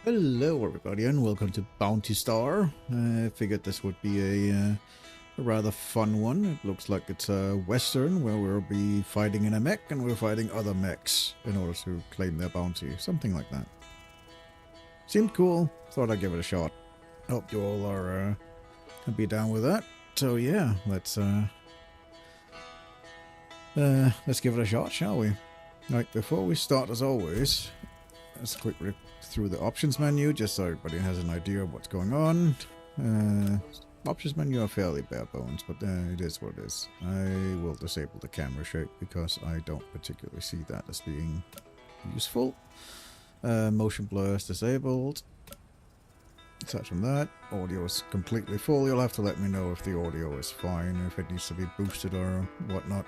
Hello everybody and welcome to Bounty Star. I figured this would be a rather fun one. It looks like it's a western where we'll be fighting in a mech and we're fighting other mechs in order to claim their bounty. Something like that. Seemed cool. Thought I'd give it a shot. Hope you all are be down with that. So yeah, let's give it a shot, shall we? Right, before we start, as always, let's quickly through the options menu just so everybody has an idea of what's going on. Options menu are fairly bare bones, but it is what it is. I will disable the camera shake because I don't particularly see that as being useful. Motion blur is disabled. Aside from that, audio is completely full. You'll have to let me know if the audio is fine, if it needs to be boosted or whatnot.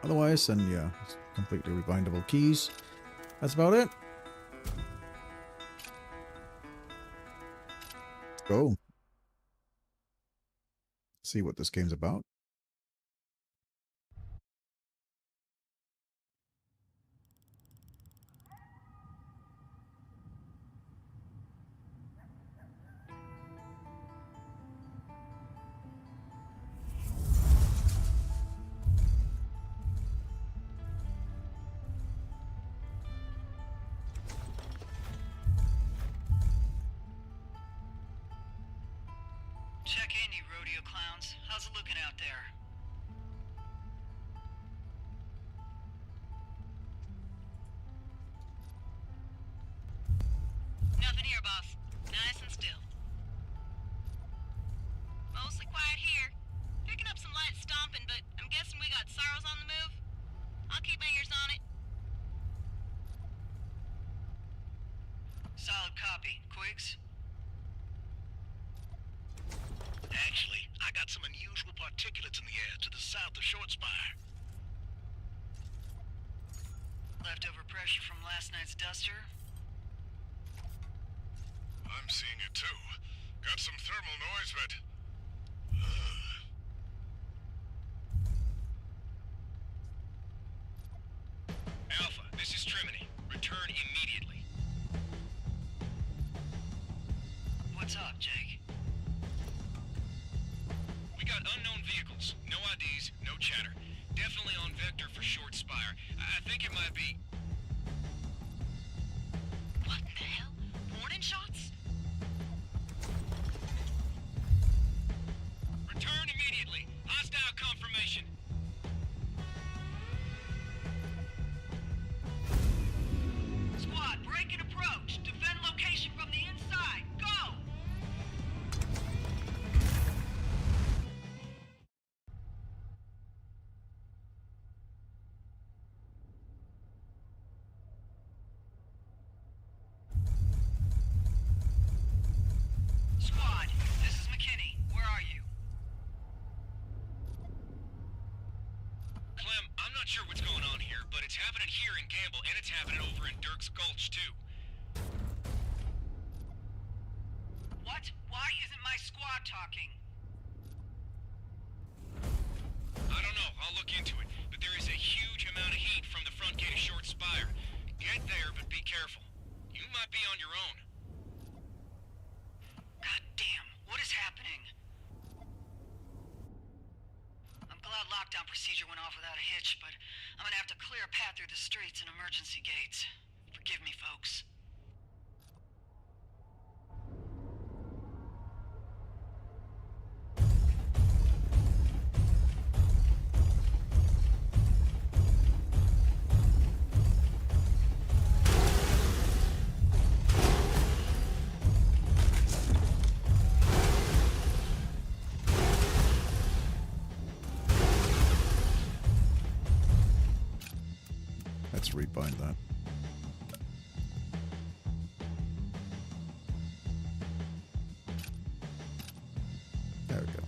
Otherwise, then yeah, it's completely rebindable keys. That's about it. Go. See what this game's about. Check in, you rodeo clowns. How's it looking out there? Nothing here, boss. Nice and still. Mostly quiet here. Picking up some light stomping, but I'm guessing we got sorrows on the move. I'll keep my ears on it. Solid copy. Quigs? Actually, I got some unusual particulates in the air to the south of Short Spire. Leftover pressure from last night's duster? I'm seeing it too. Got some thermal noise, but... Alpha, this is Trimony. Return immediately. What's up, Jake? We got unknown vehicles. No IDs, no chatter. Definitely on vector for Short Spire. I think it might be... What the hell? Warning shots? Return immediately. Hostile confirmation. Squad, break and approach. Defend location from the inside. Go! Squad, this is McKinney. Where are you? Clem, I'm not sure what's going on here, but it's happening here in Gamble, and it's happening over in Dirk's Gulch, too. What? Why isn't my squad talking? I don't know. I'll look into it. But there is a huge amount of heat from the front gate of Short Spire. Get there, but be careful. You might be on your own. God damn, what is happening? I'm glad lockdown procedure went off without a hitch, but I'm gonna have to clear a path through the streets and emergency gates. Forgive me, folks. Let's rebind that. There we go.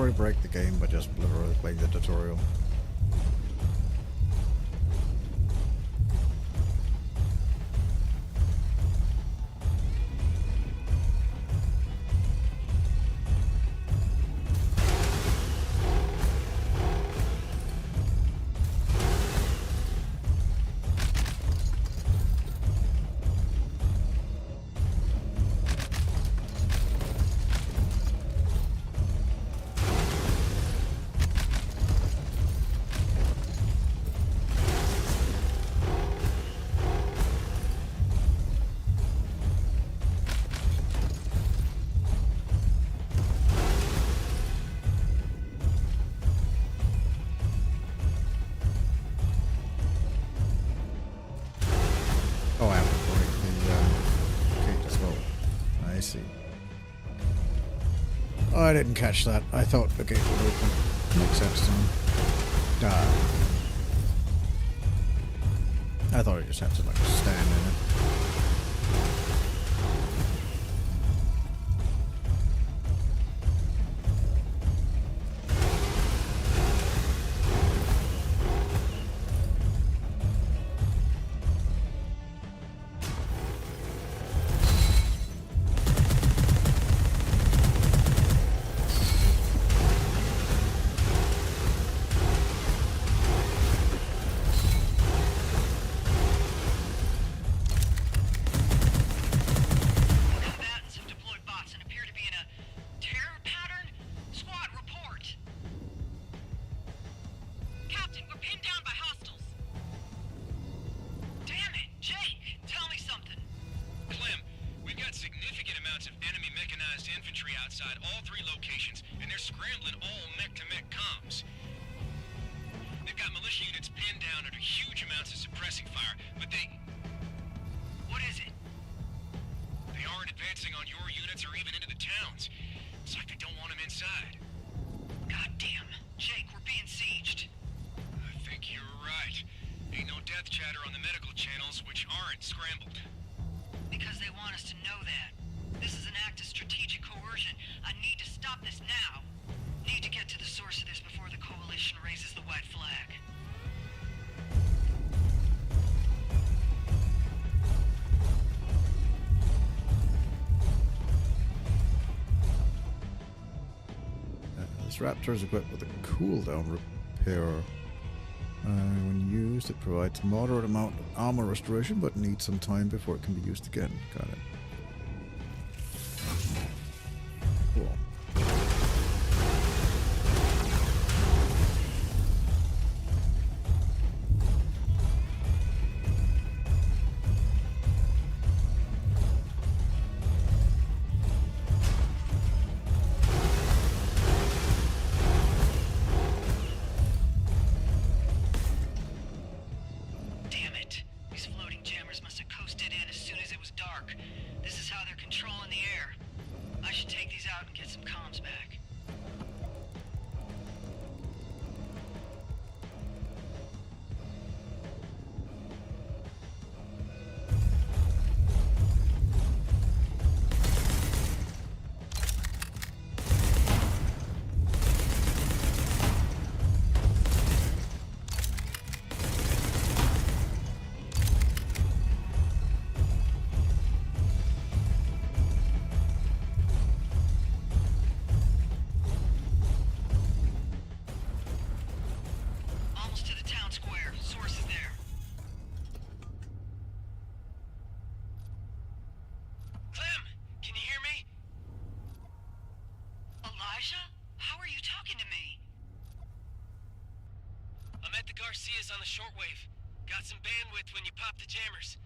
literally break the game by just literally playing the tutorial. Oh, I have to break the gate as well. I see. Oh, I didn't catch that. I thought the gate would open. Makes sense to me. I thought I just had to like stand in it. Combatants have deployed bots and appear to be in a terror pattern. Squad, report. Captain, we're pinned down by hostiles. Damn it, Jake, tell me something. Clem, we've got significant amounts of enemy mechanized infantry outside all three locations, and they're scrambling all mech-to-mech comms. They've got militia units pinned down under huge amounts of suppressing fire, but they What is it? aren't advancing on your units or even into the towns. It's like they don't want them inside. Goddamn, Jake, we're being sieged. I think you're right. Ain't no death chatter on the medical channels, which aren't scrambled. Because they want us to know that. This is an act of strategic coercion. I need to stop this now. Need to get to the source of this before the Coalition raises the white flag. This Raptor is equipped with a cooldown repair. When used, it provides a moderate amount of armor restoration, but needs some time before it can be used again. Got it. Cool. Damn it. These floating jammers must have coasted in as soon as it was dark. This is how they're controlling the air. I should take these out and get some comms back. Almost to the town square. Source is there. Clem, can you hear me? Elijah? How are you talking to me? I'm at the Garcias on the shortwave. Got some bandwidth when you pop the jammers.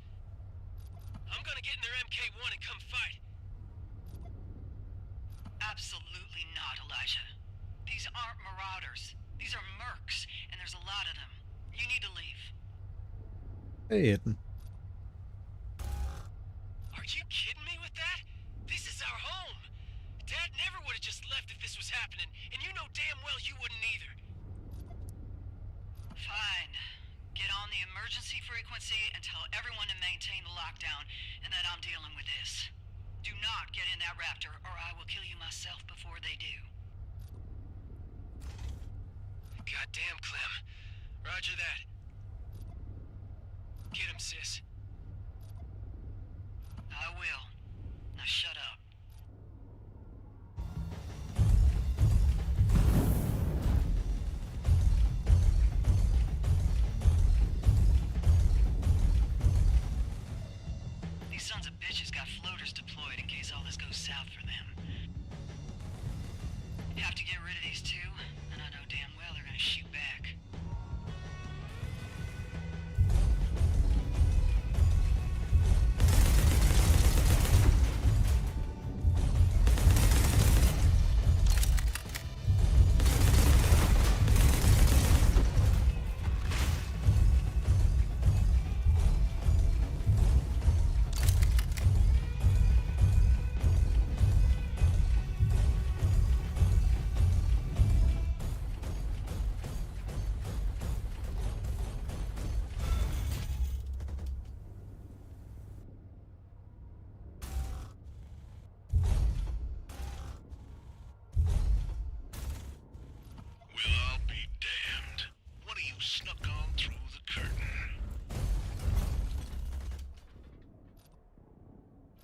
I'm gonna get in their MK1 and come fight. Absolutely not, Elijah. These aren't marauders. These are mercs, and there's a lot of them. You need to leave. Hey, Ethan. Are you kidding me with that? This is our home. Dad never would have just left if this was happening, and you know damn well you wouldn't either. Fine. Get on the emergency frequency and tell everyone to maintain the lockdown, and that I'm dealing with this. Do not get in that Raptor, or I will kill you myself before they do. Goddamn, Clem. Roger that. Get him, sis. I will. Now shut up. These sons of bitches got floaters deployed in case all this goes south for them. You have to get rid of these two, and I know damn well they're gonna shoot back. Well, I'll be damned. One of you snuck on through the curtain.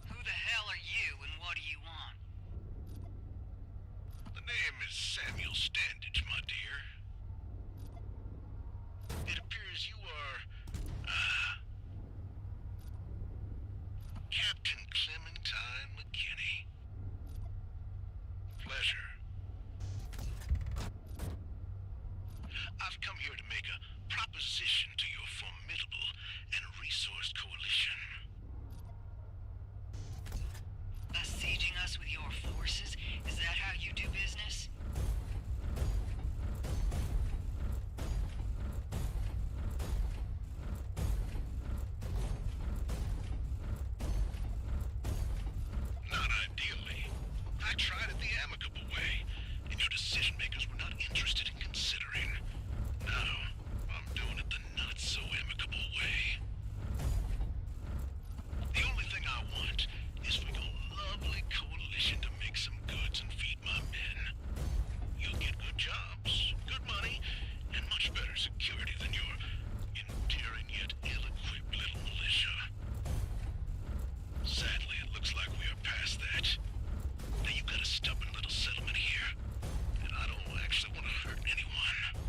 Who the hell are you, and what do you want? The name is Samuel Standage, my dear. It appears you are, Captain Clementine McKinney. Pleasure. I've come here to make a proposition to your formidable and resourced coalition. Besieging us with your forces? Is that how you do business? Not ideally. I tried it the amicable way, and your decision makers were not interested in considering. Now, I'm doing it the not-so-amicable way. The only thing I want is for your lovely coalition to make some goods and feed my men. You'll get good jobs, good money, and much better security than your endearing yet ill-equipped little militia. Sadly, it looks like we are past that. Now you've got a stubborn little settlement here, and I don't actually want to hurt anyone.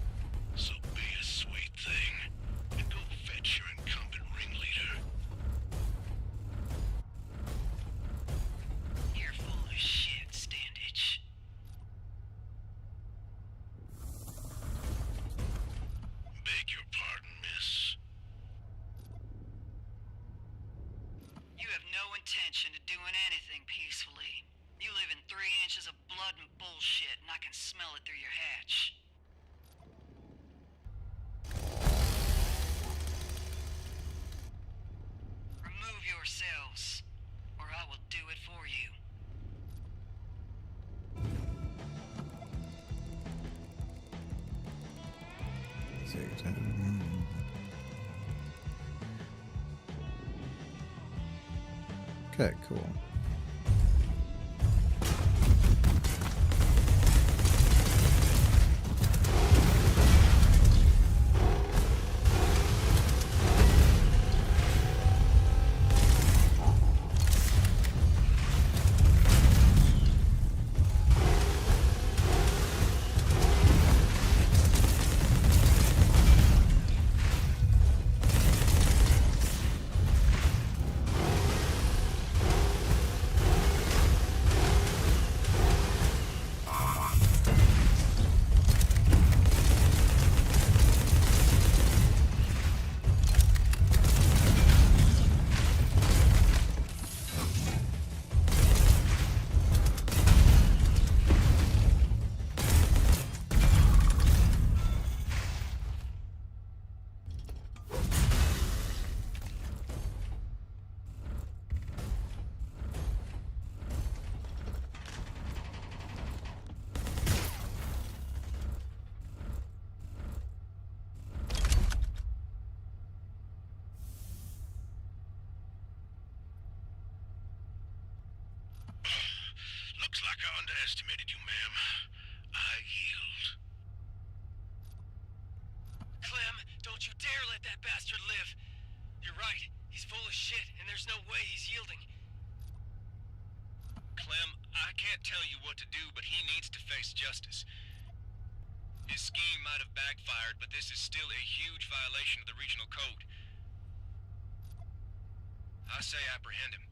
So be a sweet thing, and go fetch your incumbent ringleader. You're full of shit, Standage. Beg your pardon, miss. You have no intention of doing anything peacefully. You live in 3 inches of blood and bullshit, and I can smell it through your hatch. Remove yourselves, or I will do it for you. Okay, cool. Looks like I underestimated you, ma'am. I yield. dare let that bastard live. You're right. He's full of shit, and there's no way he's yielding. Clem, I can't tell you what to do, but he needs to face justice. His scheme might have backfired, but this is still a huge violation of the regional code. I say apprehend him.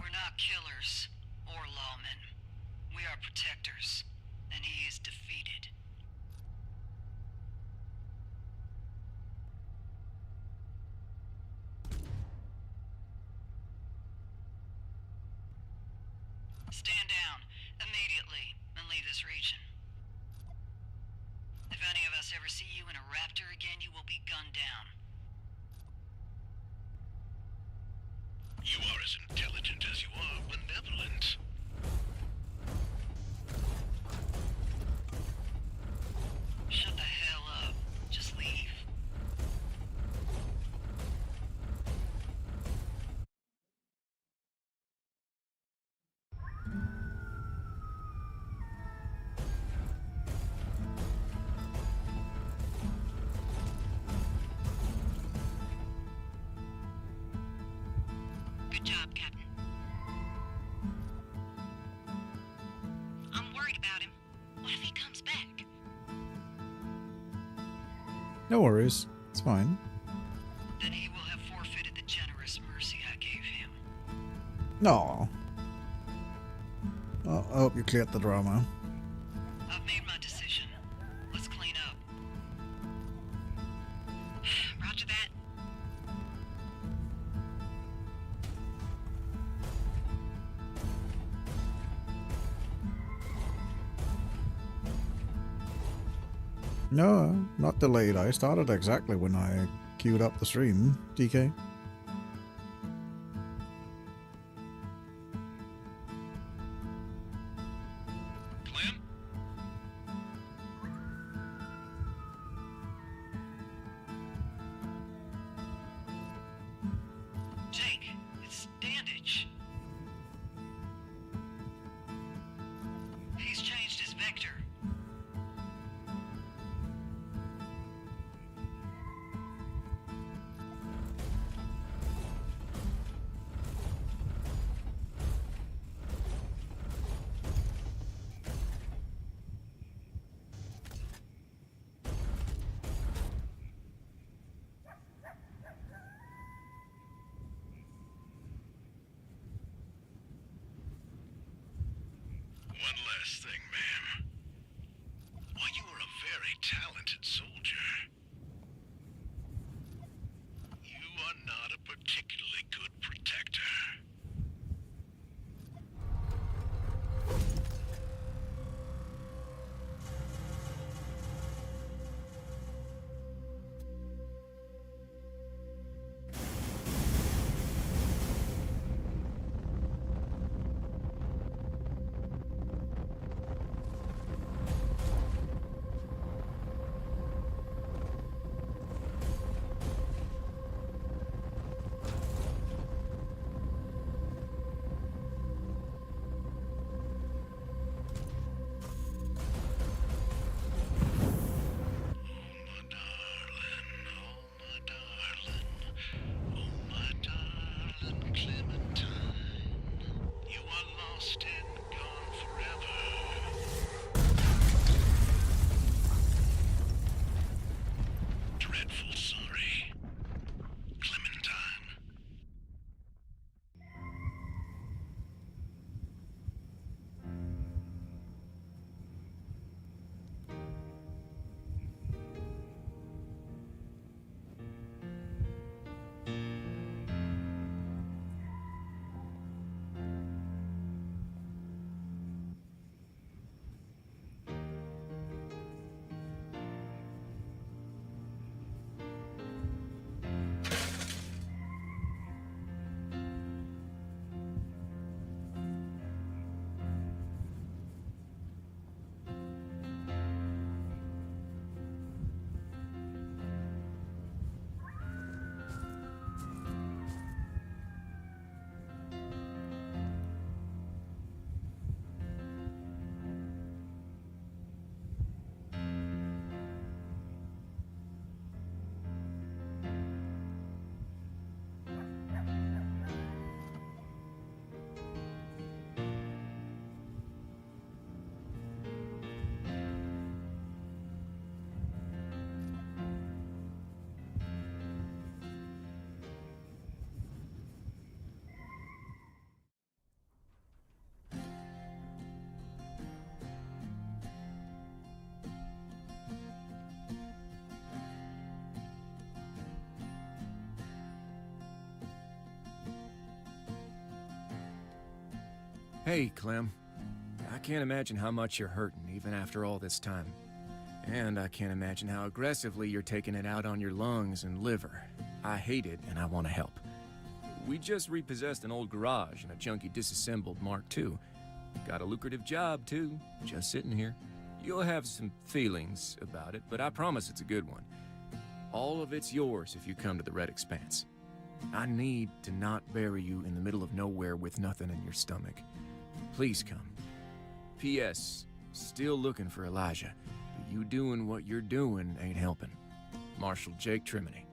We're not killers or lawmen. We are protectors, and he is defeated. Stand down immediately and leave this region. If any of us ever see you in a raptor again, you will be gunned down. You are as intelligent as you are benevolent. Shut the hell up. Just leave. Good job, Captain. I'm worried about him. What if he comes back? No worries. It's fine. Then he will have forfeited the generous mercy I gave him. No. Well, I hope you cleared the drama. I've made my decision. Let's clean up. Roger that. No, not delayed. I started exactly when I queued up the stream, DK. Clem? Jake, it's Dandage. He's changed his vector. One last thing, ma'am. While you are a very talented soldier, you are not a particularly good protector. Hey, Clem. I can't imagine how much you're hurting, even after all this time. And I can't imagine how aggressively you're taking it out on your lungs and liver. I hate it, and I want to help. We just repossessed an old garage and a junky disassembled Mark II. Got a lucrative job, too, just sitting here. You'll have some feelings about it, but I promise it's a good one. All of it's yours if you come to the Red Expanse. I need to not bury you in the middle of nowhere with nothing in your stomach. Please come. P.S. Still looking for Elijah, but you doing what you're doing ain't helping. Marshal Jake Trimony.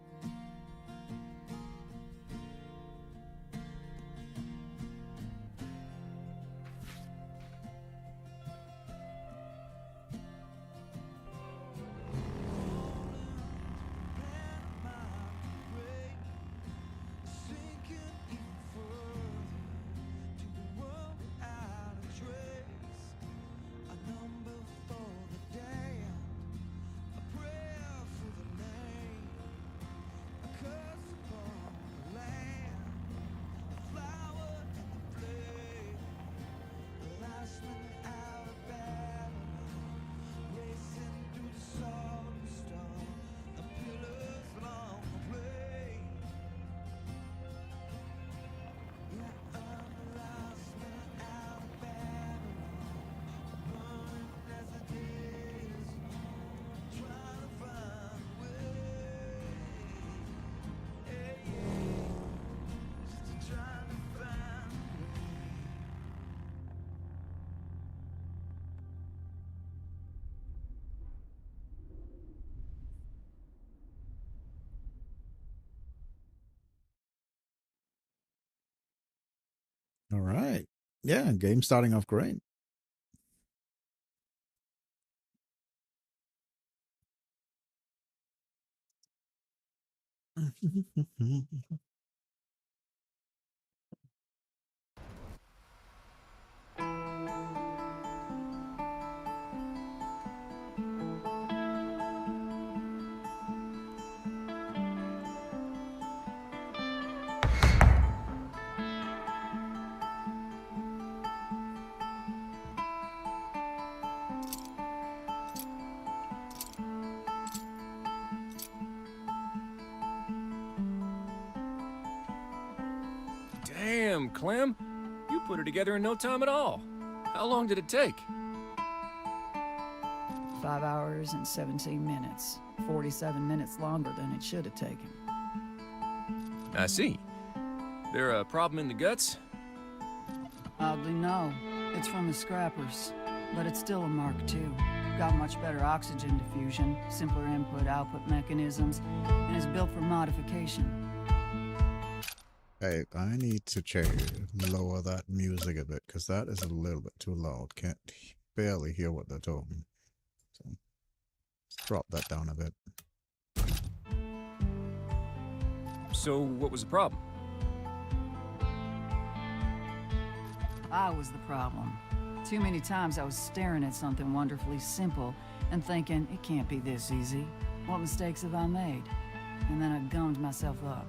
All right. Yeah, game starting off great. Damn, Clem. You put her together in no time at all. How long did it take? 5 hours and 17 minutes. 47 minutes longer than it should have taken. I see. There a problem in the guts? Oddly, no. It's from the scrappers. But it's still a Mark II. Got much better oxygen diffusion, simpler input-output mechanisms, and is built for modification. Hey, I need to lower that music a bit, because that is a little bit too loud. Can't barely hear what they're talking. So, let's drop that down a bit. So, what was the problem? I was the problem. Too many times I was staring at something wonderfully simple and thinking, it can't be this easy. What mistakes have I made? And then I gummed myself up.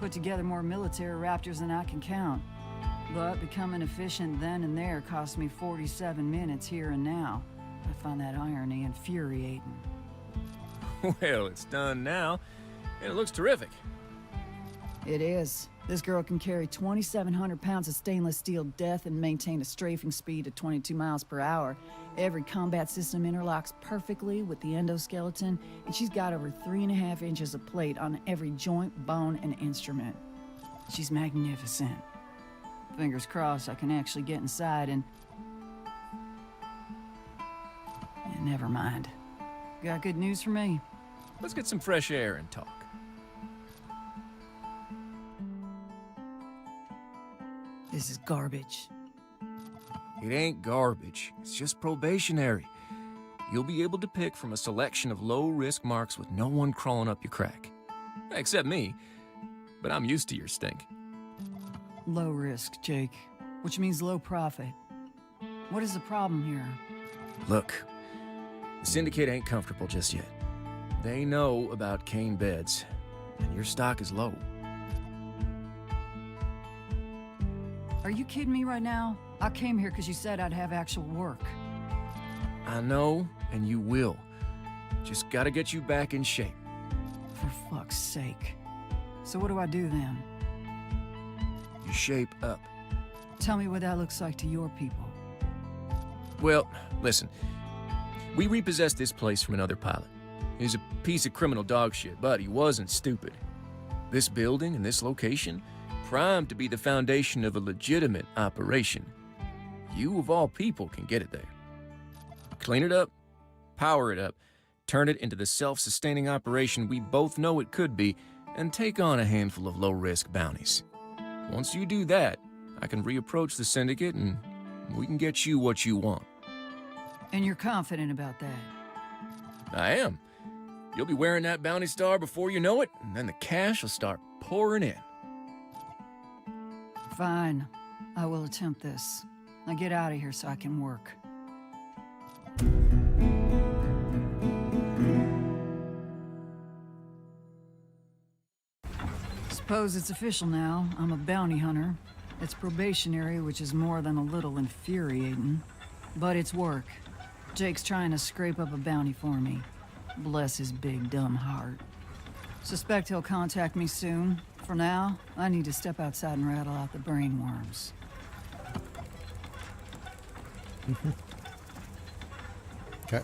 Put together more military raptors than I can count. But becoming efficient then and there cost me 47 minutes here and now. I find that irony infuriating. Well, it's done now, and it looks terrific. It is. This girl can carry 2,700 pounds of stainless steel death and maintain a strafing speed of 22 miles per hour. Every combat system interlocks perfectly with the endoskeleton, and she's got over 3.5 inches of plate on every joint, bone, and instrument. She's magnificent. Fingers crossed I can actually get inside and never mind. Got good news for me. Let's get some fresh air and talk. This is garbage. It ain't garbage. It's just probationary. You'll be able to pick from a selection of low-risk marks with no one crawling up your crack. Except me. But I'm used to your stink. Low risk, Jake. Which means low profit. What is the problem here? Look, the Syndicate ain't comfortable just yet. They know about Kane beds, and your stock is low. Are you kidding me right now? I came here because you said I'd have actual work. I know, and you will. Just gotta get you back in shape. For fuck's sake. So what do I do then? You shape up. Tell me what that looks like to your people. Well, listen. We repossessed this place from another pilot. He was a piece of criminal dog shit, but he wasn't stupid. This building and this location, primed to be the foundation of a legitimate operation. You, of all people, can get it there. Clean it up, power it up, turn it into the self-sustaining operation we both know it could be, and take on a handful of low-risk bounties. Once you do that, I can reapproach the syndicate and we can get you what you want. And you're confident about that? I am. You'll be wearing that bounty star before you know it, and then the cash will start pouring in. Fine. I will attempt this. Now get out of here so I can work. Suppose it's official now. I'm a bounty hunter. It's probationary, which is more than a little infuriating. But it's work. Jake's trying to scrape up a bounty for me. Bless his big dumb heart. Suspect he'll contact me soon. For now, I need to step outside and rattle out the brain worms. Okay.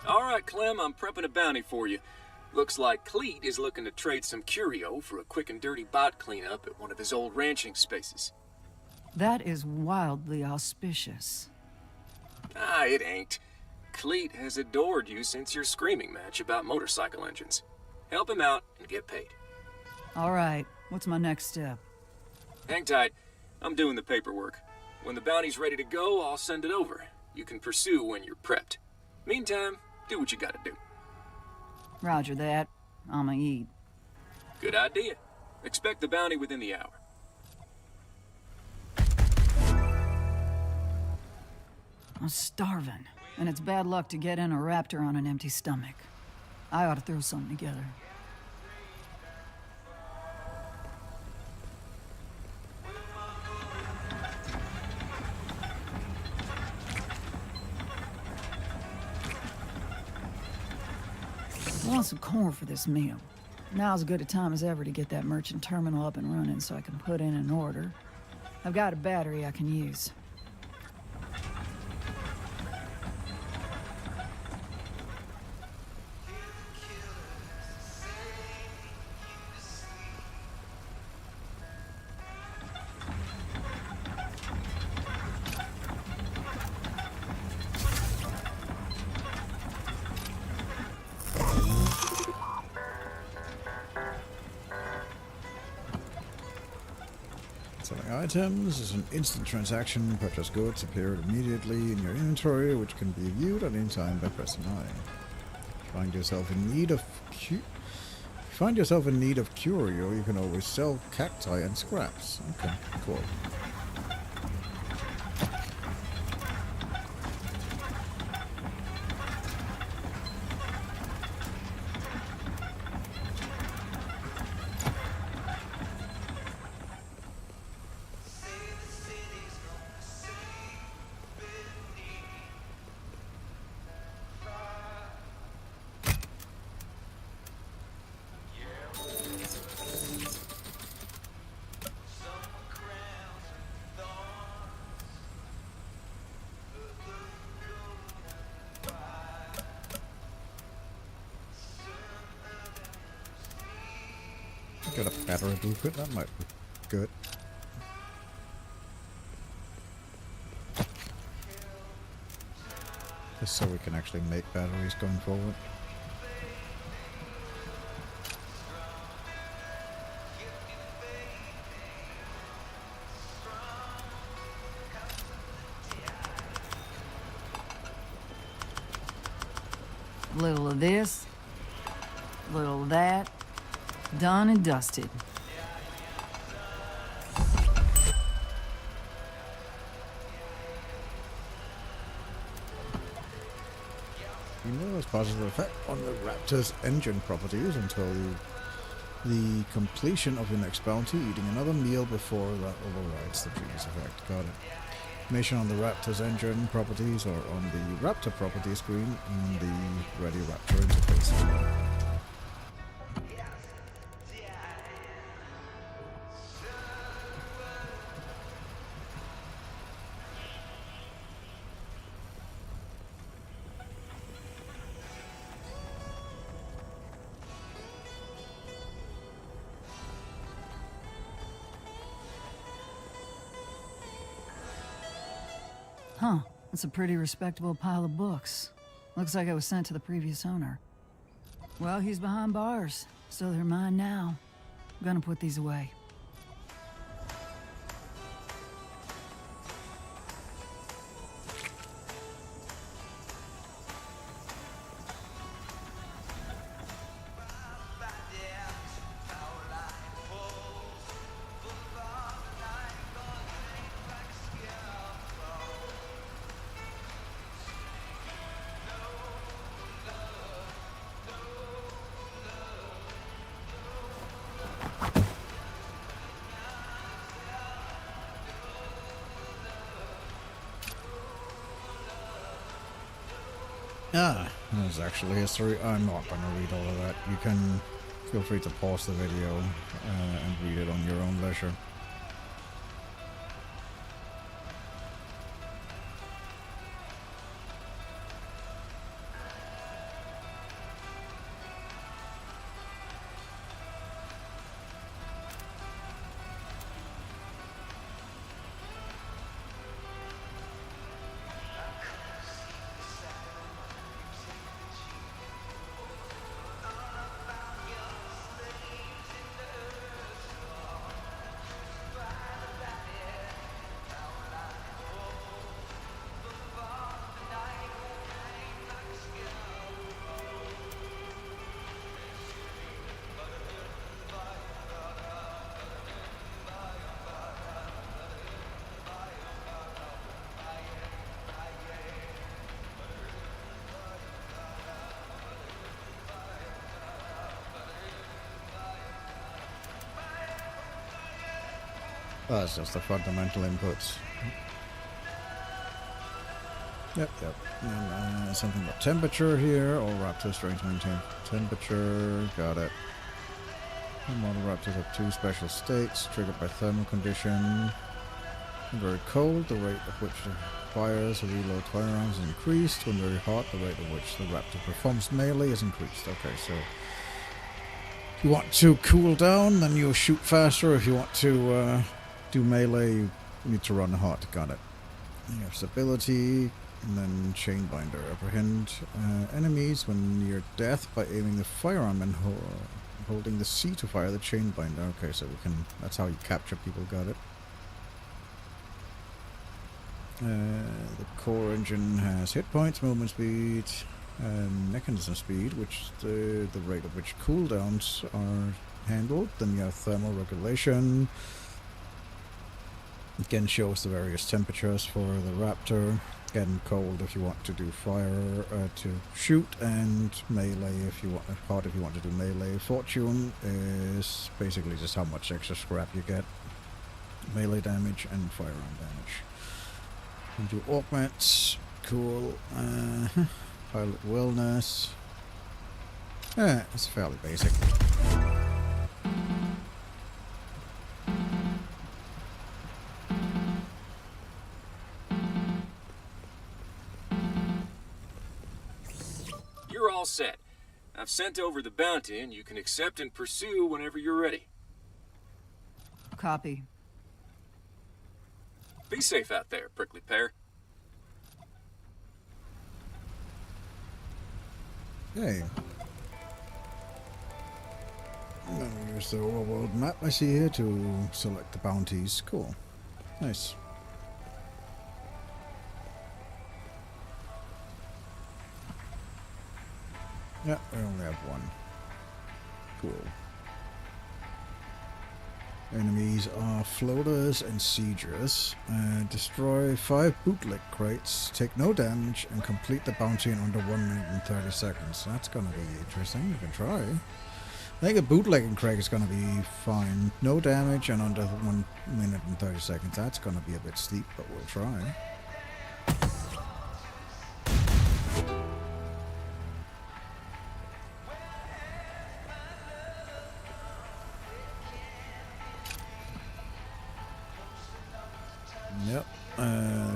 All right, Clem, I'm prepping a bounty for you. Looks like Cleet is looking to trade some curio for a quick and dirty bot cleanup at one of his old ranching spaces. That is wildly auspicious. Ah, it ain't. Cleet has adored you since your screaming match about motorcycle engines. Help him out and get paid. All right, what's my next step? Hang tight. I'm doing the paperwork. When the bounty's ready to go, I'll send it over. You can pursue when you're prepped. Meantime, do what you gotta do. Roger that. I'ma eat. Good idea. Expect the bounty within the hour. I'm starving, and it's bad luck to get in a raptor on an empty stomach. I ought to throw something together. I want some corn for this meal. Now's as good a time as ever to get that merchant terminal up and running so I can put in an order. I've got a battery I can use. Selling items is an instant transaction. Purchase goods appear immediately in your inventory, which can be viewed at any time by pressing I. Find yourself in need of curio, you can always sell cacti and scraps. Okay, cool. Got a battery blueprint, that might be good. Just so we can actually make batteries going forward. Little of this, little of that, done and dusted. There's positive effect on the Raptor's engine properties until the completion of your next bounty, eating another meal before that overrides the previous effect. Got it. Information on the Raptor's engine properties or on the Raptor property screen in the Ready Raptor interface as well. Huh, that's a pretty respectable pile of books. Looks like it was sent to the previous owner. Well, he's behind bars, so they're mine now. I'm gonna put these away. There's actually history. I'm not going to read all of that. You can feel free to pause the video and read it on your own leisure. That's just the fundamental inputs. Yep. And something about temperature here. All raptors trying to maintain temperature. Got it. The model raptors have two special states triggered by thermal condition. When very cold, the rate at which the fires or reload firearms is increased. When very hot, the rate at which the raptor performs melee is increased. Okay, so if you want to cool down, then you'll shoot faster. If you want to do melee, you need to run hot. Got it. You have stability, and then chain binder. Apprehend enemies when near death by aiming the firearm and holding the C to fire the chain binder. Okay, so we can. That's how you capture people. Got it. The core engine has hit points, movement speed, mechanism speed, which the rate at which cooldowns are handled. Then you have thermal regulation. Again, shows the various temperatures for the raptor. Again, cold if you want to do fire to shoot, and melee if you want hot if you want to do melee. Fortune is basically just how much extra scrap you get. Melee damage and firearm damage. And do augments. Cool. Pilot wellness. It's fairly basic. You're all set. I've sent over the bounty, and you can accept and pursue whenever you're ready. Copy. Be safe out there, prickly pear. Okay. I'm gonna use the overworld map I see here to select the bounties. Cool. Nice. Yeah, we only have one. Cool. Enemies are floaters and siegers. Destroy 5 bootleg crates, take no damage, and complete the bounty in under 1 minute and 30 seconds. That's gonna be interesting. You can try. I think a bootlegging crate is gonna be fine. No damage and under 1 minute and 30 seconds. That's gonna be a bit steep, but we'll try. Yep.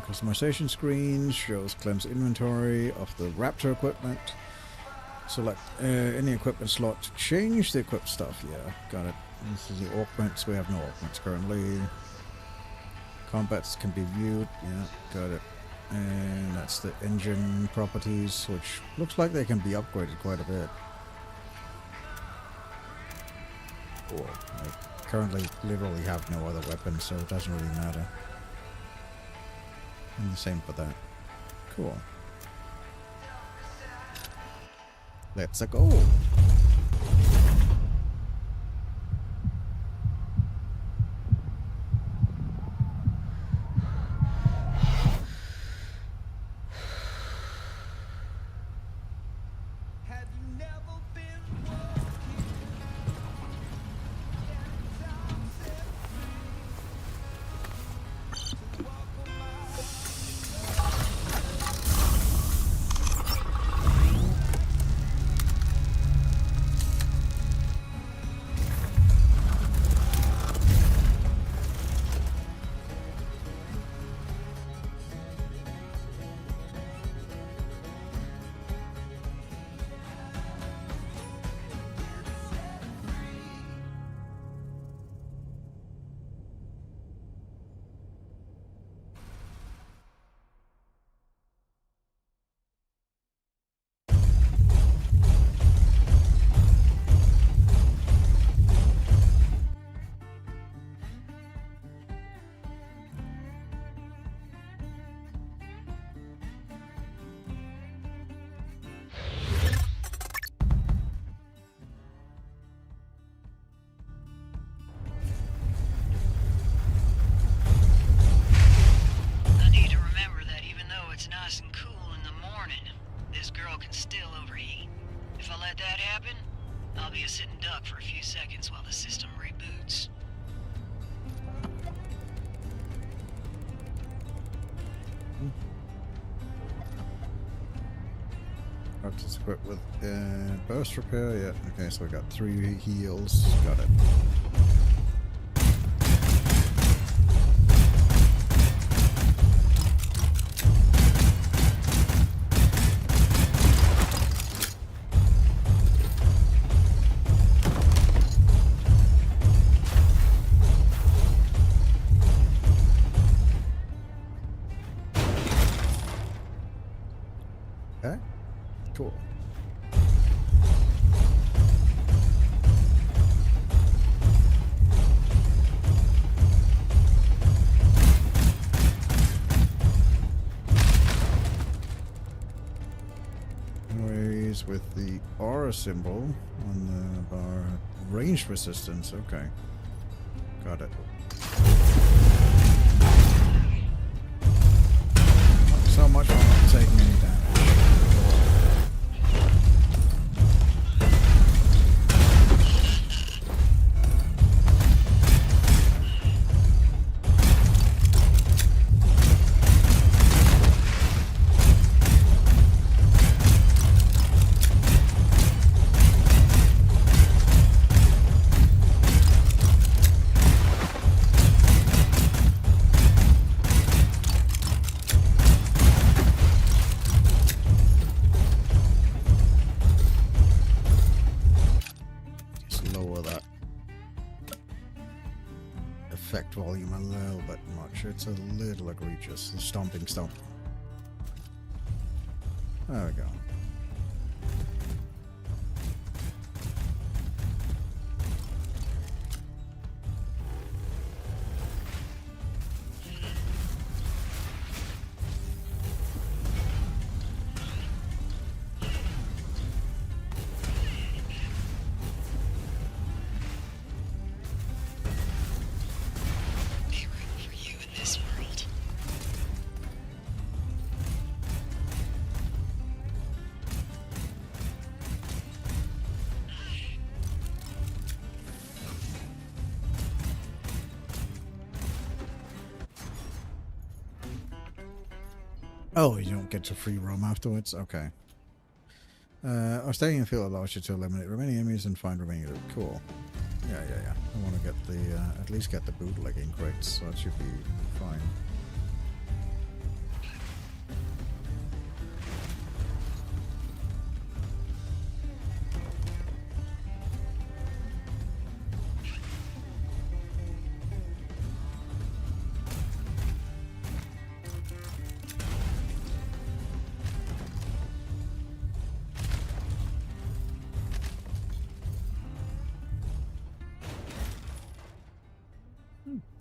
Customization screen shows Clem's inventory of the Raptor equipment. Select any equipment slot to change the equipped stuff. Yeah, got it. This is the augments. We have no augments currently. Combats can be viewed. Yeah, got it. And that's the engine properties, which looks like they can be upgraded quite a bit. Cool. I currently literally have no other weapons, so it doesn't really matter. And the same for that. Cool. Let's go. for a few seconds while the system reboots. It's equipped with burst repair. Yeah. Okay, so we got 3 heals. Got it. Okay. Cool. Anyways, with the aura symbol on the bar, range resistance. Okay, got it. Not so much I'm not taking any damage. it's a little egregious. The stomping. There we go. Oh, you don't get to free roam afterwards? Okay. Or staying in field allows you to eliminate remaining enemies and find remaining loot. Cool. Yeah. I want to get the, at least get the bootlegging crates, so that should be fine.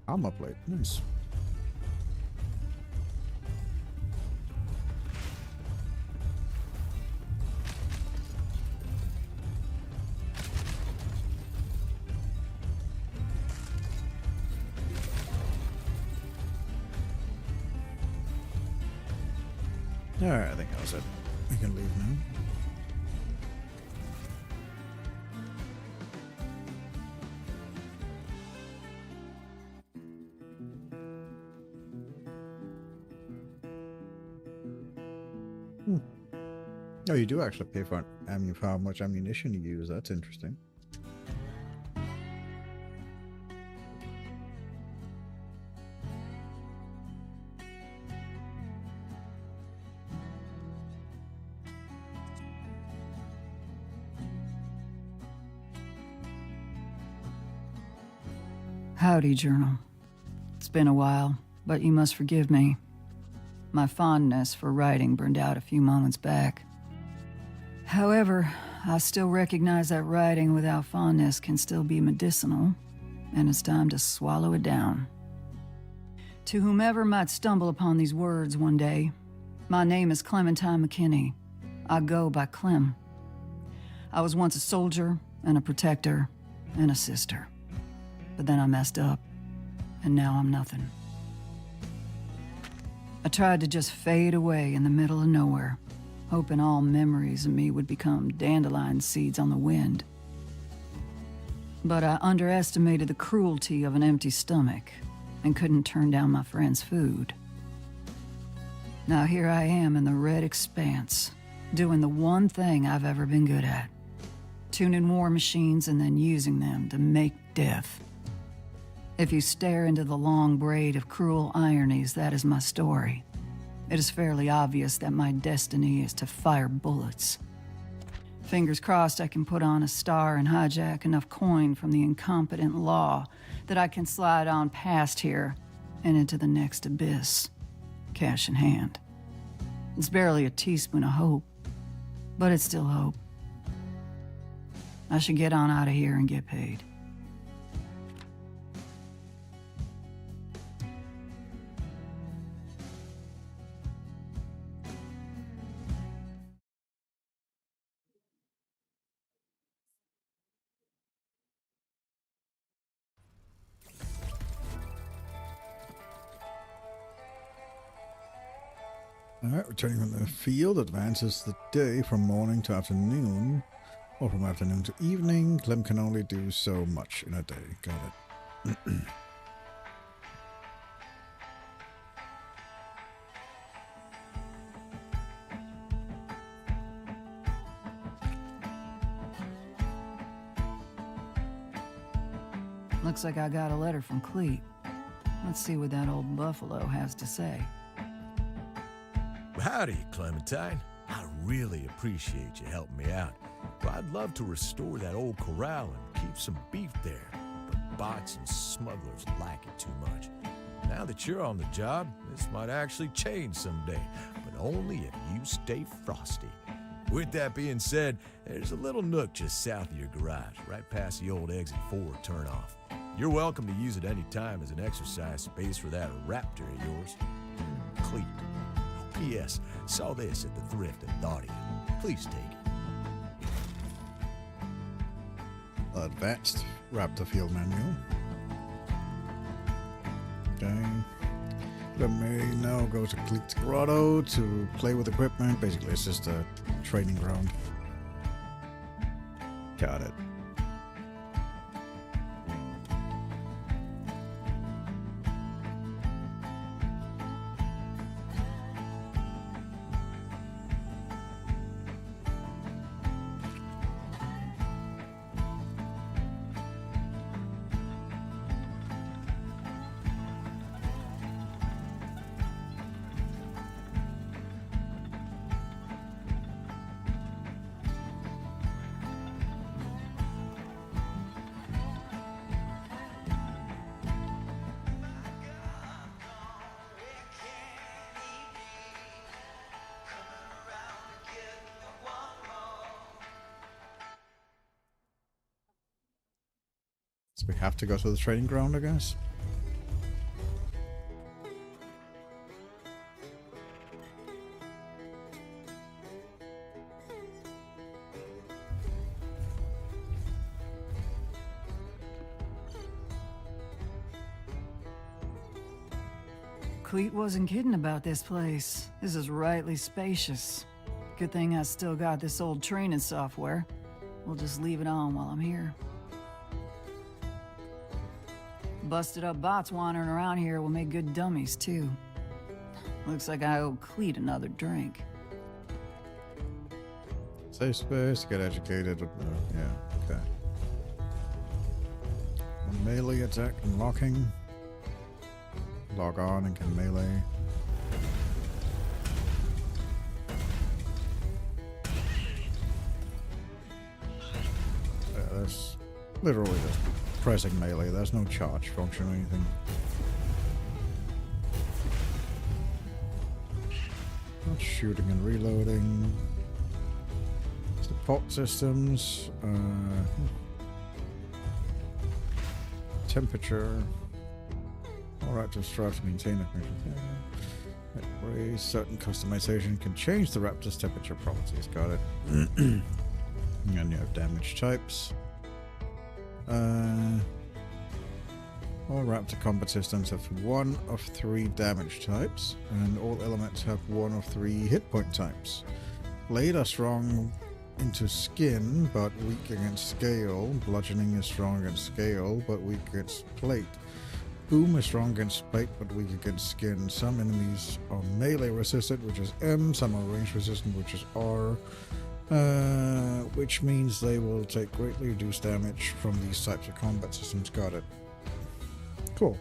Armor plate, nice. Alright, I think that was it. We can leave now. Oh, you do actually pay for how much ammunition you use. That's interesting. Howdy, Journal. It's been a while, but you must forgive me. My fondness for writing burned out a few moments back. However, I still recognize that writing without fondness can still be medicinal, and it's time to swallow it down. To whomever might stumble upon these words one day, my name is Clementine McKinney. I go by Clem. I was once a soldier and a protector and a sister. But then I messed up, and now I'm nothing. I tried to just fade away in the middle of nowhere, hoping all memories of me would become dandelion seeds on the wind. But I underestimated the cruelty of an empty stomach and couldn't turn down my friend's food. Now here I am in the red expanse, doing the one thing I've ever been good at. Tuning war machines and then using them to make death. If you stare into the long braid of cruel ironies, that is my story. It is fairly obvious that my destiny is to fire bullets. Fingers crossed I can put on a star and hijack enough coin from the incompetent law that I can slide on past here and into the next abyss, cash in hand. It's barely a teaspoon of hope, but it's still hope. I should get on out of here and get paid. Alright, returning from the field advances the day from morning to afternoon, or from afternoon to evening. Clem can only do so much in a day. Got it. Looks like I got a letter from Clem. Let's see what that old buffalo has to say. Howdy, Clementine. I really appreciate you helping me out. But I'd love to restore that old corral and keep some beef there. But bots and smugglers like it too much. Now that you're on the job, this might actually change someday, but only if you stay frosty. With that being said, there's a little nook just south of your garage, right past the old exit 4 turnoff. You're welcome to use it any time as an exercise space for that raptor of yours. Clem. Oh, P.S. Saw this at the thrift and thought of you. Please take it. Advanced Raptor Field Manual. Okay. Let me now go to Cleet's Grotto to play with equipment. Basically, it's just a training ground. Got it. So we have to go to the training ground, I guess. Cleet wasn't kidding about this place. This is rightly spacious. Good thing I still got this old training software. We'll just leave it on while I'm here. Busted up bots wandering around here will make good dummies, too. Looks like I owe Cleet another drink. Safe space, get educated. Yeah, okay. Melee attack and locking. Log on and can melee. Yeah, that's literally just pressing melee. There's no charge function or anything. Not shooting and reloading. Support systems. Temperature. Alright, to strive to maintain it. Raise certain customization can change the Raptor's temperature properties. Got it. And you have damage types. All Raptor combat systems have 1 of 3 damage types, and all elements have 1 of 3 hit point types. Blade are strong into skin, but weak against scale. Bludgeoning is strong against scale, but weak against plate. Boom is strong against plate, but weak against skin. Some enemies are melee resistant, which is M. Some are range resistant, which is R. Which means they will take greatly reduced damage from these types of combat systems. Got it. Cool.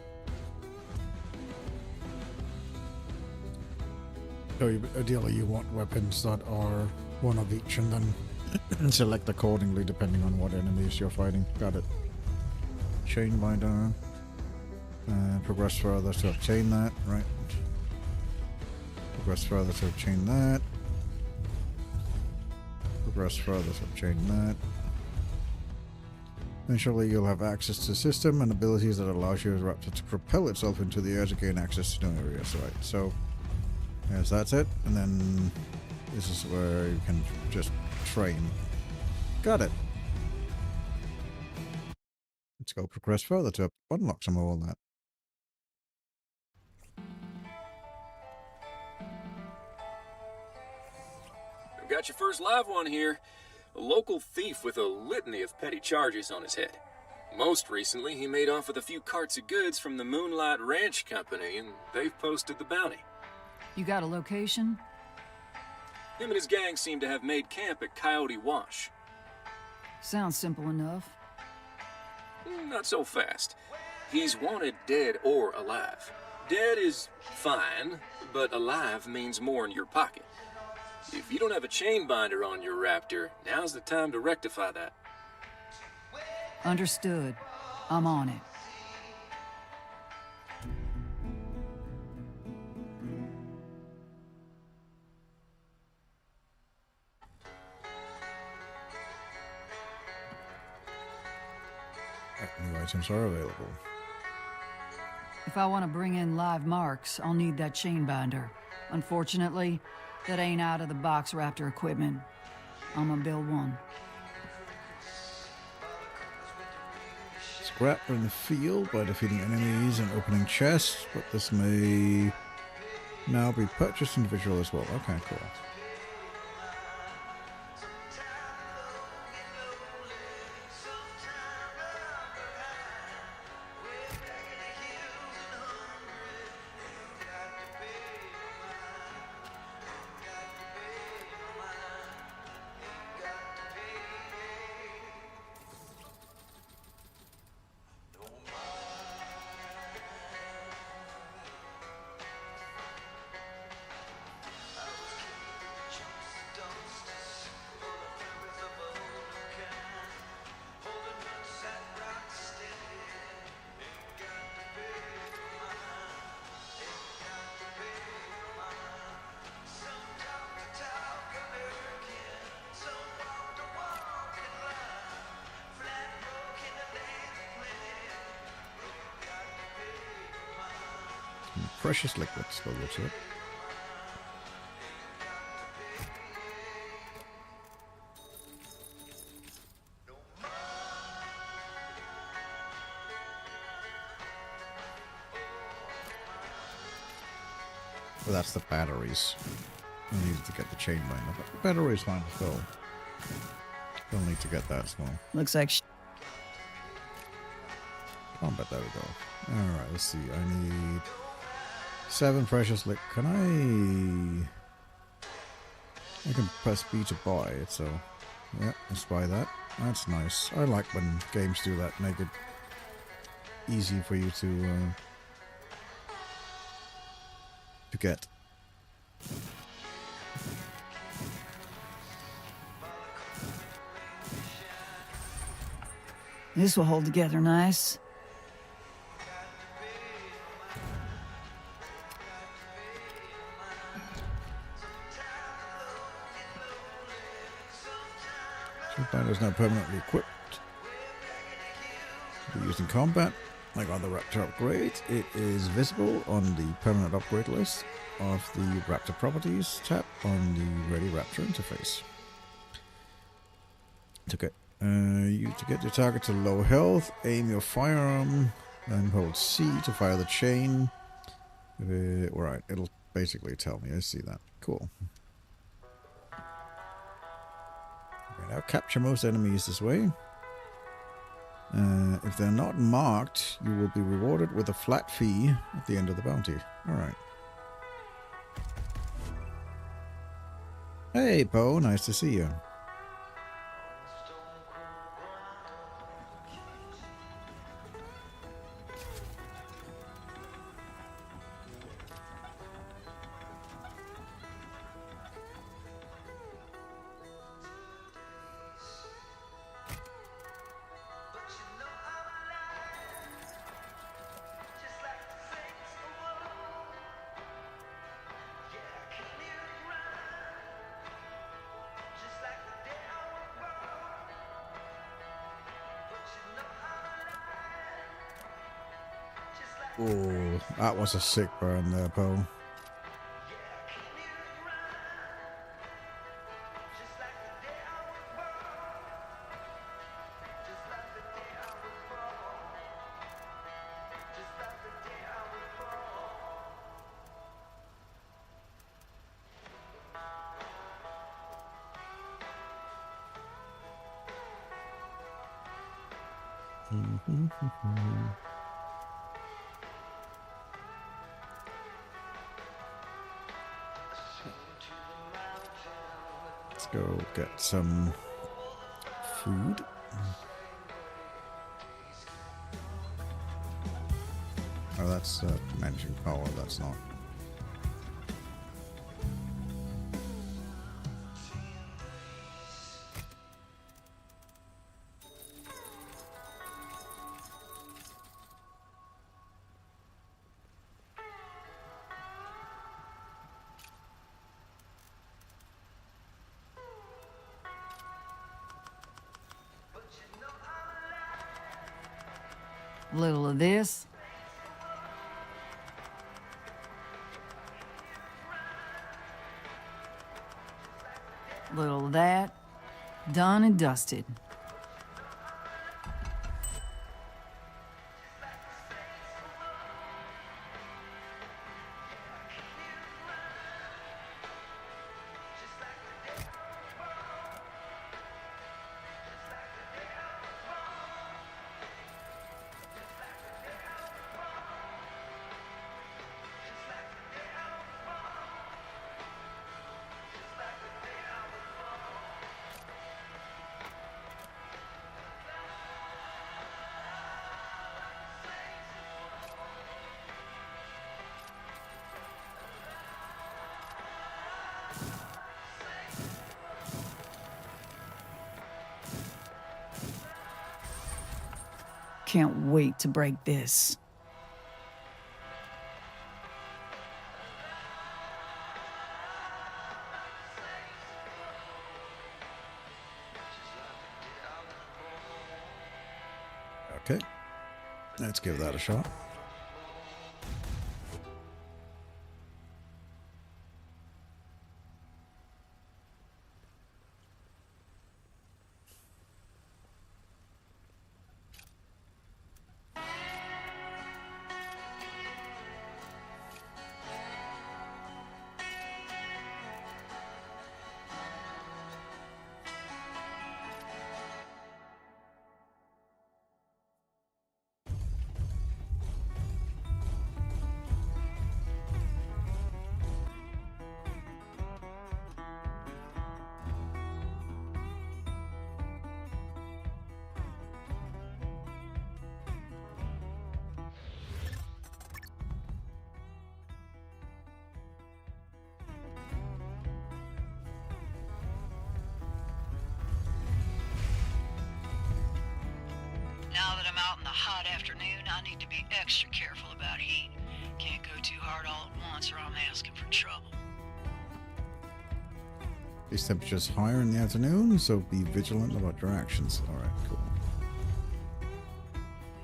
So ideally you want weapons that are 1 of each and then select accordingly depending on what enemies you're fighting. Got it. Chain binder. Progress further to obtain that, right? Progress further to obtain that. Progress further to obtain that. Eventually you'll have access to the system and abilities that allows your Raptor to propel itself into the air to gain access to new areas, right? So, yes, that's it. And then this is where you can just train. Got it. Let's go progress further to unlock some of all that. I've got your first live one here. A local thief with a litany of petty charges on his head. Most recently, he made off with a few carts of goods from the Moonlight Ranch Company, and they've posted the bounty. You got a location? Him and his gang seem to have made camp at Coyote Wash. Sounds simple enough. Not so fast. He's wanted dead or alive. Dead is fine, but alive means more in your pocket. If you don't have a chain binder on your Raptor, now's the time to rectify that. Understood. I'm on it. New items are available. If I want to bring in live marks, I'll need that chain binder. Unfortunately, that ain't out of the box Raptor equipment. I'm gonna build one. Scrap in the field by defeating enemies and opening chests, but this may now be purchased individually as well. Okay, cool. Precious liquids, by the looks of it. Well, that's the batteries. I needed to get the chain binder, but the battery is fine as well. Don't need to get that as well. Looks like Combat, there we go. Alright, let's see. I need 7 precious liquid. Can I can press B to buy it, so yeah, let's buy that. That's nice. I like when games do that, make it easy for you to get. this will hold together nice. Chain binder is now permanently equipped. To be used in combat. Like on the Raptor upgrade, it is visible on the permanent upgrade list of the Raptor properties tab on the Ready Raptor interface. To get your target to low health, aim your firearm, then hold C to fire the chain. Right, it'll basically tell me. I see that. Cool. Okay, now capture most enemies this way. If they're not marked, you will be rewarded with a flat fee at the end of the bounty. Alright. Hey, Poe, nice to see you. Oh, that was a sick burn there, Poe. Let's go get some food. Oh, that's managing power, that's not. Little of this. Little of that. Done and dusted. Can't wait to break this. Okay. Let's give that a shot. Now that I'm out in the hot afternoon, I need to be extra careful about heat. Can't go too hard all at once or I'm asking for trouble. These temperatures higher in the afternoon, so be vigilant about your actions. Alright, cool.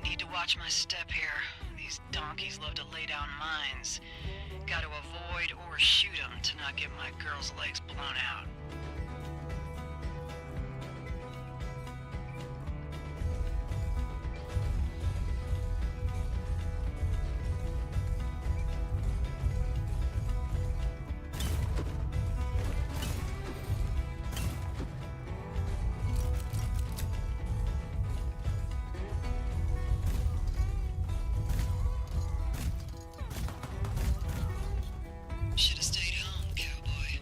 Need to watch my step here. These donkeys love to lay down mines. Got to avoid or shoot them to not get my girl's legs blown out. Should have stayed home, cowboy.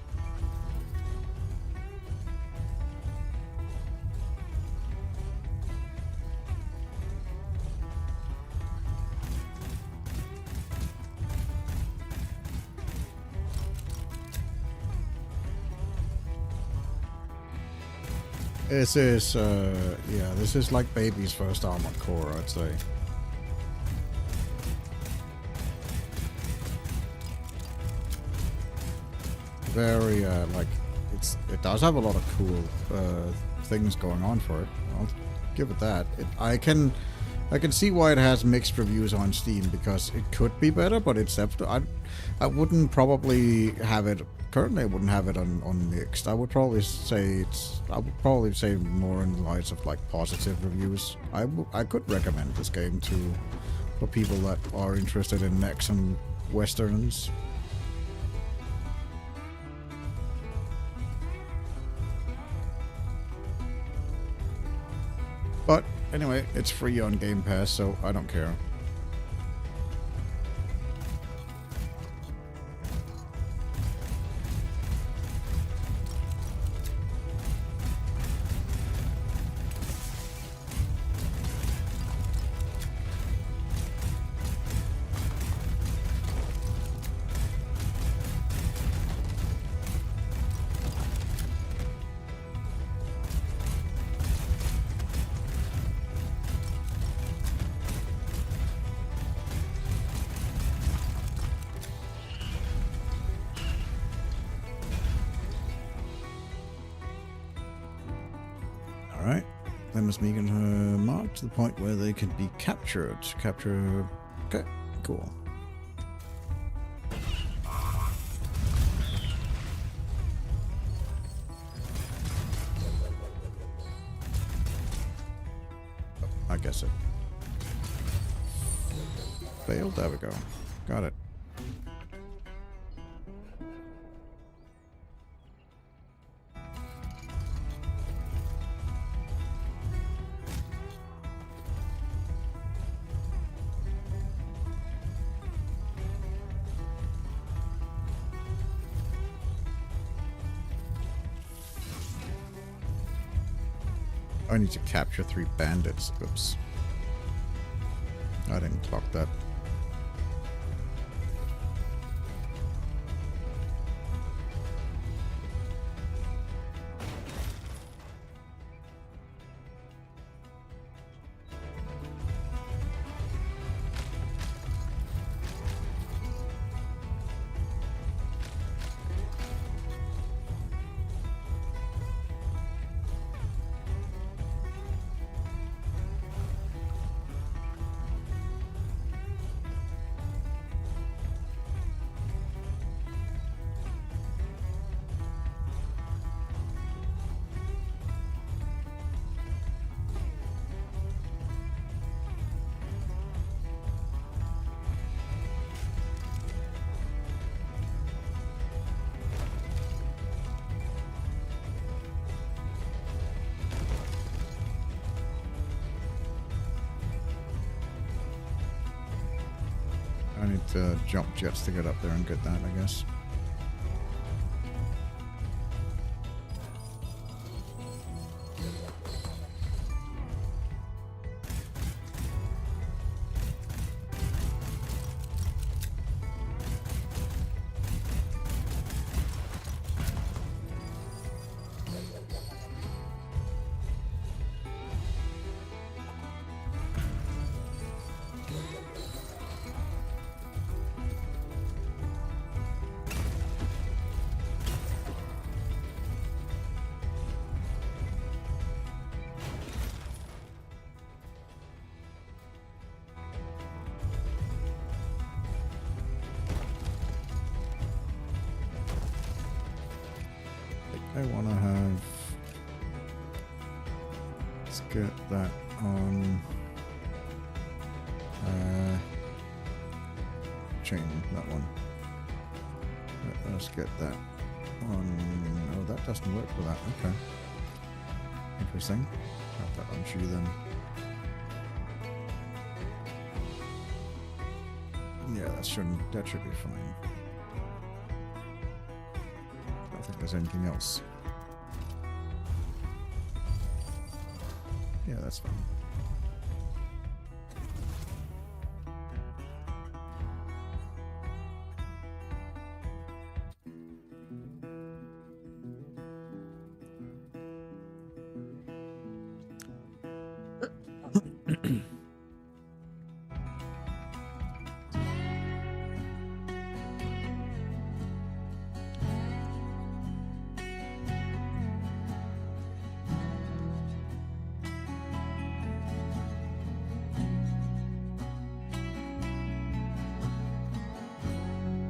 This is, yeah, this is like baby's first Armored Core, I'd say. Very, like, it does have a lot of cool, things going on for it. I'll give it that. I can see why it has mixed reviews on Steam, because it could be better, but it's definitely, I wouldn't probably have it. Currently, I wouldn't have it on mixed. I would probably say more in the lights of like positive reviews. I could recommend this game for people that are interested in mechs and westerns. But anyway, it's free on Game Pass, so I don't care. Clem is making her mark to the point where they can be captured. Capture. Okay, cool. I guess it failed. There we go. Got it. I need to capture 3 bandits. Oops. I didn't clock that. I need to jump jets to get up there and get that, I guess. I want to have... Let's get that on... chain, that one. Let's get that on... Oh, that doesn't work for that. Okay. Interesting. Have that on shoe then. Yeah, that should be fine. I don't think there's anything else. Yeah, that's fine.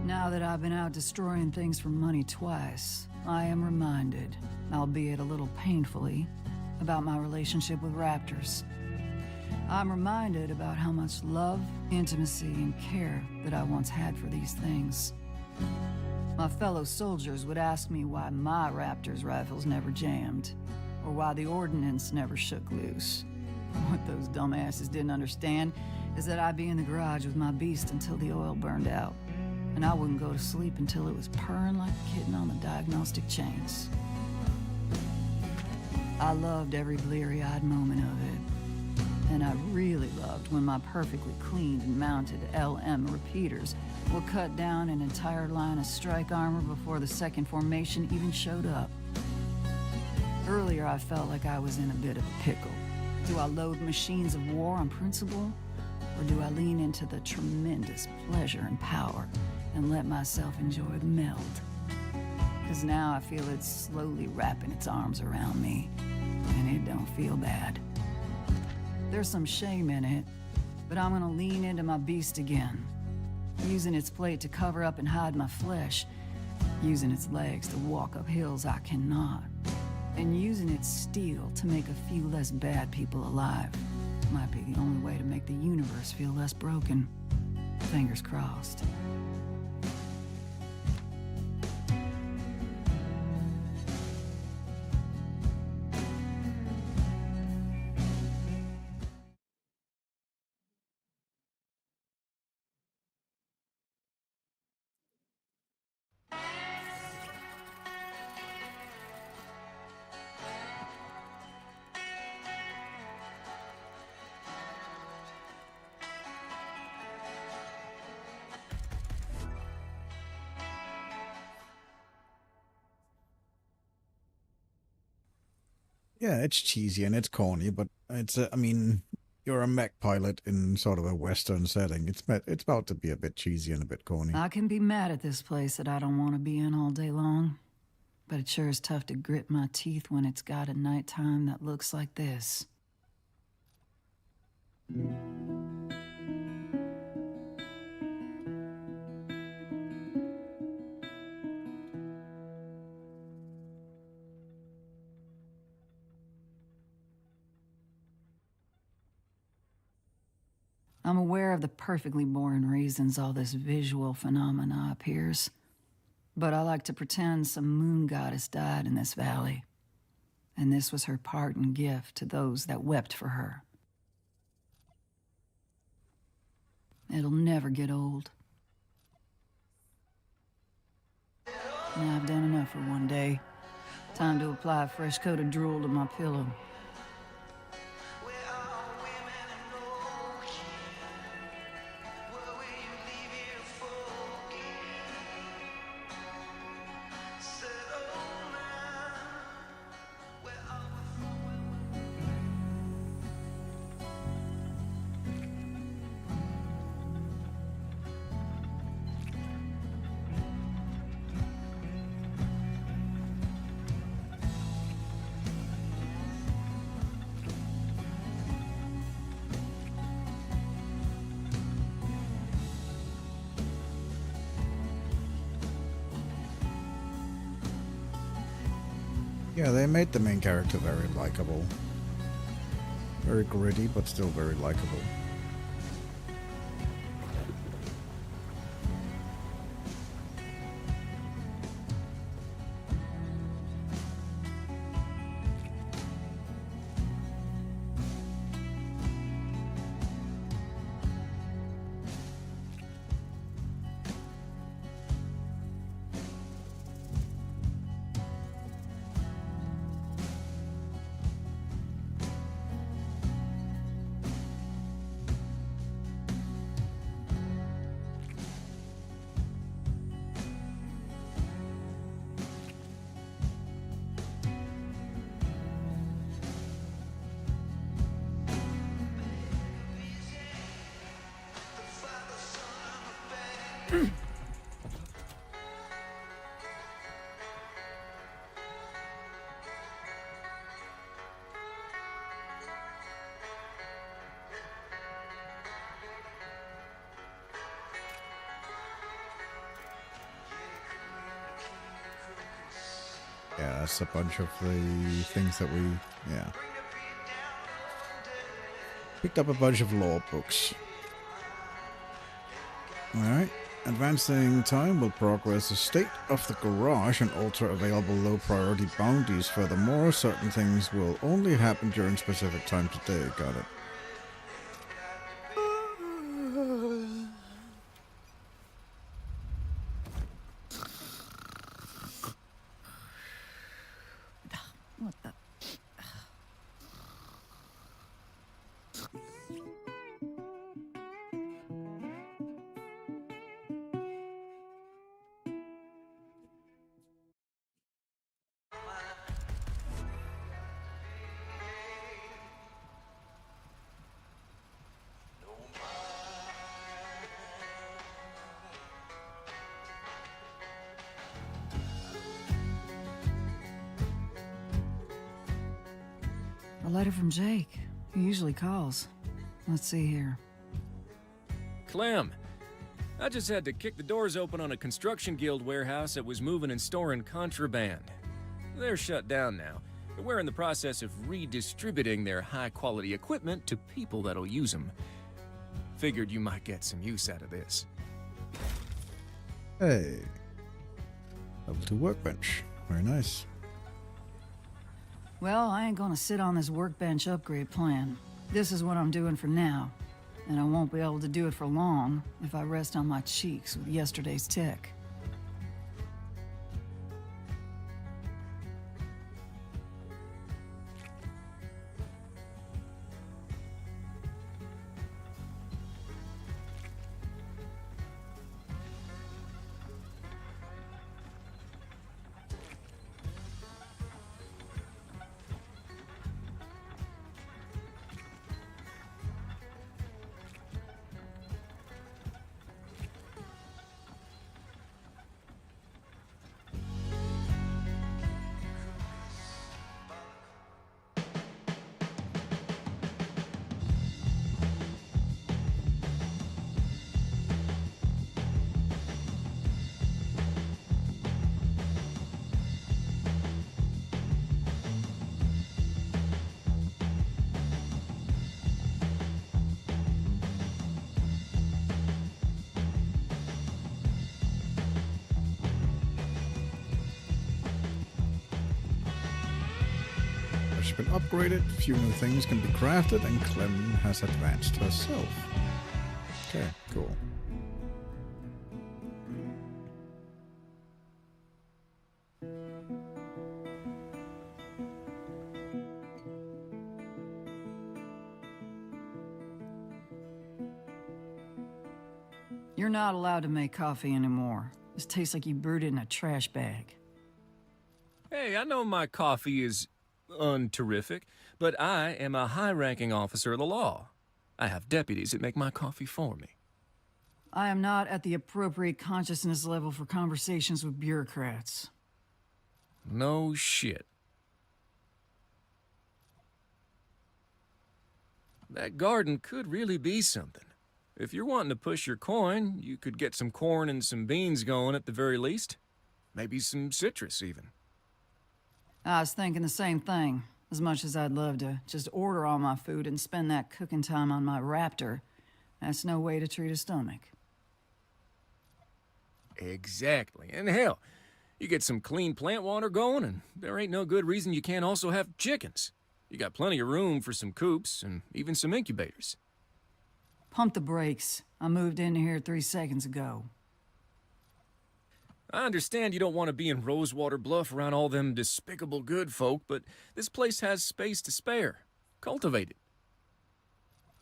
Now that I've been out destroying things for money twice, I am reminded, albeit a little painfully, about my relationship with raptors. I'm reminded about how much love, intimacy, and care that I once had for these things. My fellow soldiers would ask me why my Raptors rifles never jammed, or why the ordnance never shook loose. What those dumbasses didn't understand is that I'd be in the garage with my beast until the oil burned out, and I wouldn't go to sleep until it was purring like a kitten on the diagnostic chains. I loved every bleary-eyed moment of it, and I really loved when my perfectly cleaned and mounted LM repeaters would cut down an entire line of strike armor before the second formation even showed up. Earlier, I felt like I was in a bit of a pickle. Do I load machines of war on principle, or do I lean into the tremendous pleasure and power and let myself enjoy the meld? Because now I feel it's slowly wrapping its arms around me, and it don't feel bad. There's some shame in it, but I'm gonna lean into my beast again. Using its plate to cover up and hide my flesh. Using its legs to walk up hills I cannot. And using its steel to make a few less bad people alive. Might be the only way to make the universe feel less broken. Fingers crossed. Yeah, it's cheesy and it's corny, but it's, I mean, you're a mech pilot in sort of a Western setting. It's about to be a bit cheesy and a bit corny. I can be mad at this place that I don't want to be in all day long. But it sure is tough to grit my teeth when it's got a nighttime that looks like this. I'm aware of the perfectly boring reasons all this visual phenomena appears. But I like to pretend some moon goddess died in this valley. And this was her parting gift to those that wept for her. It'll never get old. Now I've done enough for one day. Time to apply a fresh coat of drool to my pillow. Yeah, they made the main character very likable. Very gritty, but still very likable. Yeah, that's a bunch of the things that we, yeah. Picked up a bunch of lore books. Alright. Advancing time will progress the state of the garage and alter available low priority bounties. Furthermore, certain things will only happen during specific times of day. Got it. What the? A letter from Jake. He usually calls. Let's see here. Clem, I just had to kick the doors open on a construction guild warehouse that was moving and storing contraband. They're shut down now. We're in the process of redistributing their high-quality equipment to people that'll use them. Figured you might get some use out of this. Hey. Level 2 workbench. Very nice. Well, I ain't gonna sit on this workbench upgrade plan. This is what I'm doing for now. And I won't be able to do it for long if I rest on my cheeks with yesterday's tech. Been upgraded, a few new things can be crafted, and Clem has advanced herself. Okay, cool. You're not allowed to make coffee anymore. This tastes like you brewed it in a trash bag. Hey, I know my coffee is unterrific, but I am a high-ranking officer of the law. I have deputies that make my coffee for me. I am not at the appropriate consciousness level for conversations with bureaucrats. No shit. That garden could really be something. If you're wanting to push your coin, you could get some corn and some beans going at the very least. Maybe some citrus, even. I was thinking the same thing. As much as I'd love to just order all my food and spend that cooking time on my raptor, that's no way to treat a stomach. Exactly. And hell, you get some clean plant water going, and there ain't no good reason you can't also have chickens. You got plenty of room for some coops and even some incubators. Pump the brakes. I moved into here 3 seconds ago. I understand you don't want to be in Rosewater Bluff around all them despicable good folk, but this place has space to spare. Cultivate it.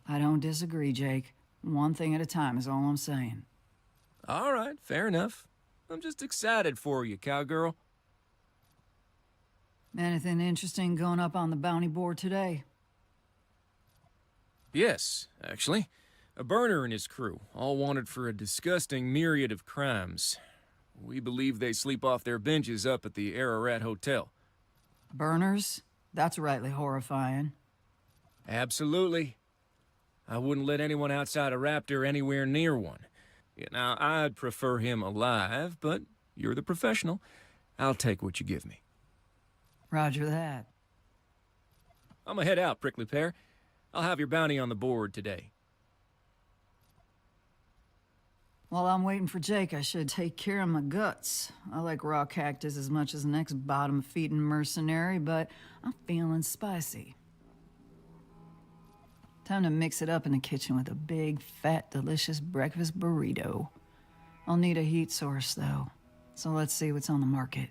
I don't disagree, Jake. One thing at a time is all I'm saying. All right, fair enough. I'm just excited for you, cowgirl. Anything interesting going up on the bounty board today? Yes, actually. A burner and his crew, all wanted for a disgusting myriad of crimes. We believe they sleep off their benches up at the Ararat Hotel. Burners? That's rightly horrifying. Absolutely. I wouldn't let anyone outside a raptor anywhere near one. Now, I'd prefer him alive, but you're the professional. I'll take what you give me. Roger that. I'm gonna head out, Prickly Pear. I'll have your bounty on the board today. While I'm waiting for Jake, I should take care of my guts. I like raw cactus as much as the next bottom-feeding mercenary, but I'm feeling spicy. Time to mix it up in the kitchen with a big, fat, delicious breakfast burrito. I'll need a heat source, though, so let's see what's on the market.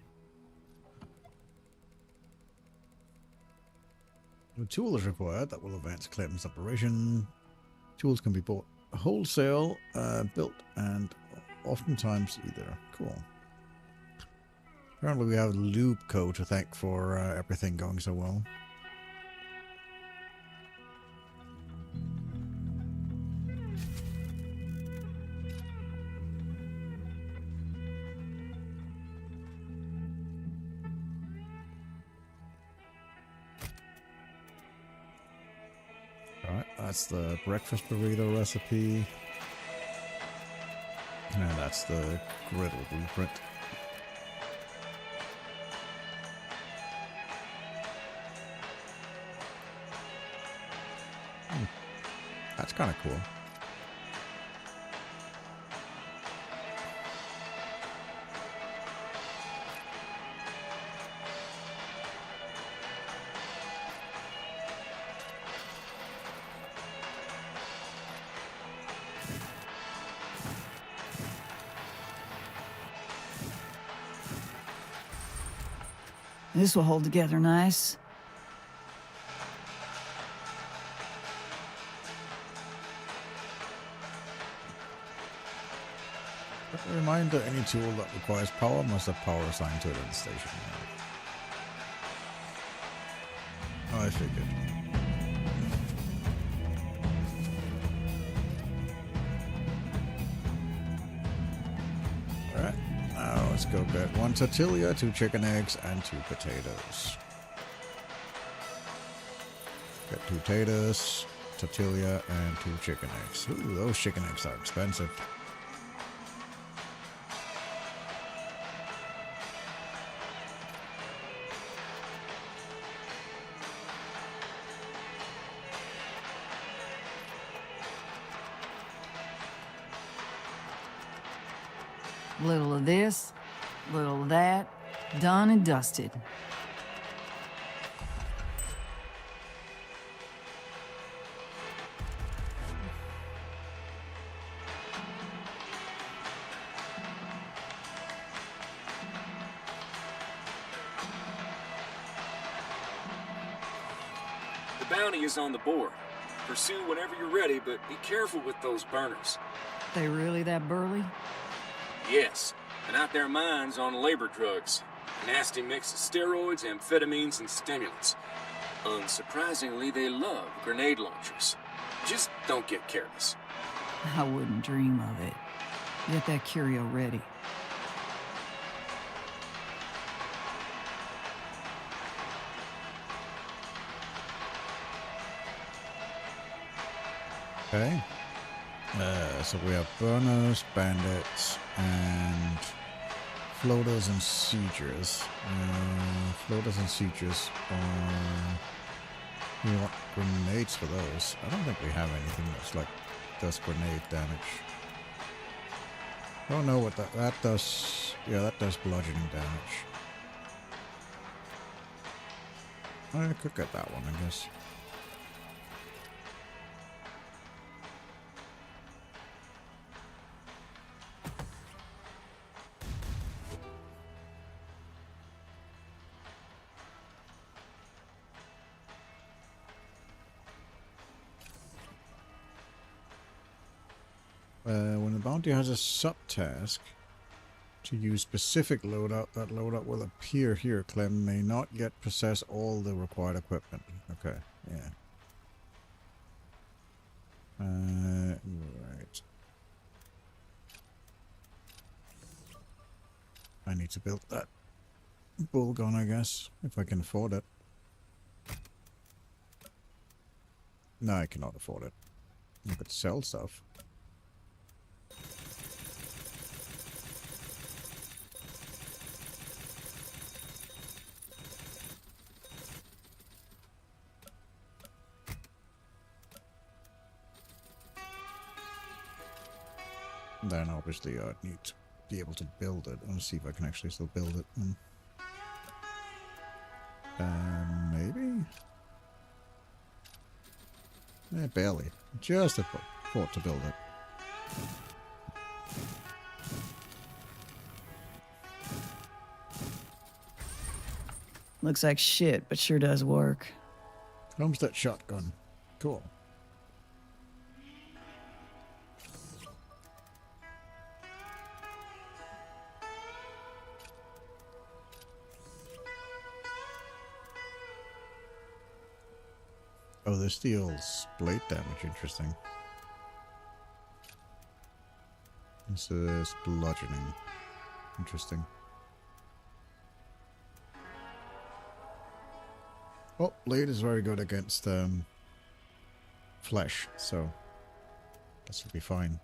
A tool is required that will advance Clem's operation. Tools can be bought wholesale, built, and oftentimes either. Cool. Apparently we have Loopco to thank for everything going so well. That's the breakfast burrito recipe. And that's the griddle blueprint. That's kind of cool. This will hold together nice. A reminder, any tool that requires power must have power assigned to it at the station. I figured. Alright, now let's go get 1 tortilla, 2 chicken eggs, and 2 potatoes. Get 2 potatoes, tortilla, and 2 chicken eggs. Ooh, those chicken eggs are expensive. Little of this, little of that, done and dusted. The bounty is on the board. Pursue whenever you're ready, but be careful with those burners. They really that burly? Yes, and out their minds on labor drugs. Nasty mix of steroids, amphetamines, and stimulants. Unsurprisingly, they love grenade launchers. Just don't get careless. I wouldn't dream of it. Get that curio ready. Okay. So we have burners, bandits, and floaters and siegers. Floaters and siegers are... We want grenades for those. I don't think we have anything that's like does grenade damage. I don't know what that does. Yeah, that does bludgeoning damage. I could get that one, I guess. When the bounty has a subtask to use specific loadout, that loadout will appear here. Clem may not yet possess all the required equipment. Okay, yeah. Right. I need to build that bull gun, I guess, if I can afford it. No, I cannot afford it. I could sell stuff. Then obviously I'd need to be able to build it. Let's see if I can actually still build it. Maybe? Yeah, barely. Just afford to build it. Looks like shit, but sure does work. Homestead shotgun. Cool. Oh, this deals blade damage. Interesting. This is bludgeoning. Interesting. Oh, blade is very good against flesh, so this will be fine.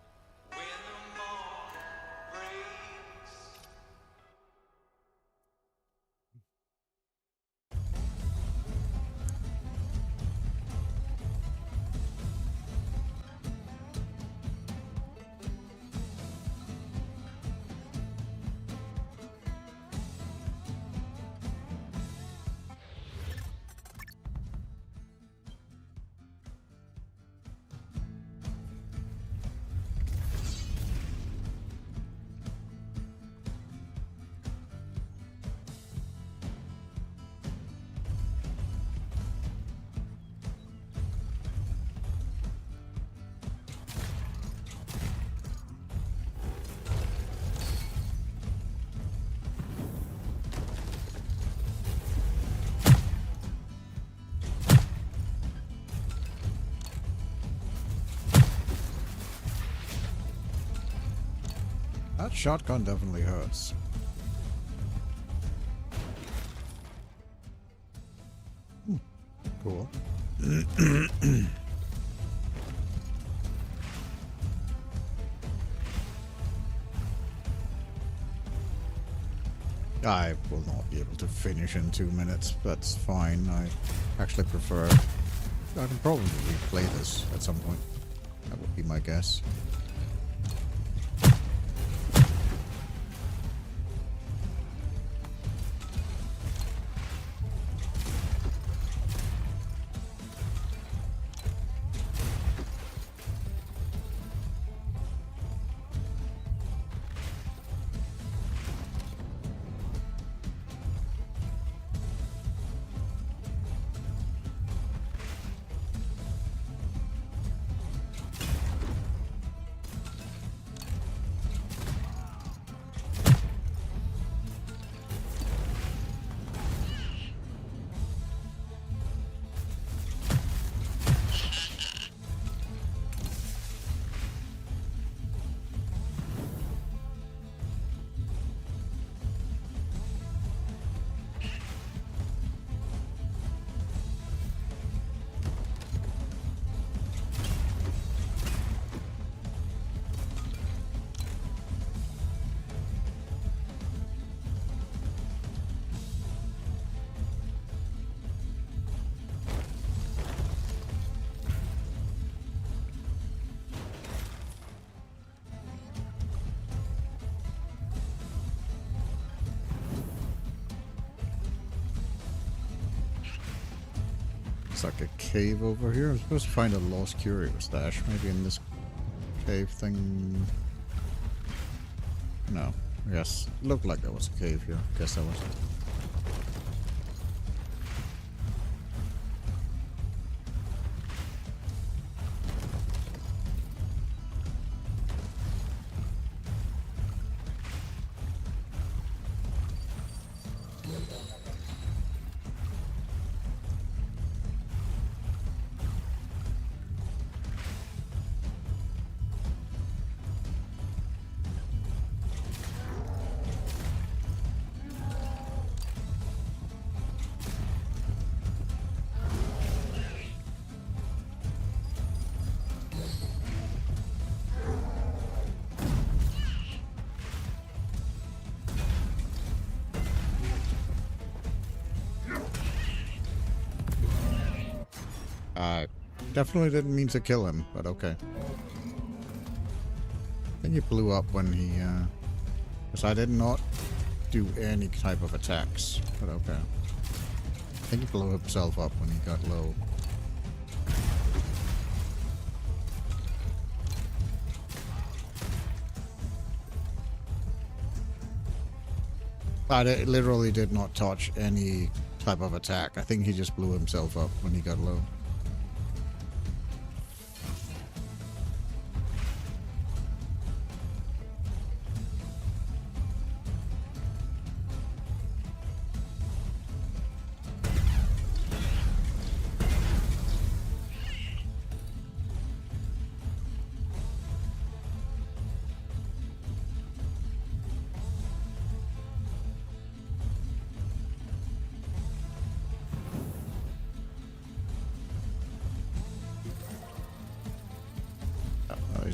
That shotgun definitely hurts. Cool. I will not be able to finish in 2 minutes. That's fine. I actually prefer... I can probably replay this at some point. That would be my guess. Like a cave over here. I'm supposed to find a lost curio stash. Maybe in this cave thing. No. Yes. It looked like there was a cave here. Guess there wasn't. Definitely didn't mean to kill him, but okay. I think he blew up when he, because I did not do any type of attacks, but okay. I think he blew himself up when he got low. But it literally did not touch any type of attack. I think he just blew himself up when he got low.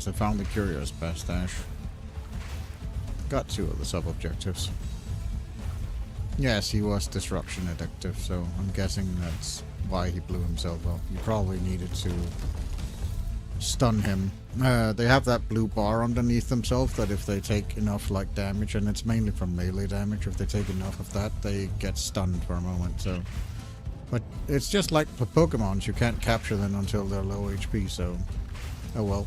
I found the Curious Bastache. Got 2 of the sub-objectives. Yes, he was disruption addictive, so I'm guessing that's why he blew himself up. You probably needed to stun him. They have that blue bar underneath themselves that if they take enough like damage, and it's mainly from melee damage, if they take enough of that, they get stunned for a moment, so... But it's just like for Pokemons, you can't capture them until they're low HP, so... Oh well.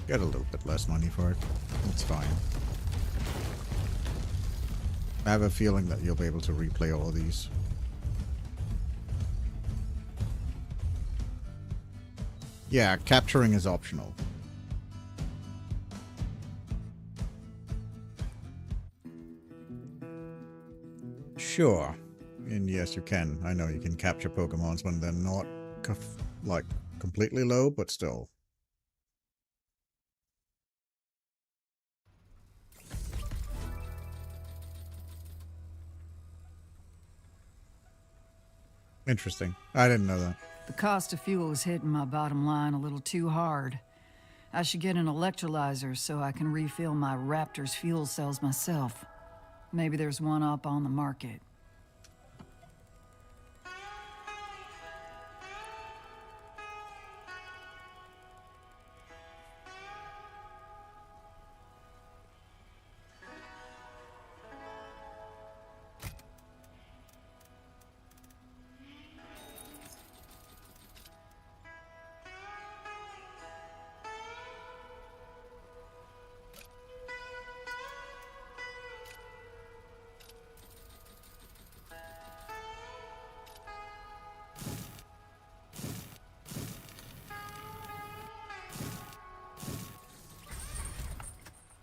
Get a little bit less money for it. It's fine. I have a feeling that you'll be able to replay all of these. Yeah, capturing is optional. Sure. And yes, you can. I know you can capture Pokemons when they're not, like, completely low, but still. Interesting. I didn't know that. The cost of fuel is hitting my bottom line a little too hard. I should get an electrolyzer so I can refill my Raptor's fuel cells myself. Maybe there's one up on the market.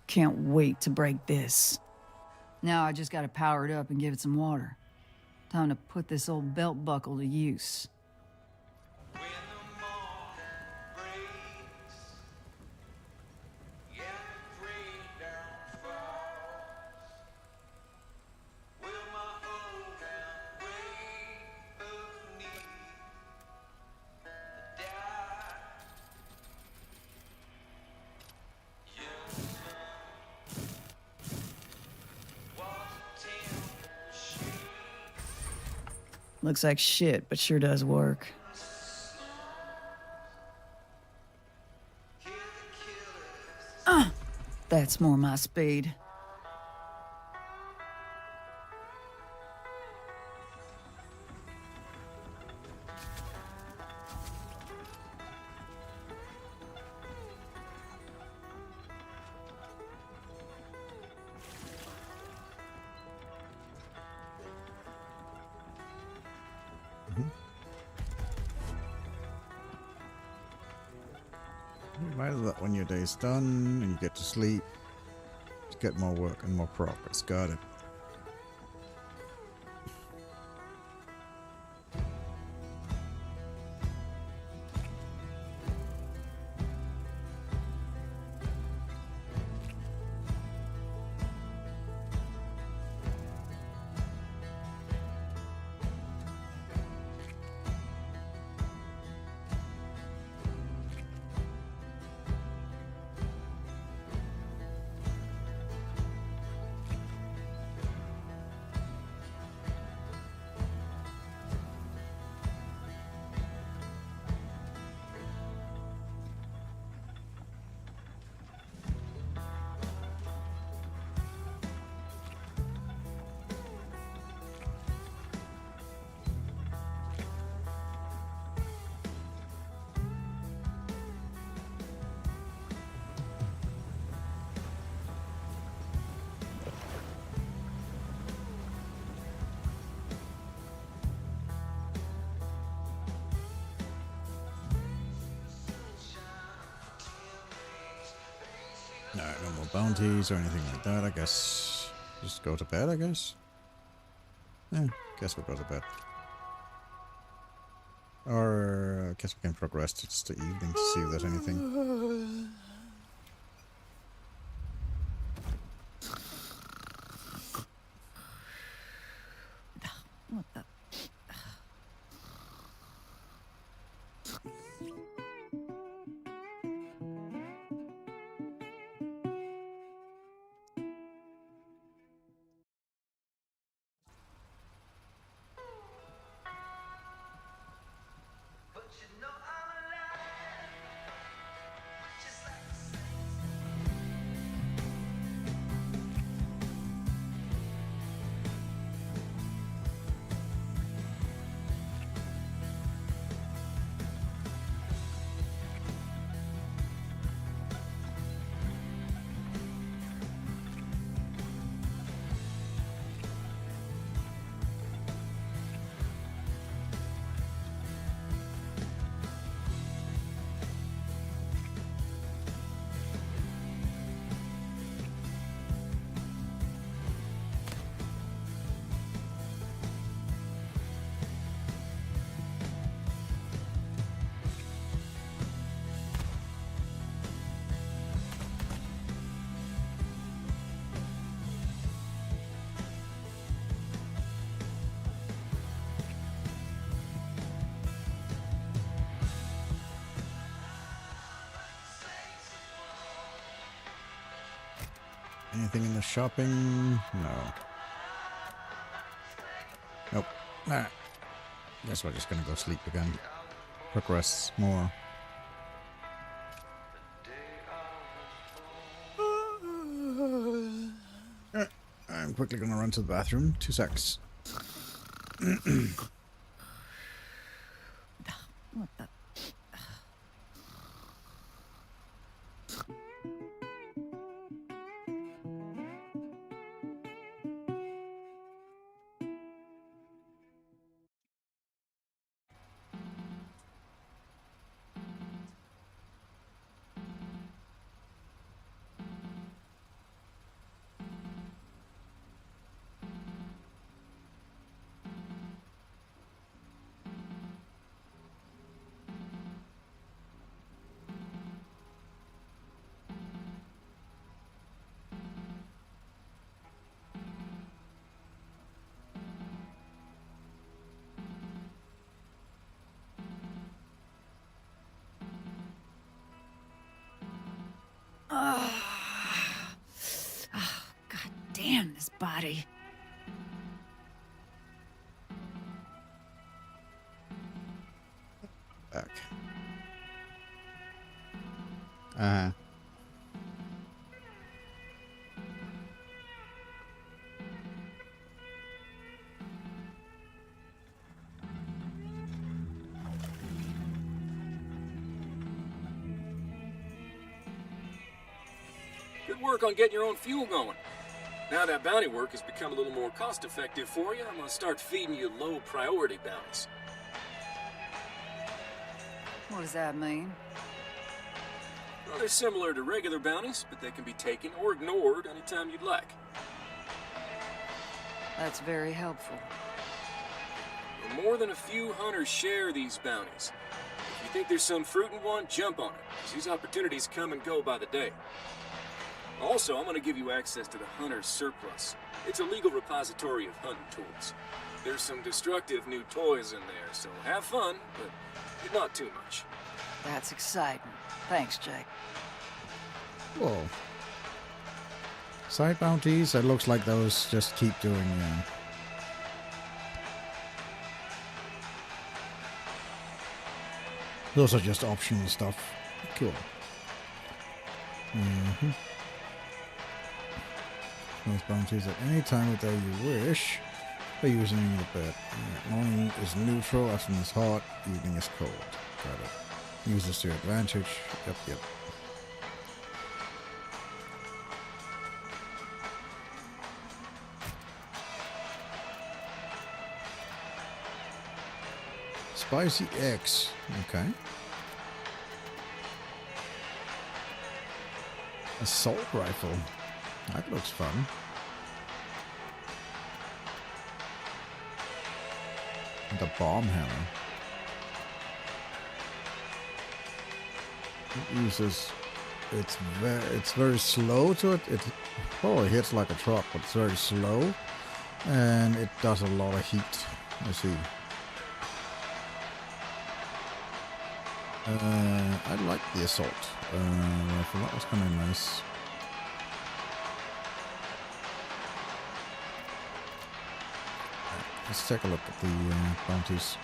Can't wait to break this. Now I just gotta power it up and give it some water. Time to put this old belt buckle to use. Looks like shit, but sure does work. That's more my speed. Remind that when your day's done and you get to sleep, to get more work and more progress. Got it. Alright, no more bounties or anything like that, I guess. Just go to bed, I guess? Yeah, guess we'll go to bed. Or, I guess we can progress to just the evening to see if there's anything. What the? Anything in the shopping? No. Nope. Nah. Guess we're just gonna go sleep again. Progress more. I'm quickly gonna run to the bathroom. 2 secs. What the? Oh, God damn this body. Back. Uh-huh. Good work on getting your own fuel going. Now that bounty work has become a little more cost-effective for you, I'm gonna start feeding you low-priority bounties. What does that mean? Well, they're similar to regular bounties, but they can be taken or ignored anytime you'd like. That's very helpful. Well, more than a few hunters share these bounties. If you think there's some fruit in one, jump on it, 'cause these opportunities come and go by the day. Also, I'm going to give you access to the Hunter's Surplus. It's a legal repository of hunting tools. There's some destructive new toys in there, so have fun, but not too much. That's exciting. Thanks, Jake. Whoa. Side bounties, it looks like those just keep doing, those are just optional stuff. Cool. Mm-hmm. Those bounties at any time of day you wish by using your bed. Morning is neutral, afternoon is hot, evening is cold. Got it. Use this to your advantage. Yep. Spicy eggs. Okay. Assault rifle. That looks fun. And a bomb hammer. It uses. It's very slow to it. It hits like a truck, but it's very slow, and it does a lot of heat. I see. I like the assault rifle. That was kind of nice. Let's take a look at the bounties.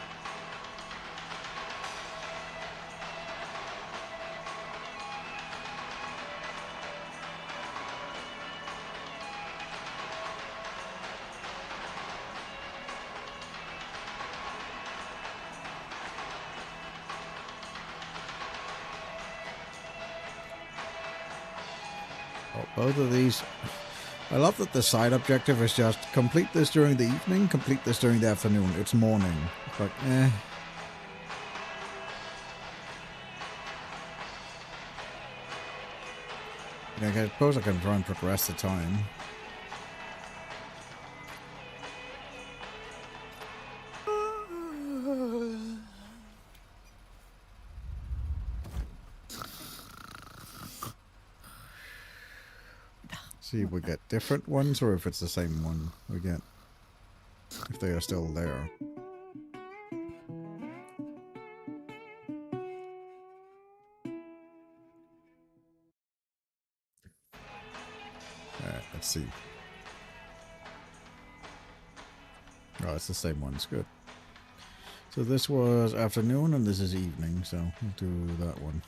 Oh, both of these. I love that the side objective is just complete this during the evening, complete this during the afternoon. It's morning. It's like, eh. I suppose I can try and progress the time. See if we get different ones or if it's the same one we get. If they are still there. Let's see. Oh, it's the same ones. Good. So this was afternoon and this is evening, so we'll do that one.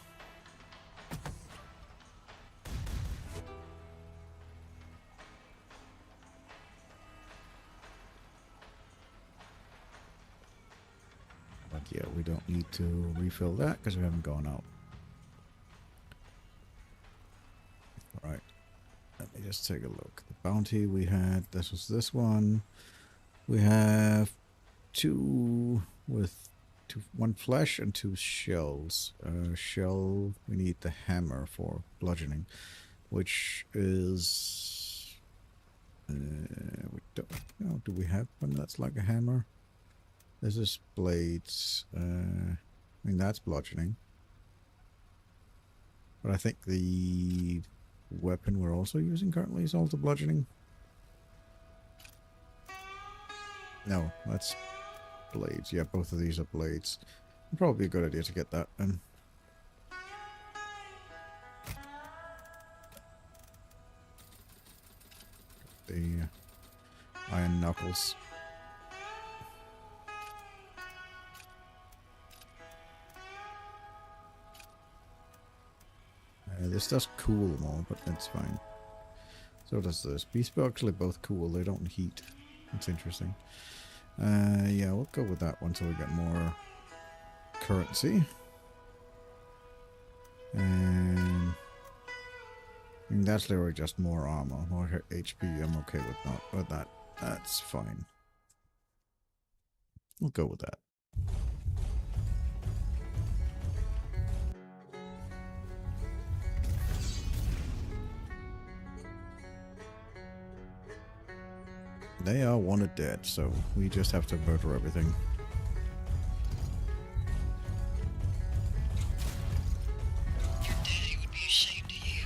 But yeah, we don't need to refill that because we haven't gone out. Alright. Let me just take a look. The bounty we had, this was this one. We have 2 with 1 flesh and 2 shells. Shell, we need the hammer for bludgeoning, which is... we don't know, do we have one that's like a hammer? This is blades. I mean, that's bludgeoning. But I think the weapon we're also using currently is also bludgeoning. No, that's blades. Yeah, both of these are blades. Probably a good idea to get that then. The iron knuckles. This does cool them all, but that's fine. So does this. These are actually both cool. They don't heat. That's interesting. Yeah, we'll go with that one so we get more currency. And I mean, that's literally just more armor, more HP. I'm okay with that. That's fine. We'll go with that. They are wanted dead, so we just have to murder everything. Your daddy would be ashamed of you.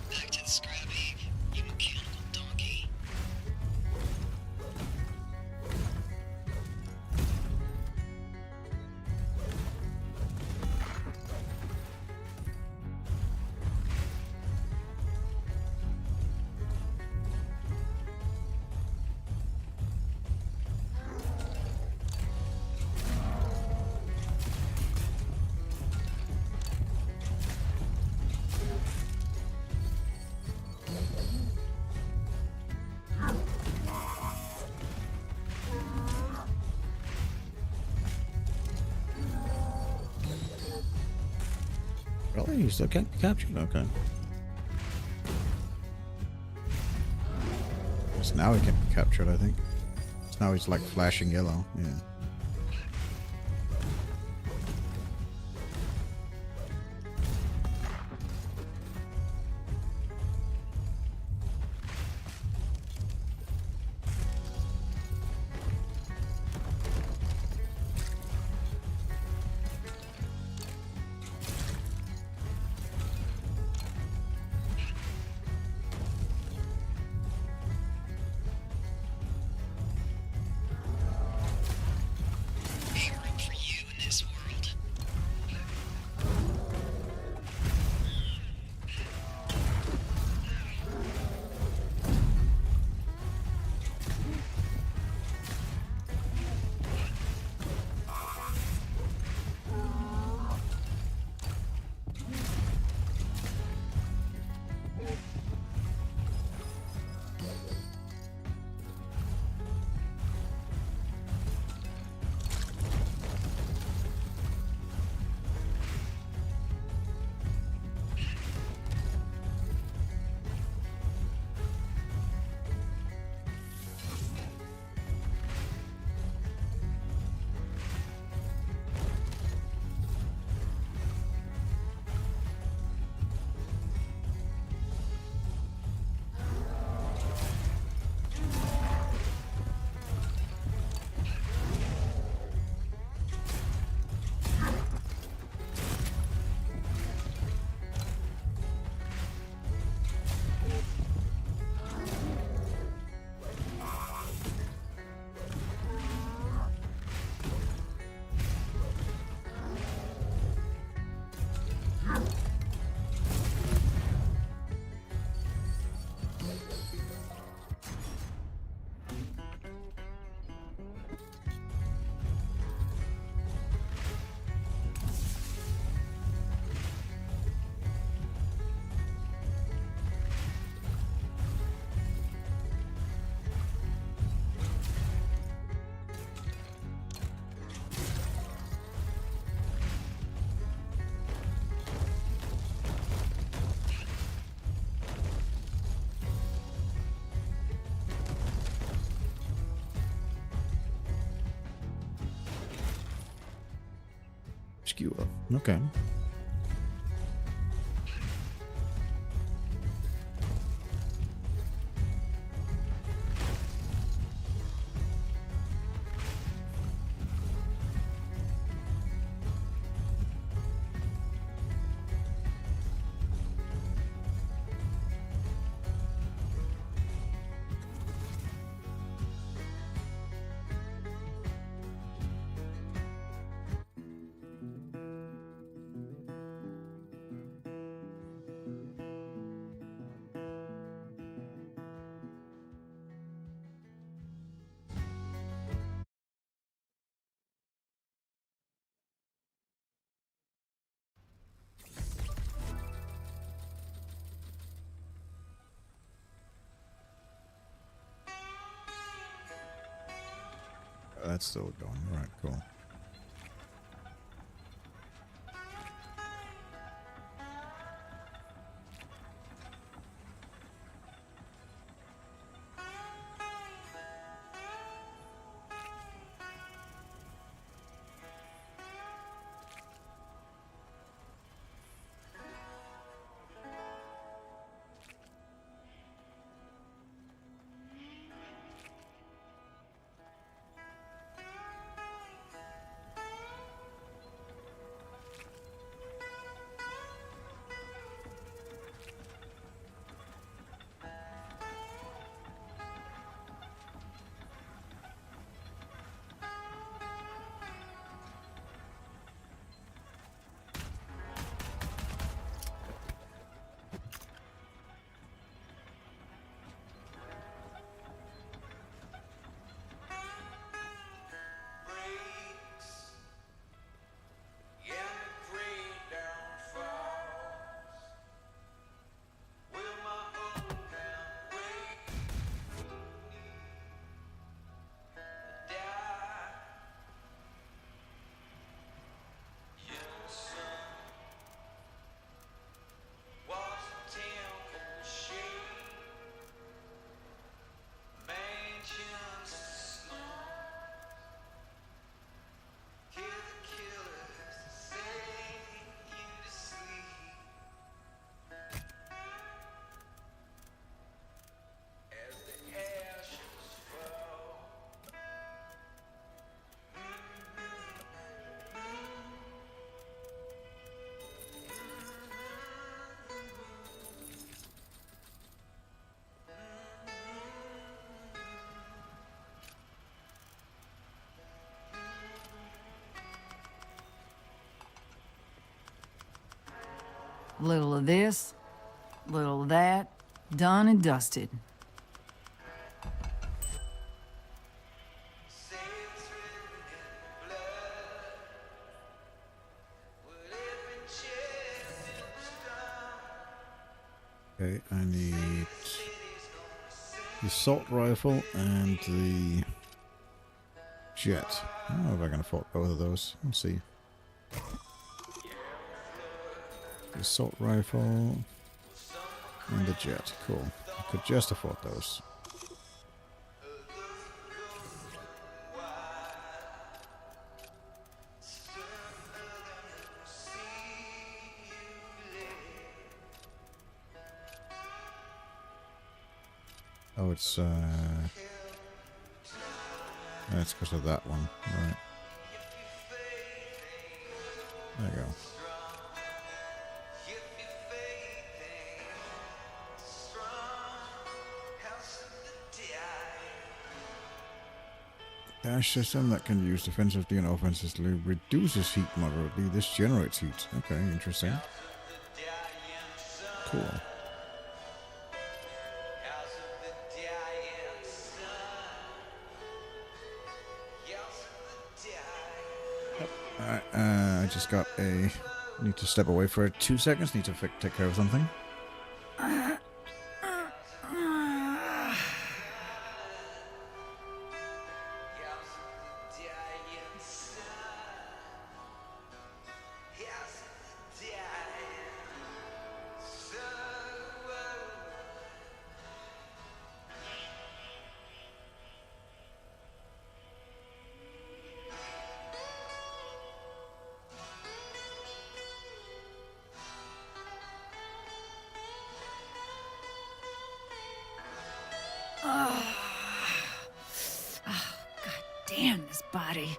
Back to the scrap heap, you mechanical donkey. Really? You still can't be captured? Okay. So now he can be captured, I think. So now he's like flashing yellow. Yeah. Obscure. Okay. That's still going. All right, cool. Little of this, little of that, done and dusted. Okay, I need the assault rifle and the jet. I don't know if I can afford both of those. Let's see. The assault rifle and the jet. Cool. I could just afford those. Oh, it's that's because of that one. Right. There you go. Dash system that can be used defensively and offensively reduces heat moderately. This generates heat. Okay, interesting. Cool. Alright, I just got a... Need to step away for 2 seconds. Need to take care of something. body.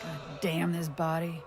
God damn this body.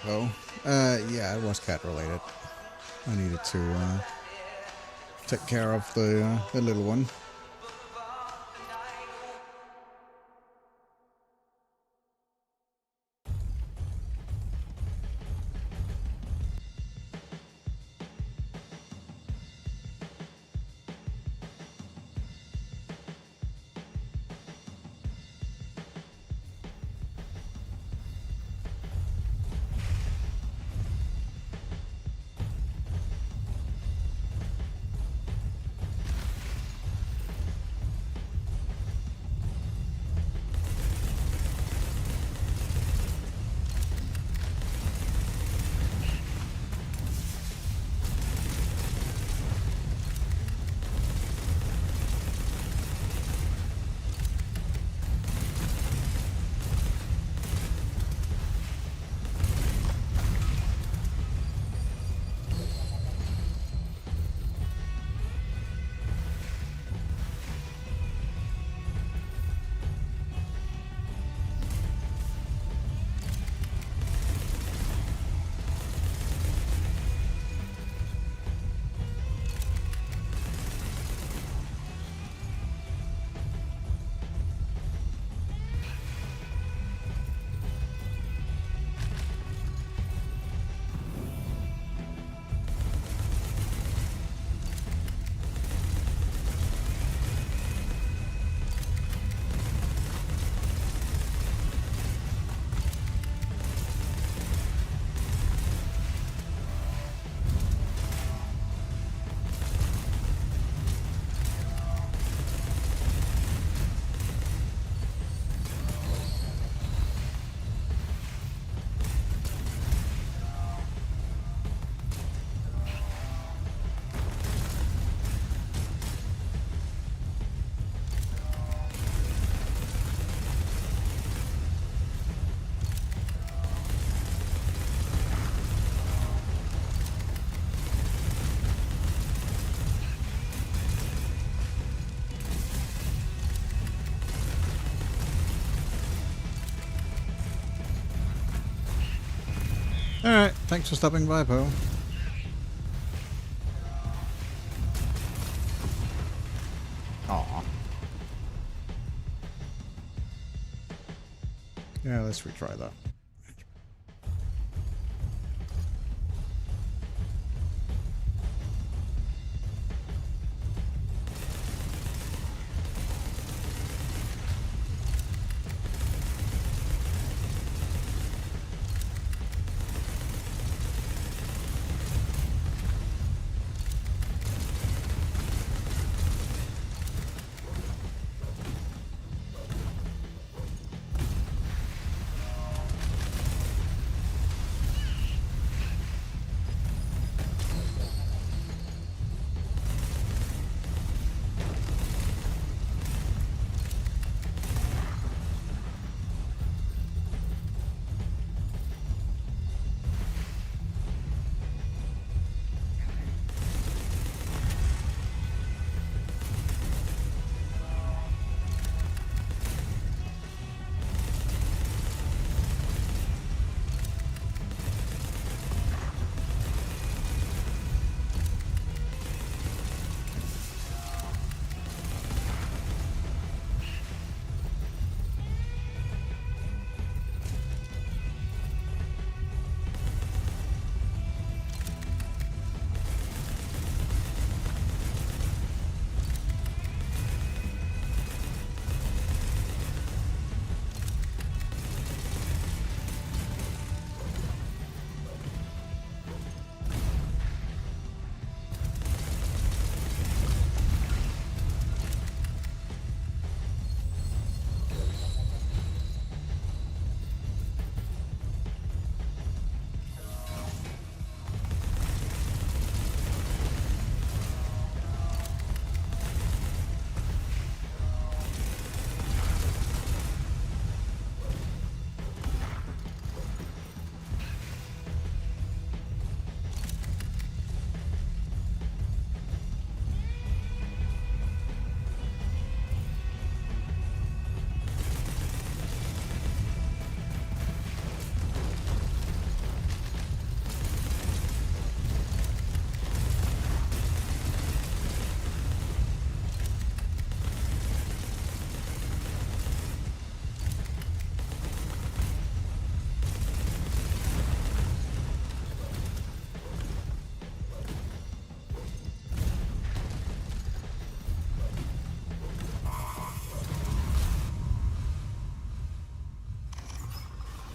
Oh, yeah, it was cat related. I needed to take care of the little one. Alright, thanks for stopping by, Poe. Aw. Yeah, let's retry that.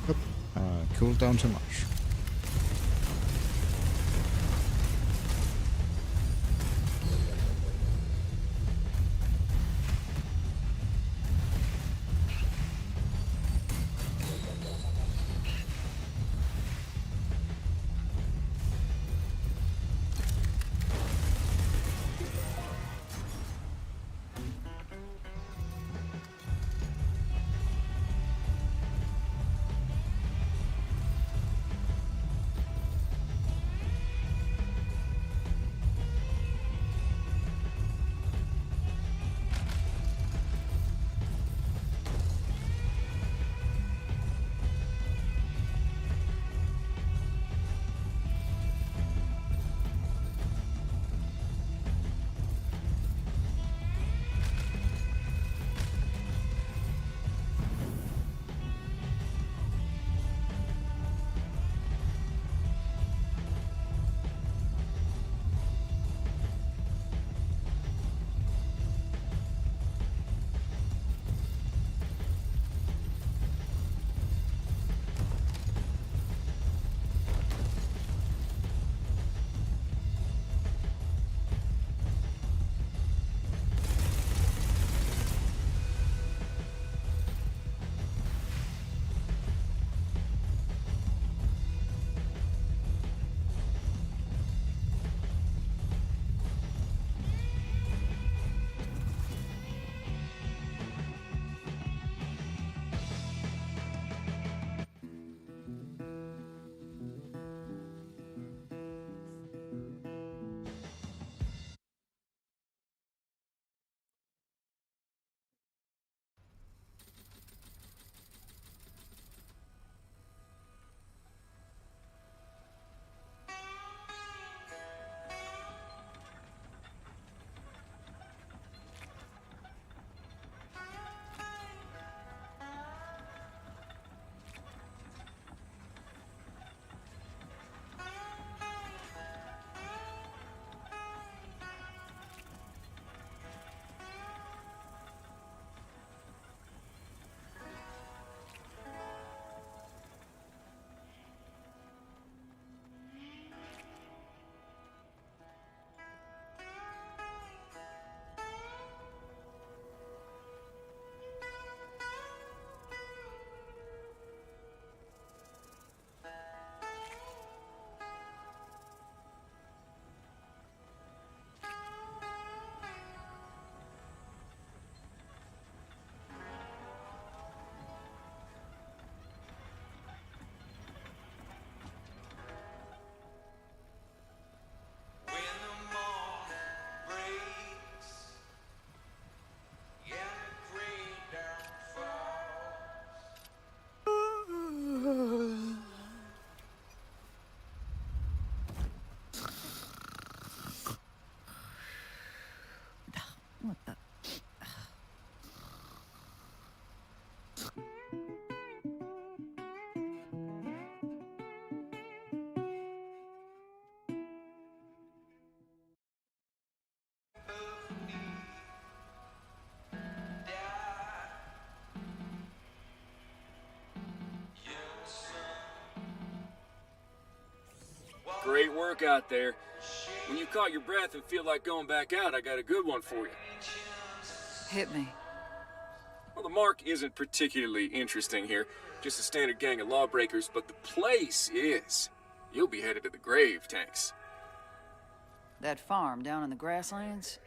Oop, cooled down too much. What the? Great work out there. When you caught your breath and feel like going back out, I got a good one for you. Hit me. Well, the mark isn't particularly interesting here. Just a standard gang of lawbreakers, but the place is. You'll be headed to the grave, Tanks. That farm down in the grasslands?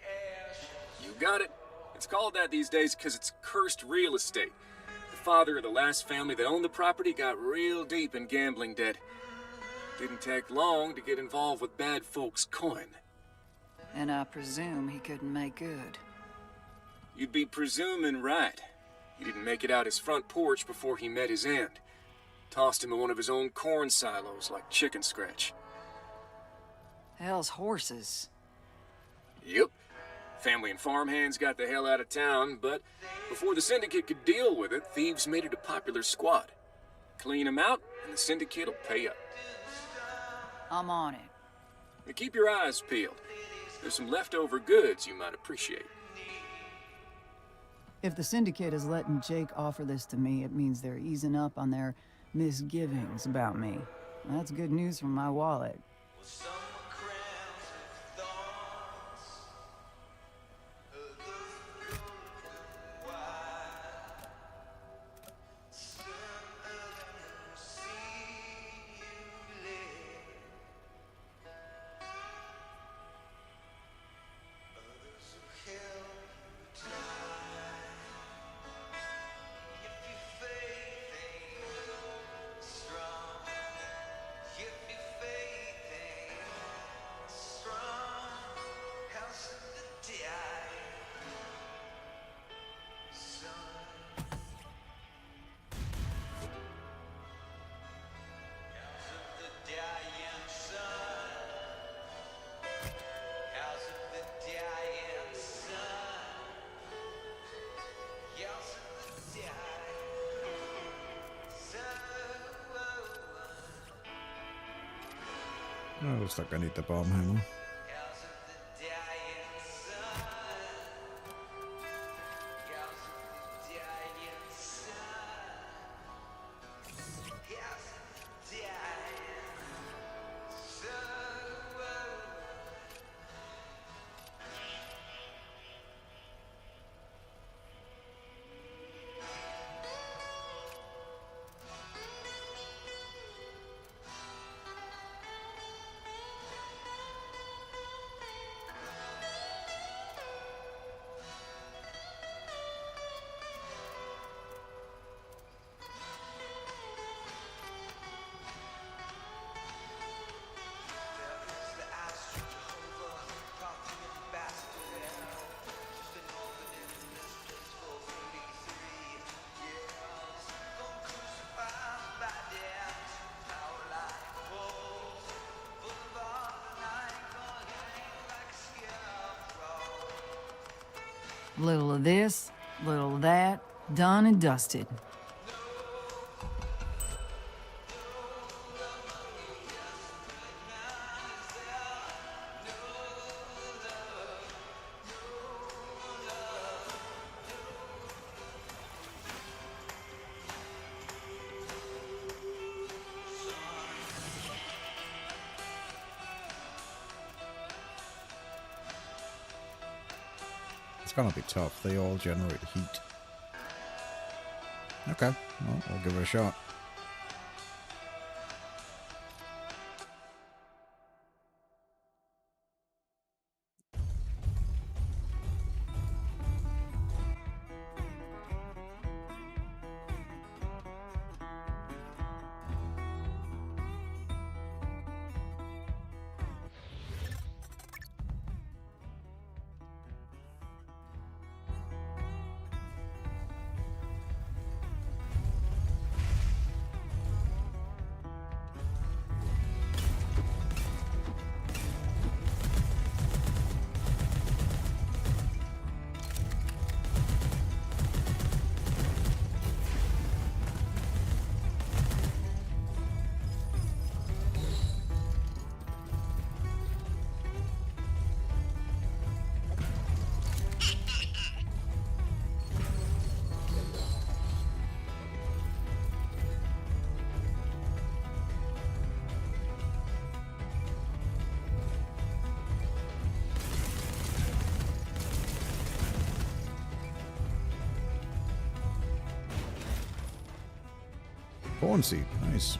You got it. It's called that these days because it's cursed real estate. The father of the last family that owned the property got real deep in gambling debt. Didn't take long to get involved with bad folks' coin. And I presume he couldn't make good. You'd be presuming right. He didn't make it out his front porch before he met his end. Tossed him in one of his own corn silos like chicken scratch. Hell's horses. Yep. Family and farmhands got the hell out of town, but before the Syndicate could deal with it, thieves made it a popular squad. Clean them out, and the Syndicate will pay up. I'm on it. Now keep your eyes peeled. There's some leftover goods you might appreciate. If the Syndicate is letting Jake offer this to me, it means they're easing up on their misgivings about me. That's good news for my wallet. Oh, looks like I need the bomb hammer. Little of this, little of that, done and dusted. It's gonna be tough. They all generate heat. Okay, well, I'll give it a shot. Corn seed, nice.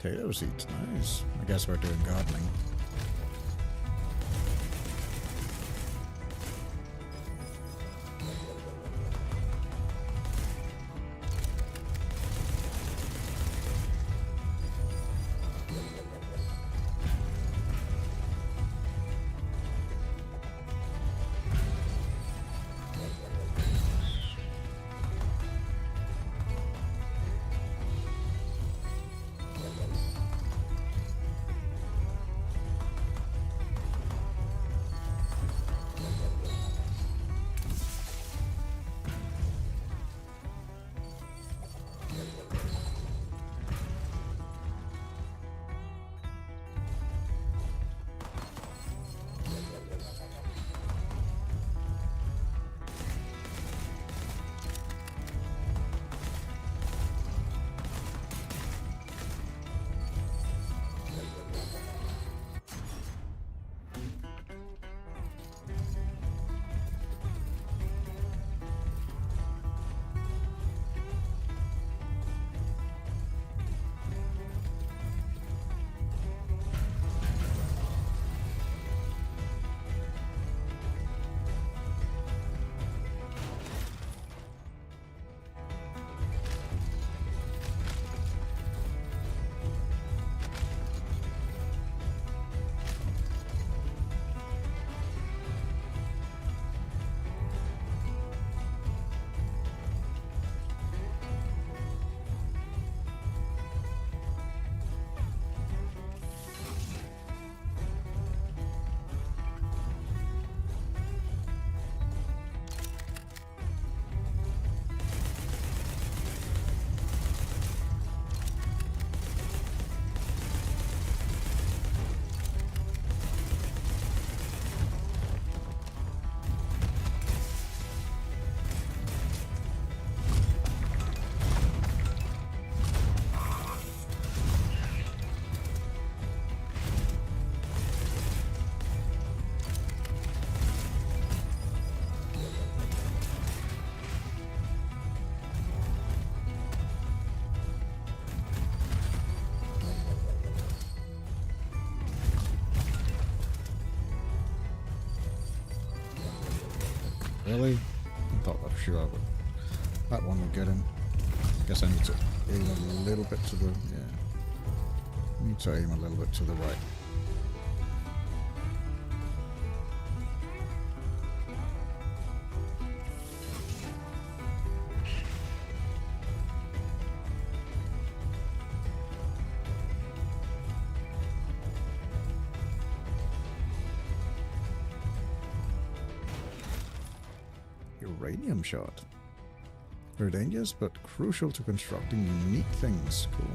potato seeds. Nice. I guess we're doing gardening. Really? I thought for sure I would. That one will get him. Guess I need to aim a little bit to the... yeah. I need to aim a little bit to the right. Uranium shot. Very dangerous, but crucial to constructing unique things. Cool.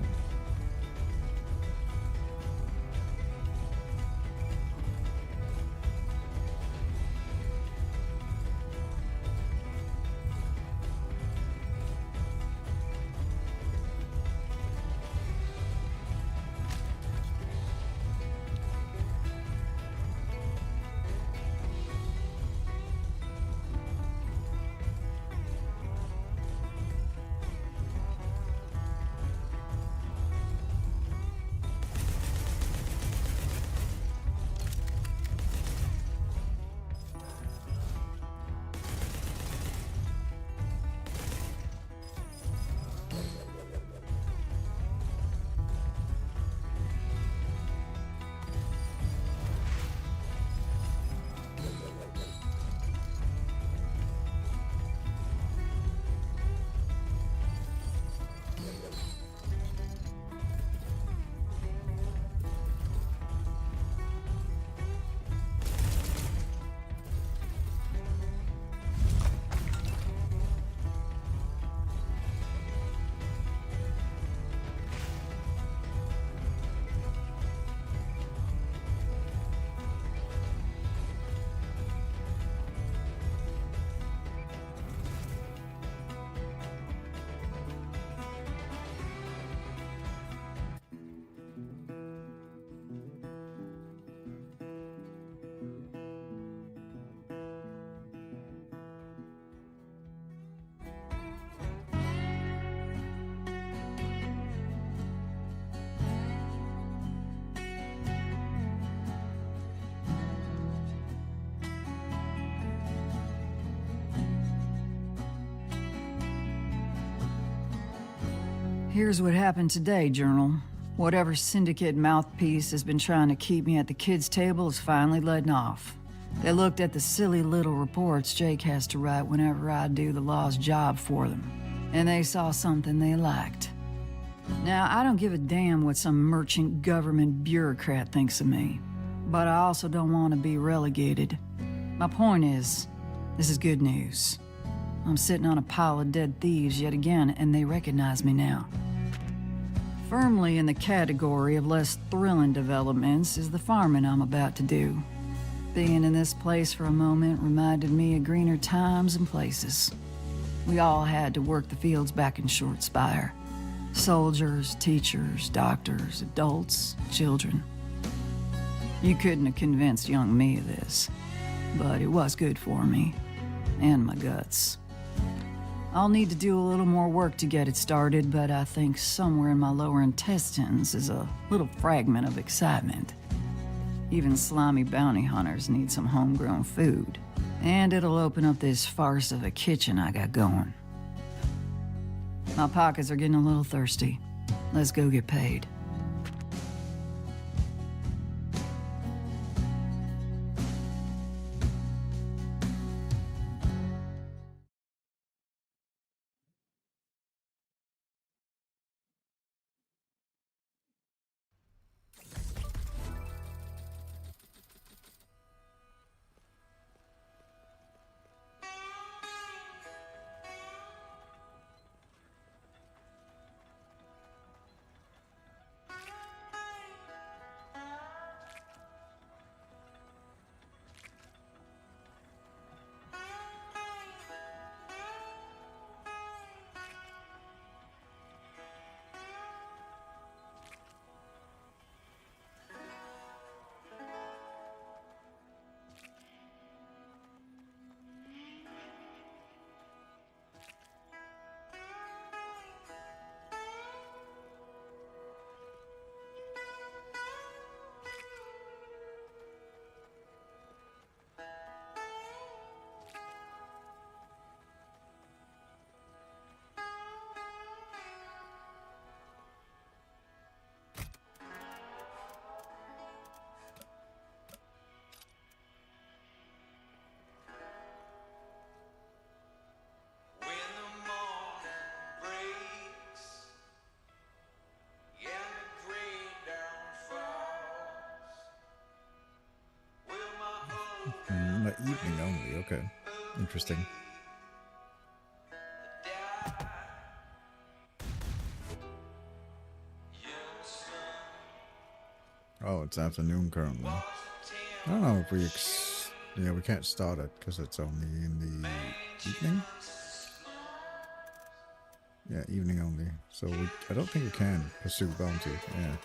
Here's what happened today, Journal. Whatever syndicate mouthpiece has been trying to keep me at the kids' table is finally letting off. They looked at the silly little reports Jake has to write whenever I do the law's job for them, and they saw something they liked. Now, I don't give a damn what some merchant government bureaucrat thinks of me, but I also don't want to be relegated. My point is, this is good news. I'm sitting on a pile of dead thieves yet again, and they recognize me now. Firmly in the category of less thrilling developments is the farming I'm about to do. Being in this place for a moment reminded me of greener times and places. We all had to work the fields back in Short Spire. Soldiers, teachers, doctors, adults, children. You couldn't have convinced young me of this, but it was good for me, and my guts. I'll need to do a little more work to get it started, but I think somewhere in my lower intestines is a little fragment of excitement. Even slimy bounty hunters need some homegrown food, and it'll open up this farce of a kitchen I got going. My pockets are getting a little thirsty. Let's go get paid. Evening only, okay. Interesting. Oh, it's afternoon currently. I don't know if we yeah, we can't start it because it's only in the evening. Yeah, evening only. So I don't think we can pursue bounty. Yeah.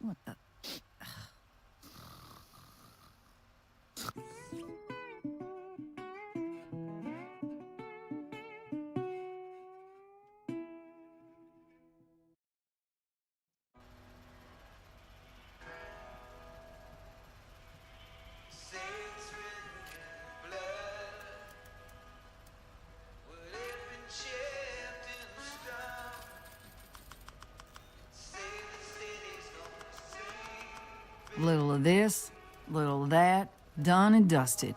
What the? Little of this, little of that, done and dusted.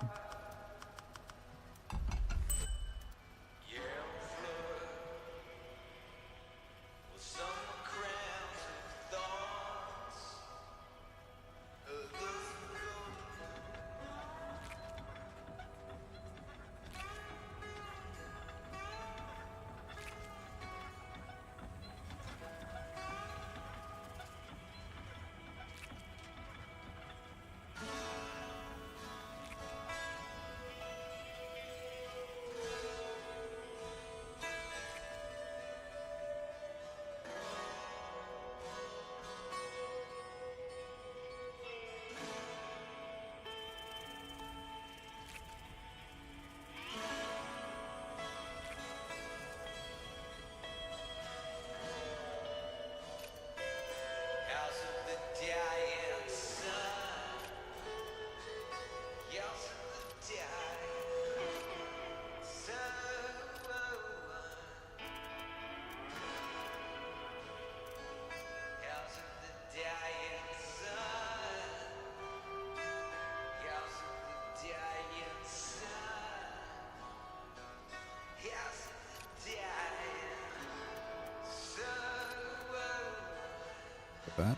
bad.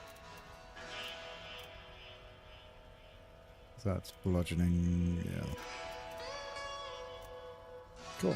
That's bludgeoning, yeah. Cool.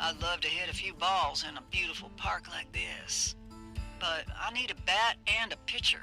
I'd love to hit a few balls in a beautiful park like this. But I need a bat and a pitcher.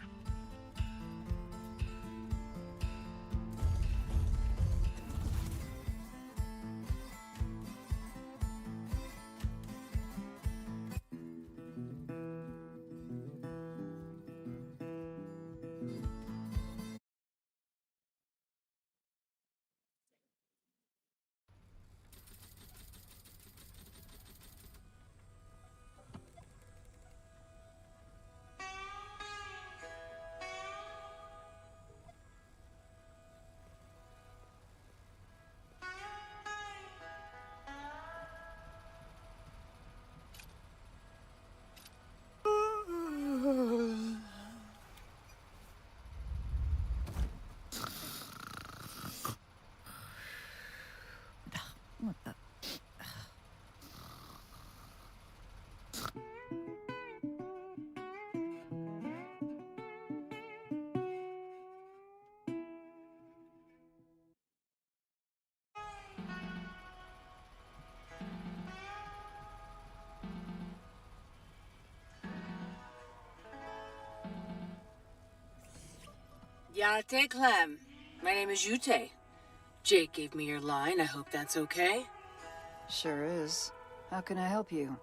What the? Yate Clem. My name is Yute. Jake gave me your line. I hope that's okay. Sure is. How can I help you?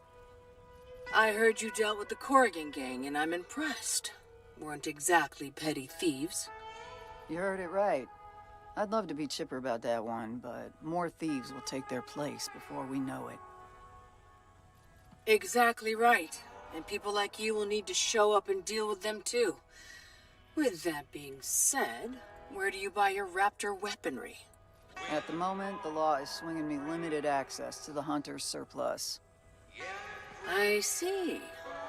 I heard you dealt with the Corrigan gang, and I'm impressed. Weren't exactly petty thieves. You heard it right. I'd love to be chipper about that one, but more thieves will take their place before we know it. Exactly right. And people like you will need to show up and deal with them too. With that being said, where do you buy your Raptor weaponry? At the moment, the law is swinging me limited access to the Hunter's surplus. I see.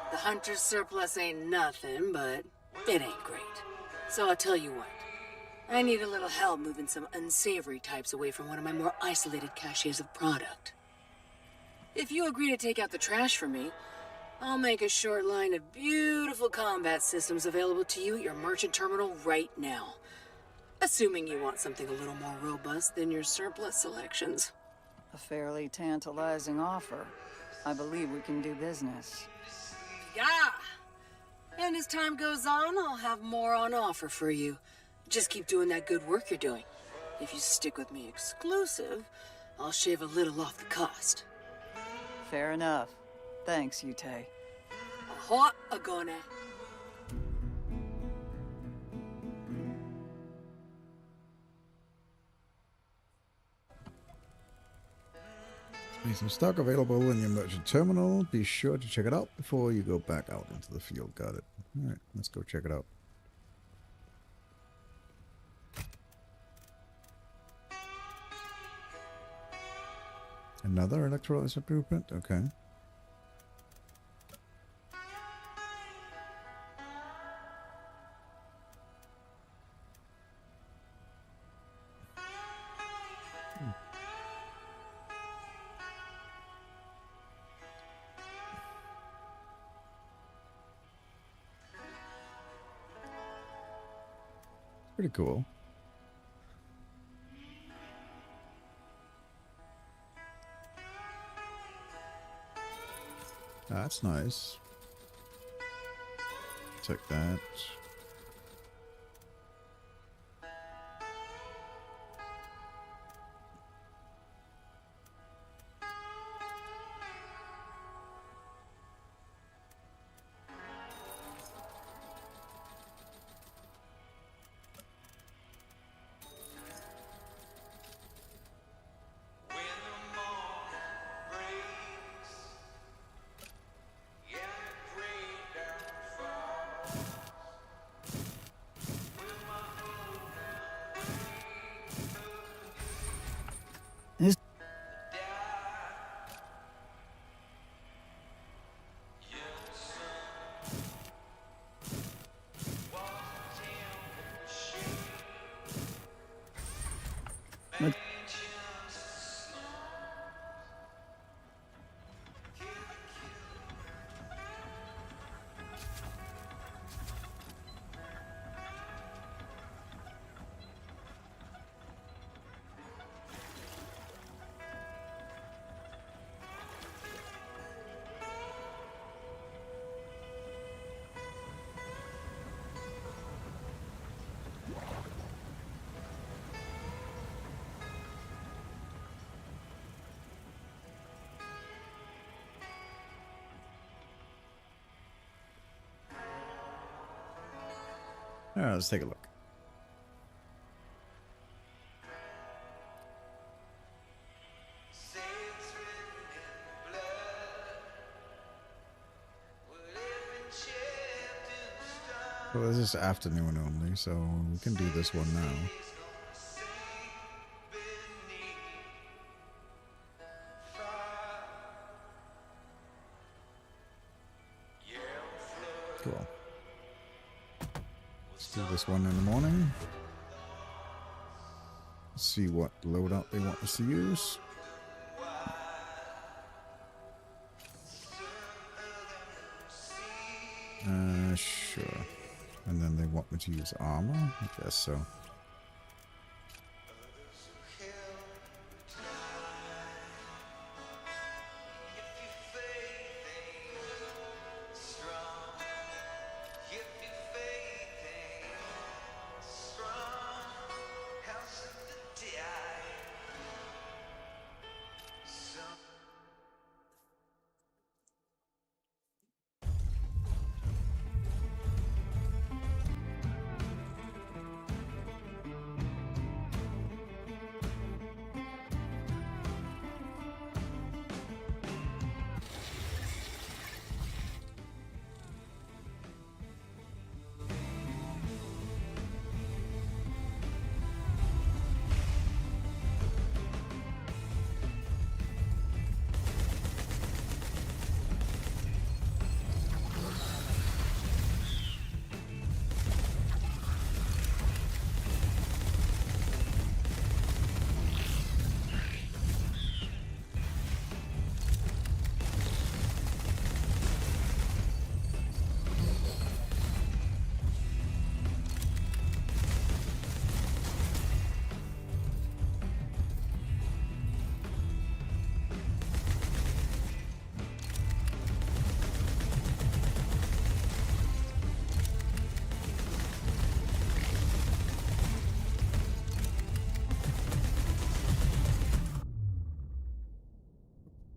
The Hunter's surplus ain't nothing, but it ain't great. So I'll tell you what. I need a little help moving some unsavory types away from one of my more isolated caches of product. If you agree to take out the trash for me, I'll make a short line of beautiful combat systems available to you at your merchant terminal right now. Assuming you want something a little more robust than your surplus selections. A fairly tantalizing offer. I believe we can do business. Yeah! And as time goes on, I'll have more on offer for you. Just keep doing that good work you're doing. If you stick with me exclusive, I'll shave a little off the cost. Fair enough. Thanks, Yute. Ahoy, agone. There's some stock available in your merchant terminal. Be sure to check it out before you go back out into the field. Got it. Alright, let's go check it out. Another electrolyzer blueprint? Okay. Pretty cool. That's nice. Take that. Alright, let's take a look. Well, this is afternoon only, so we can do this one now. Cool. Let's do this one in the morning. See what loadout they want us to use. Sure. And then they want me to use armor? I guess so.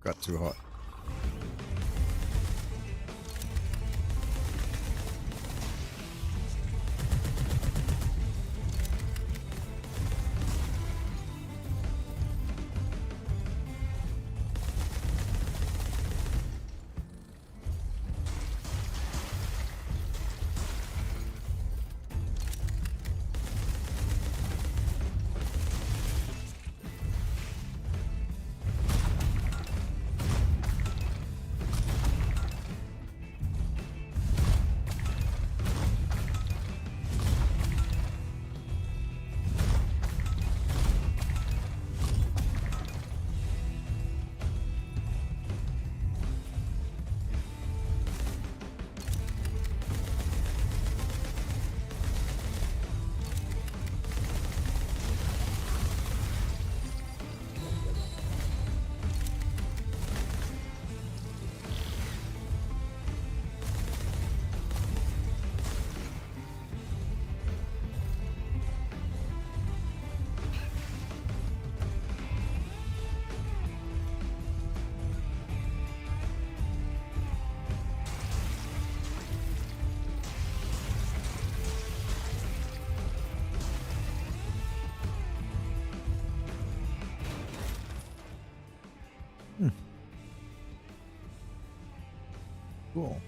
Got too hot. Cool.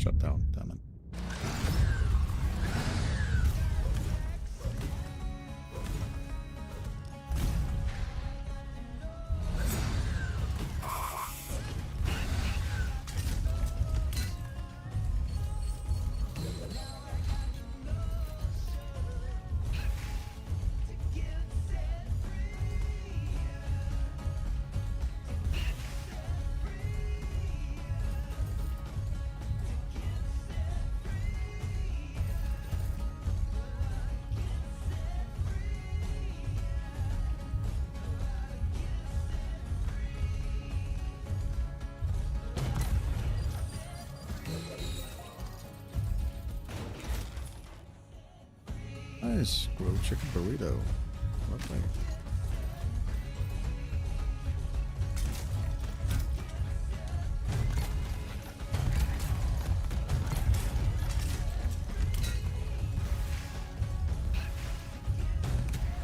shut down. Damn it. Nice grilled chicken burrito. Lovely.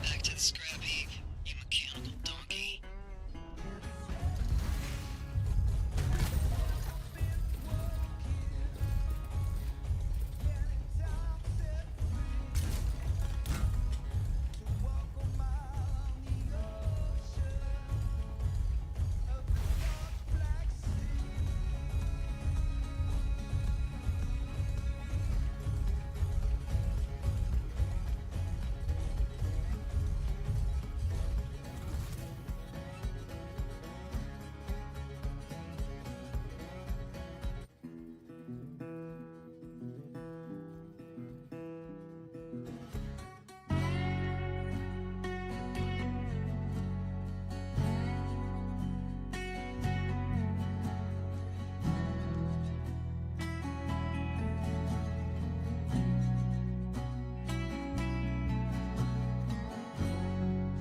Back to the scrap heap, you mechanical donkey.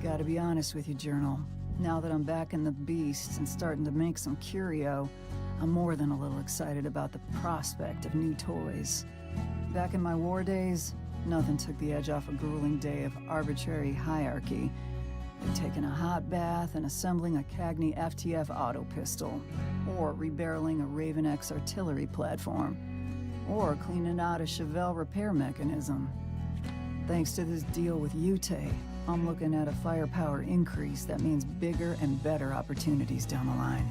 Gotta be honest with you, Journal. Now that I'm back in the beasts and starting to make some curio, I'm more than a little excited about the prospect of new toys. Back in my war days, nothing took the edge off a grueling day of arbitrary hierarchy. Like taking a hot bath and assembling a Cagney FTF auto pistol, or rebarreling a Raven X artillery platform, or cleaning out a Chevelle repair mechanism. Thanks to this deal with Yute, I'm looking at a firepower increase that means bigger and better opportunities down the line.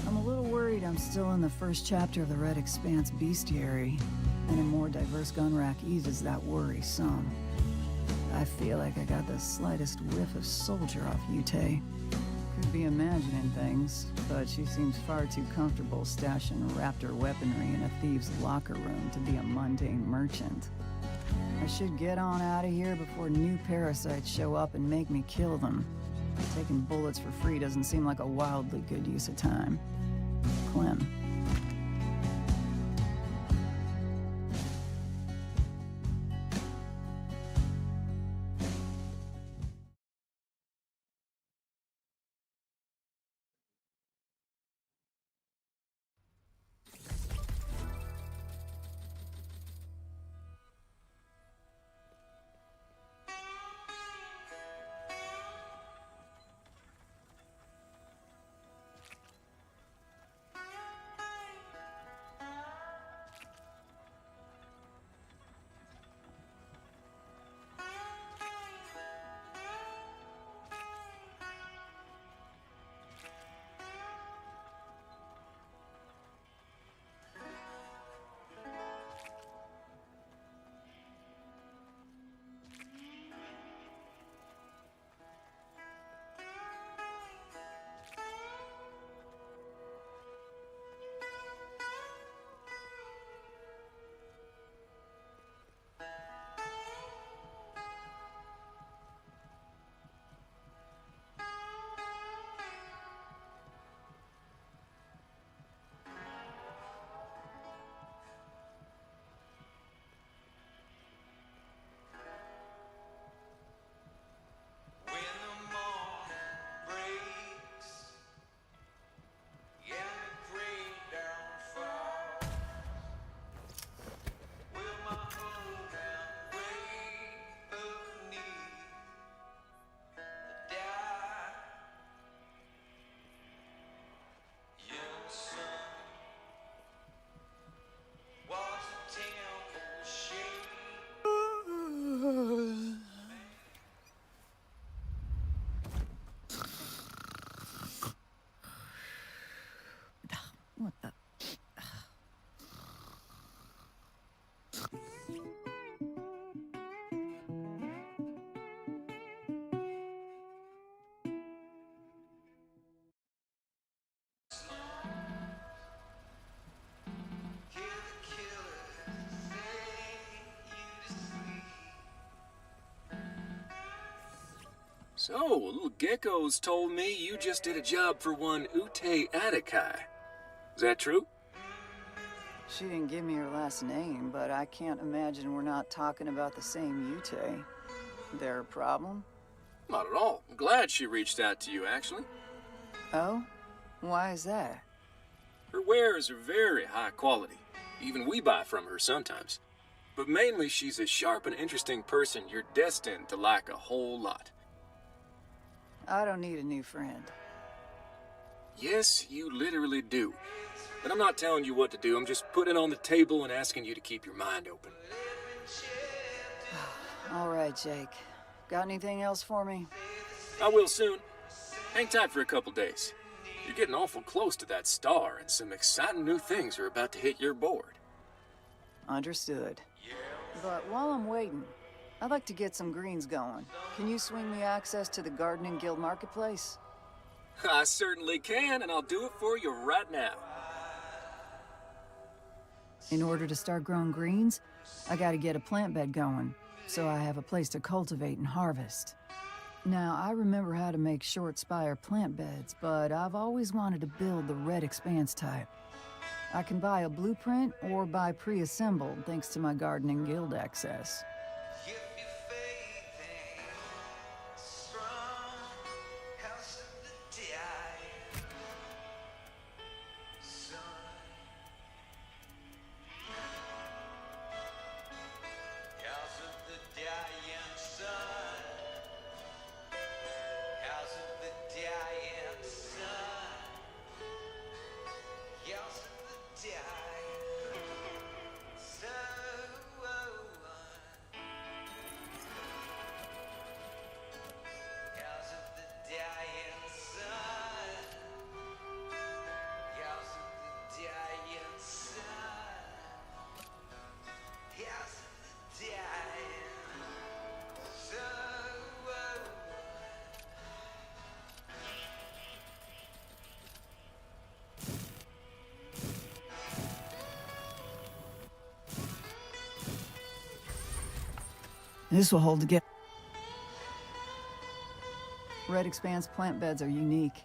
I'm a little worried I'm still in the first chapter of the Red Expanse bestiary, and a more diverse gun rack eases that worry some. I feel like I got the slightest whiff of soldier off Yute. Could be imagining things, but she seems far too comfortable stashing raptor weaponry in a thief's locker room to be a mundane merchant. I should get on out of here before new parasites show up and make me kill them. Taking bullets for free doesn't seem like a wildly good use of time. Clem. So, little geckos told me you just did a job for one Ute Atakai. Is that true? She didn't give me her last name, but I can't imagine we're not talking about the same Ute. There a problem? Not at all. I'm glad she reached out to you, actually. Oh? Why is that? Her wares are very high quality. Even we buy from her sometimes. But mainly, she's a sharp and interesting person you're destined to like a whole lot. I don't need a new friend. Yes, you literally do. But I'm not telling you what to do. I'm just putting it on the table and asking you to keep your mind open. All right, Jake. Got anything else for me? I will soon. Hang tight for a couple days. You're getting awful close to that star, and some exciting new things are about to hit your board. Understood. But while I'm waiting, I'd like to get some greens going. Can you swing me access to the Gardening Guild Marketplace? I certainly can, and I'll do it for you right now. In order to start growing greens, I gotta get a plant bed going, so I have a place to cultivate and harvest. Now, I remember how to make short spire plant beds, but I've always wanted to build the red expanse type. I can buy a blueprint or buy pre-assembled thanks to my Gardening Guild access. This will hold together. Red Expanse plant beds are unique.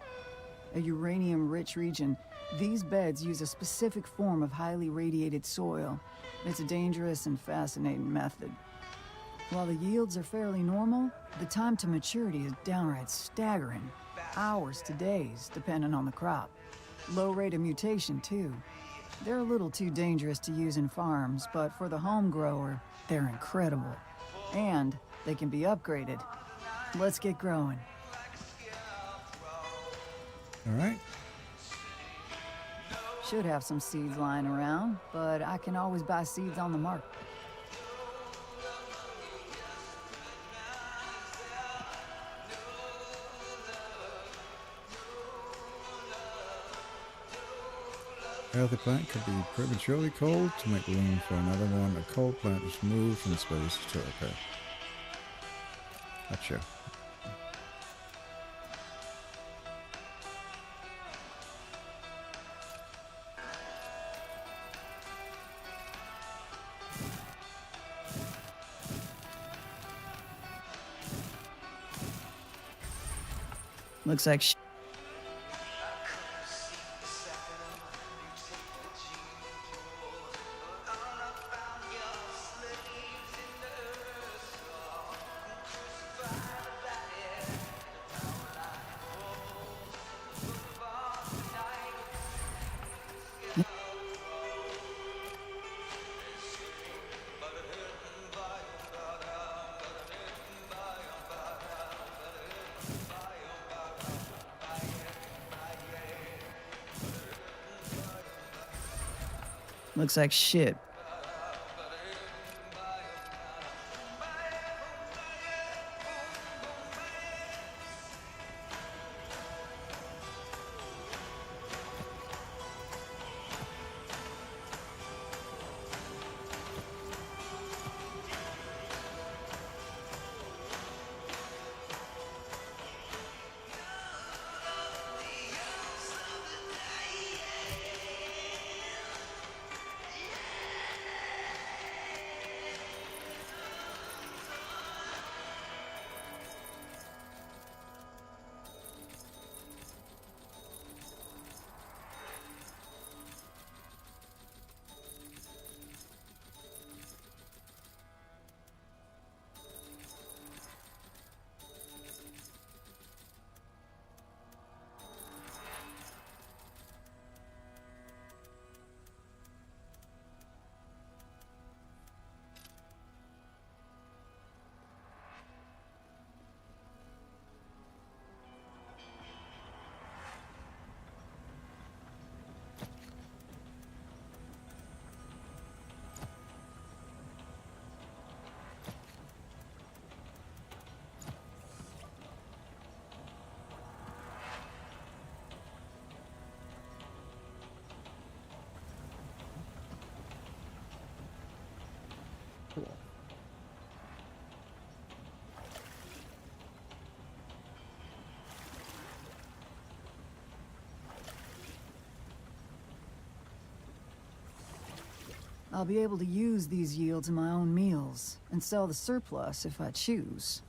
A uranium-rich region, these beds use a specific form of highly radiated soil. It's a dangerous and fascinating method. While the yields are fairly normal, the time to maturity is downright staggering. Hours to days, depending on the crop. Low rate of mutation, too. They're a little too dangerous to use in farms, but for the home grower, they're incredible. And they can be upgraded. Let's get growing. All right. Should have some seeds lying around, but I can always buy seeds on the market. Healthy plant could be prematurely cold to make room for another one. A cold plant is moved from space to okay. Gotcha. Looks like Looks like shit. Cool. I'll be able to use these yields in my own meals, and sell the surplus if I choose.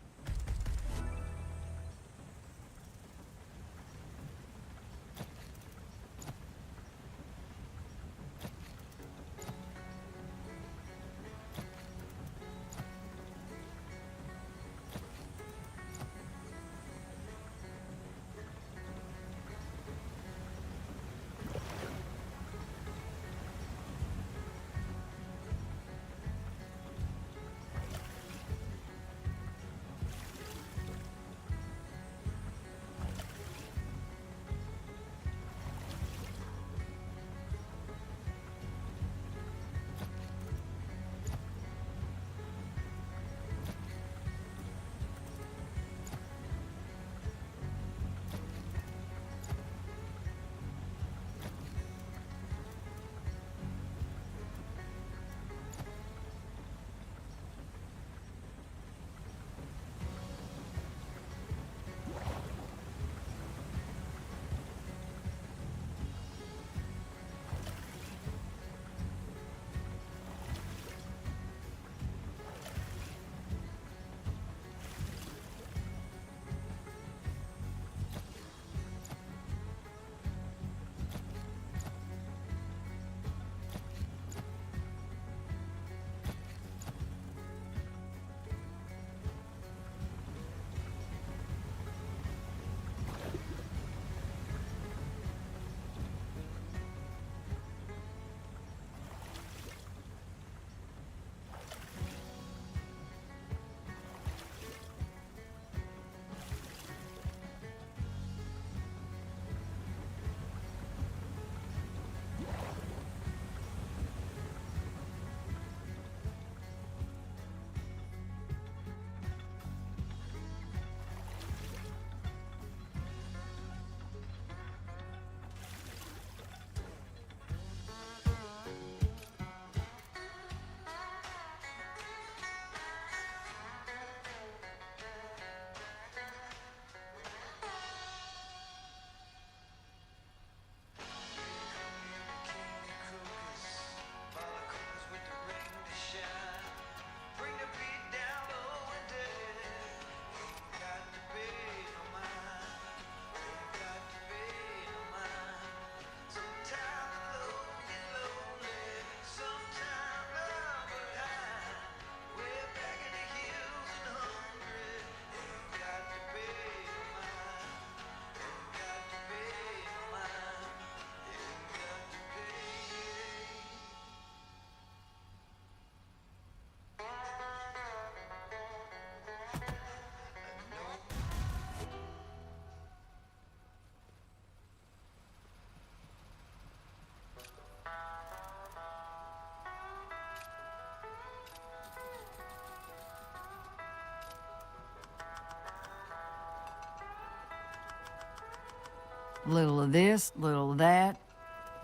Little of this, little of that.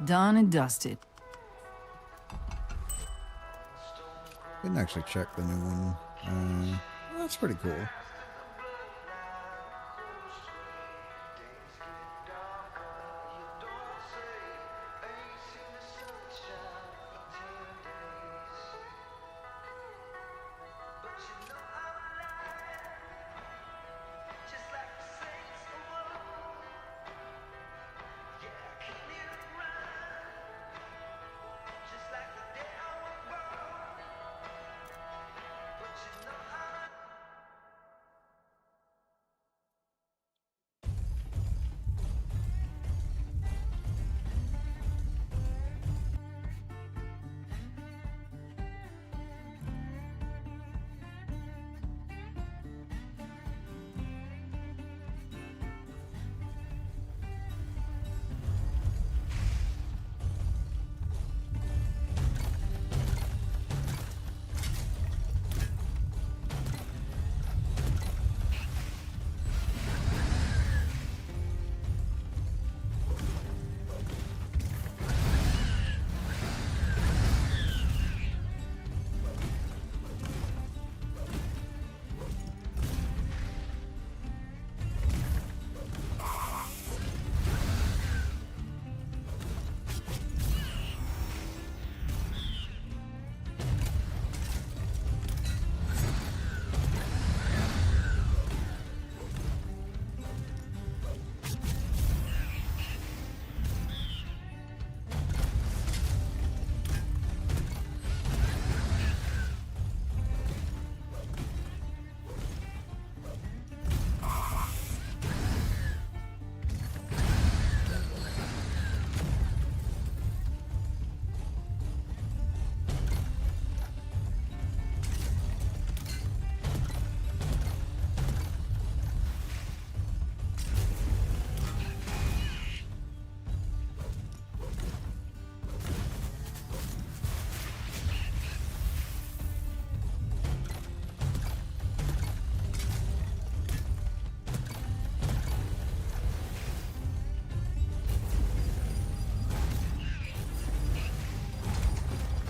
Done and dusted. Didn't actually check the new one. That's pretty cool.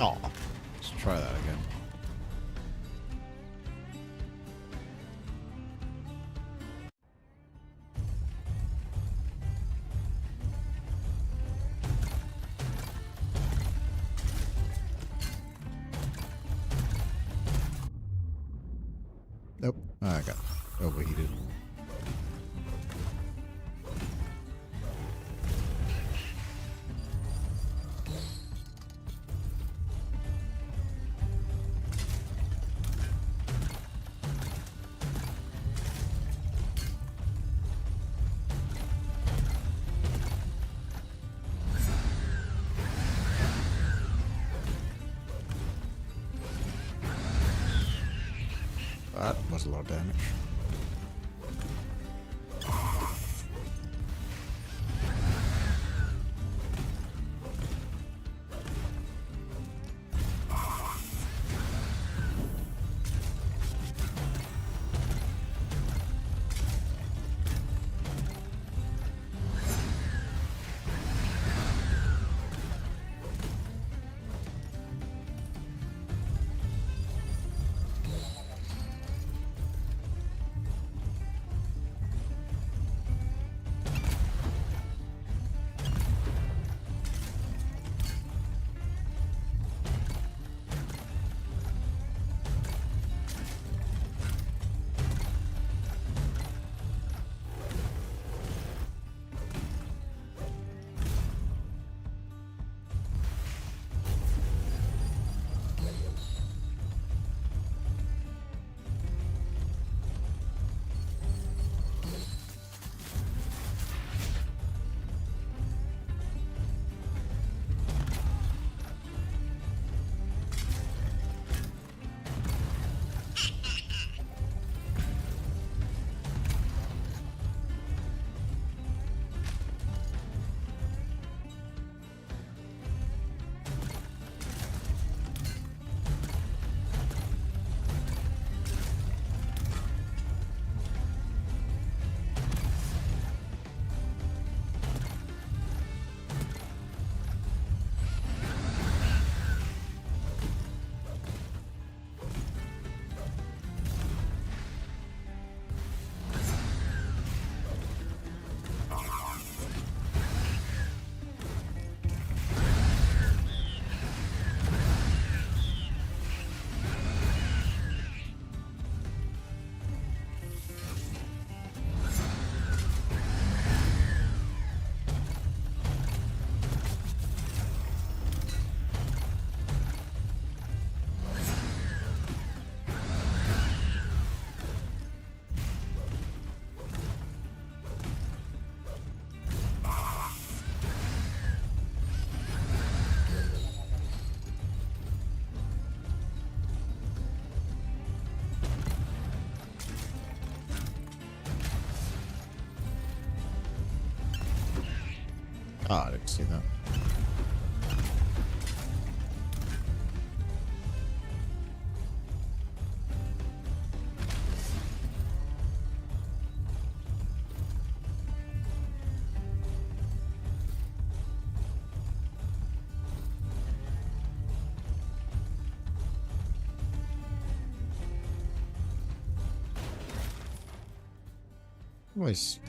Oh, let's try that again. Nope, I got overheated. That was a lot of damage. Ah, I didn't see that. Voice.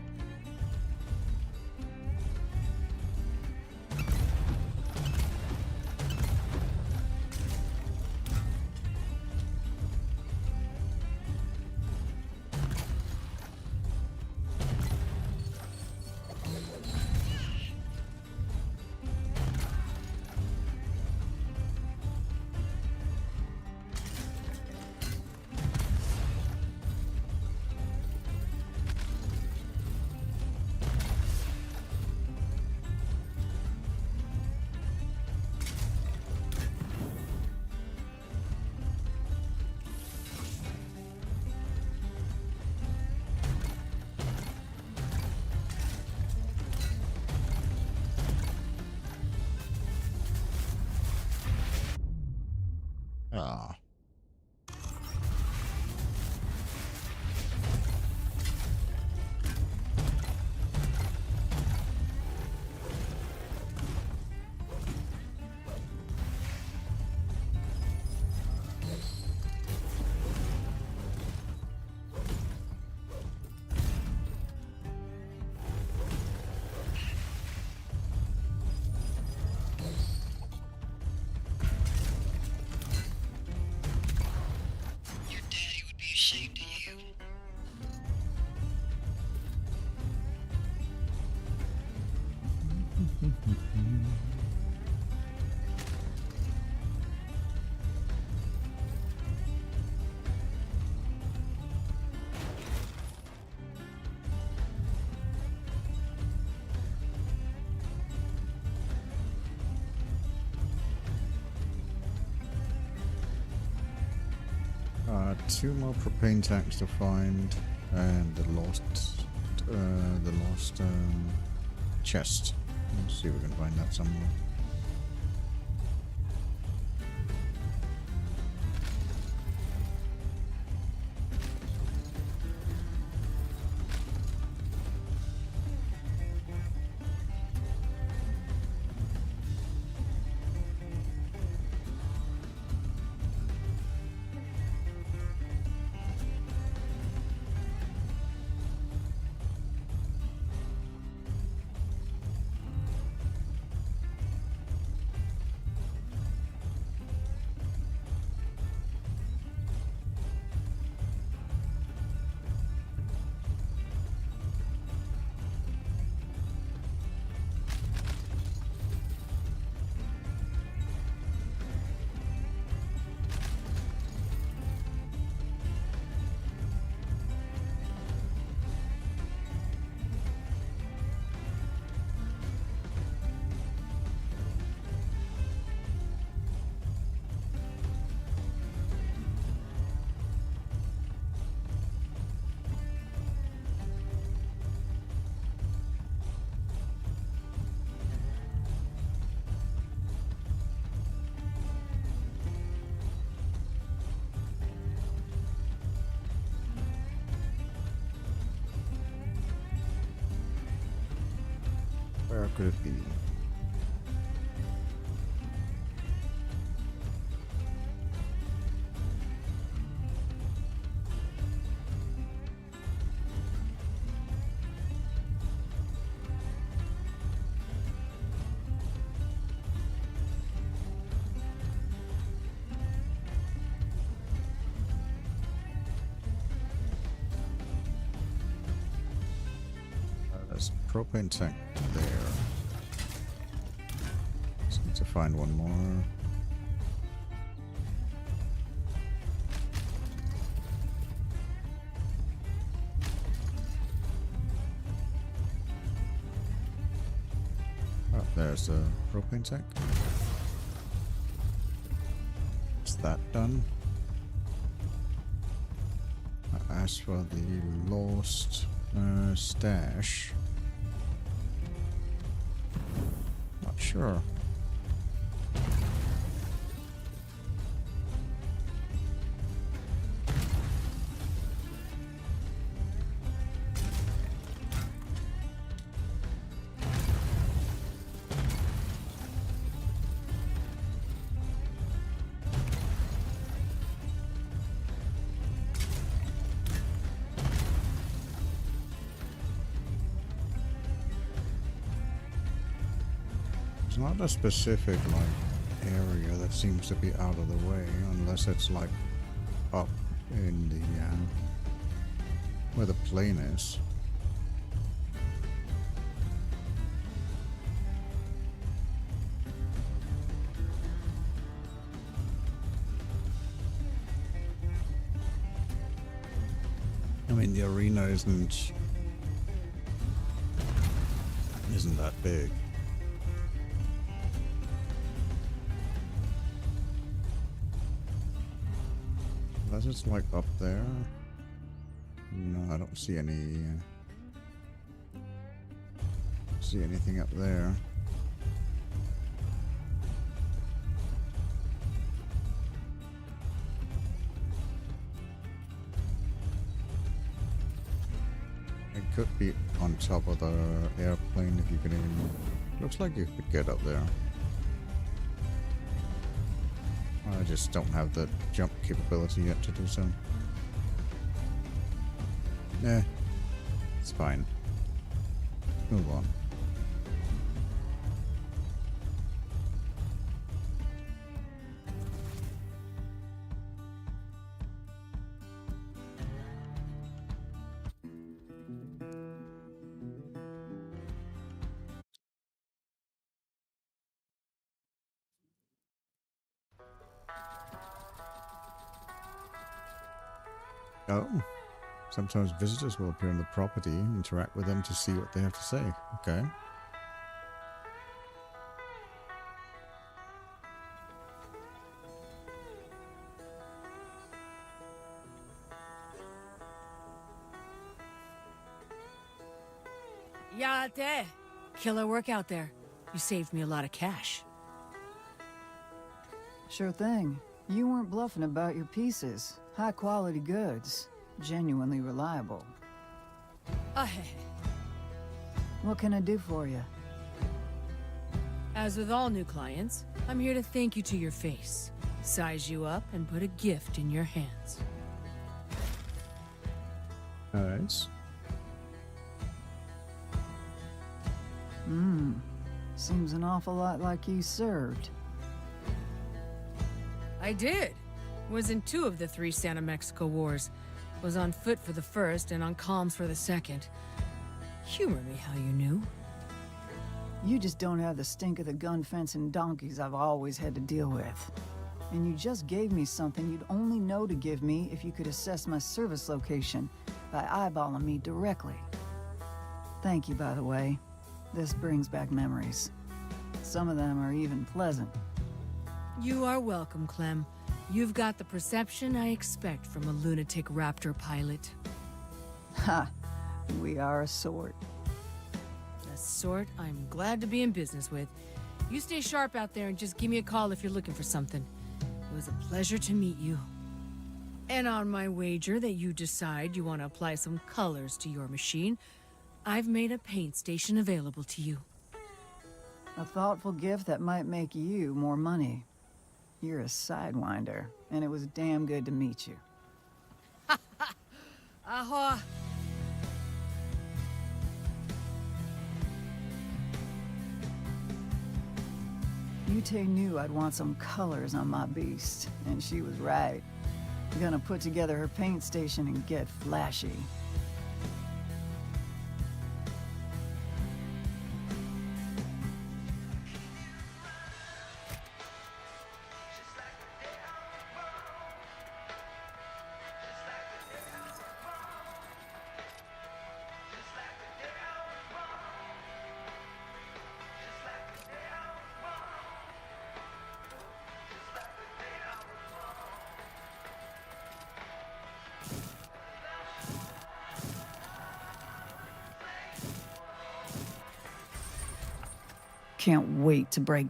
Same to you. Two more propane tanks to find, and the lost chest. Let's see if we can find that somewhere. Where could it be? There's a propane tank there. Just need to find one more. Oh, there's a propane tank. Is that done? I asked for the lost stash. Not sure. It's not a specific like area that seems to be out of the way, unless it's like up in the where the plane is. I mean, the arena isn't that big. Unless it's like up there. No, I don't see anything up there. It could be on top of the airplane if you can even... Looks like you could get up there. I just don't have the jump capability yet to do so. Nah, it's fine. Move on. Oh. Sometimes visitors will appear on the property, interact with them to see what they have to say. Okay. Yate! Killer work out there. You saved me a lot of cash. Sure thing. You weren't bluffing about your pieces. High quality goods. Genuinely reliable. What can I do for you? As with all new clients, I'm here to thank you to your face, size you up, and put a gift in your hands. Nice. Seems an awful lot like you served. I did. Was in 2 of the 3 Santa Mexico wars. Was on foot for the first and on comms for the second. Humor me how you knew. You just don't have the stink of the gun fencing donkeys I've always had to deal with. And you just gave me something you'd only know to give me if you could assess my service location by eyeballing me directly. Thank you, by the way. This brings back memories. Some of them are even pleasant. You are welcome, Clem. You've got the perception I expect from a lunatic raptor pilot. Ha! We are a sort. A sort I'm glad to be in business with. You stay sharp out there and just give me a call if you're looking for something. It was a pleasure to meet you. And on my wager that you decide you want to apply some colors to your machine, I've made a paint station available to you. A thoughtful gift that might make you more money. You're a sidewinder, and it was damn good to meet you. Aha! Yute knew I'd want some colors on my beast, and she was right. Gonna put together her paint station and get flashy. Can't wait to break.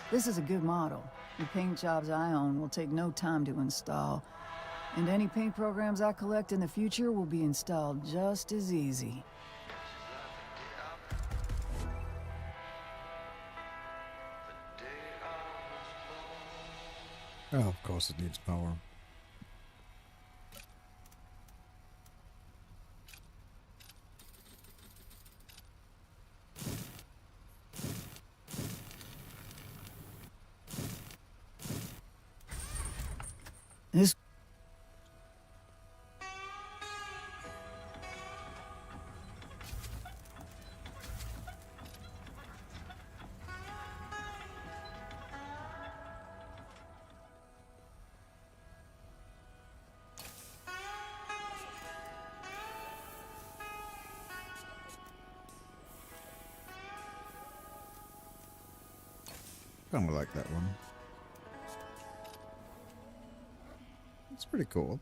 This is a good model. The paint jobs I own will take no time to install. And any paint programs I collect in the future will be installed just as easy. Oh, of course it needs power. This... Kind of like that one. It's pretty cool.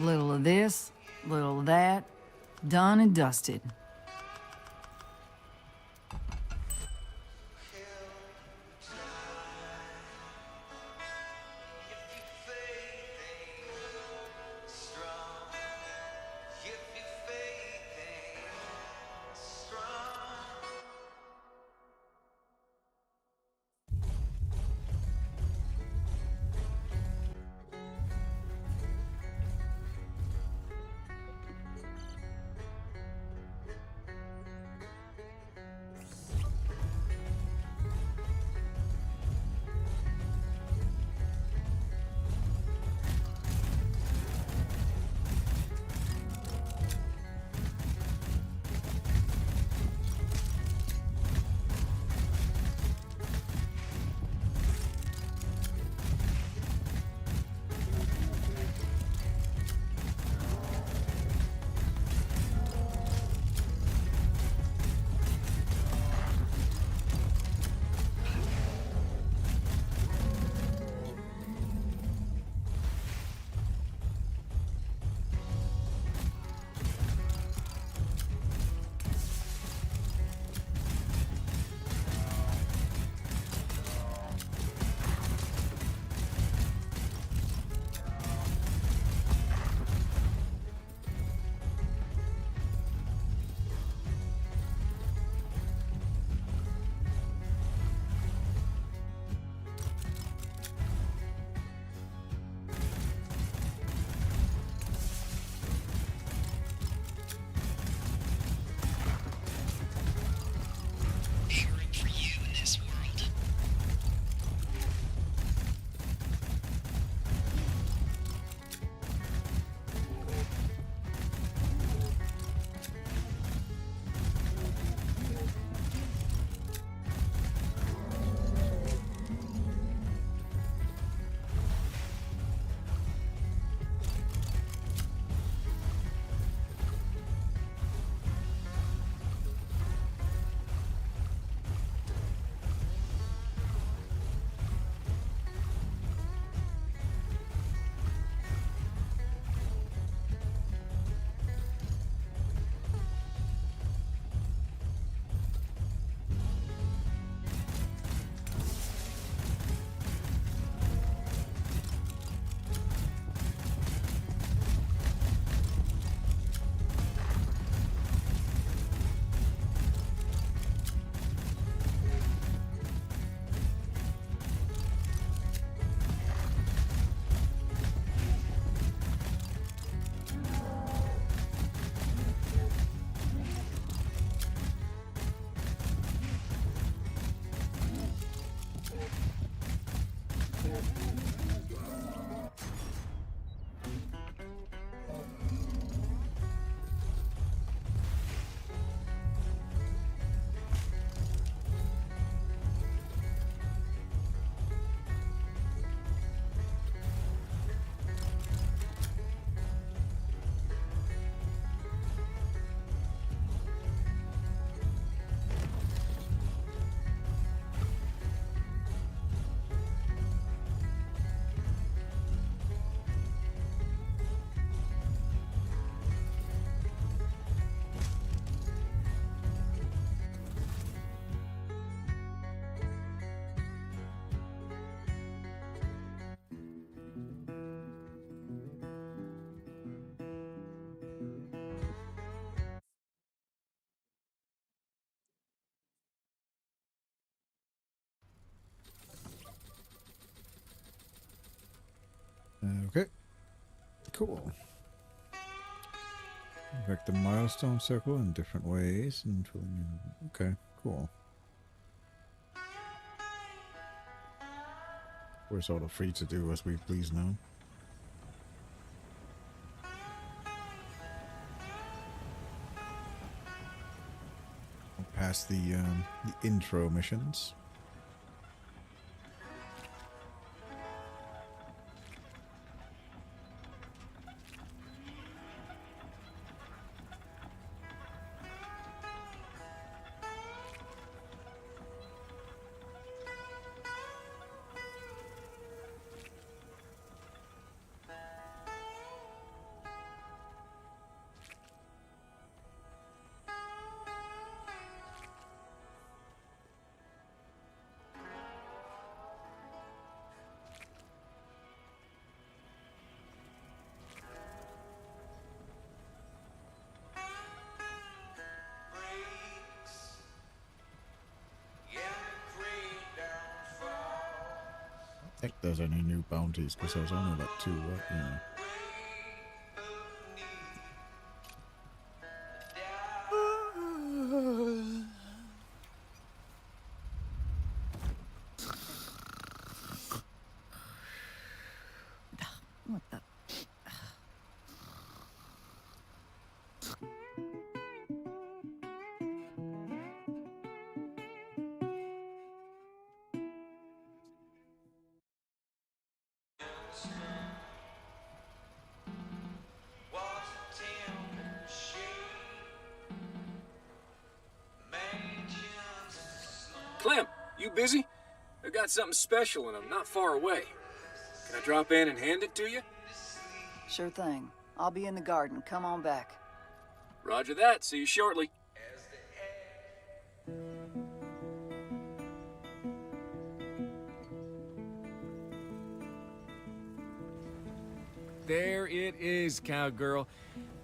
Little of this, little of that. Done and dusted. Okay. Cool. Affect the milestone circle in different ways and filling in. Okay, cool. We're sort of free to do as we please now. Past the intro missions. think there's any new bounties because I was only like 2, yeah. What the? Clem, you busy? I got something special and I'm not far away. Can I drop in and hand it to you? Sure thing. I'll be in the garden. Come on back. Roger that. See you shortly. There it is, cowgirl.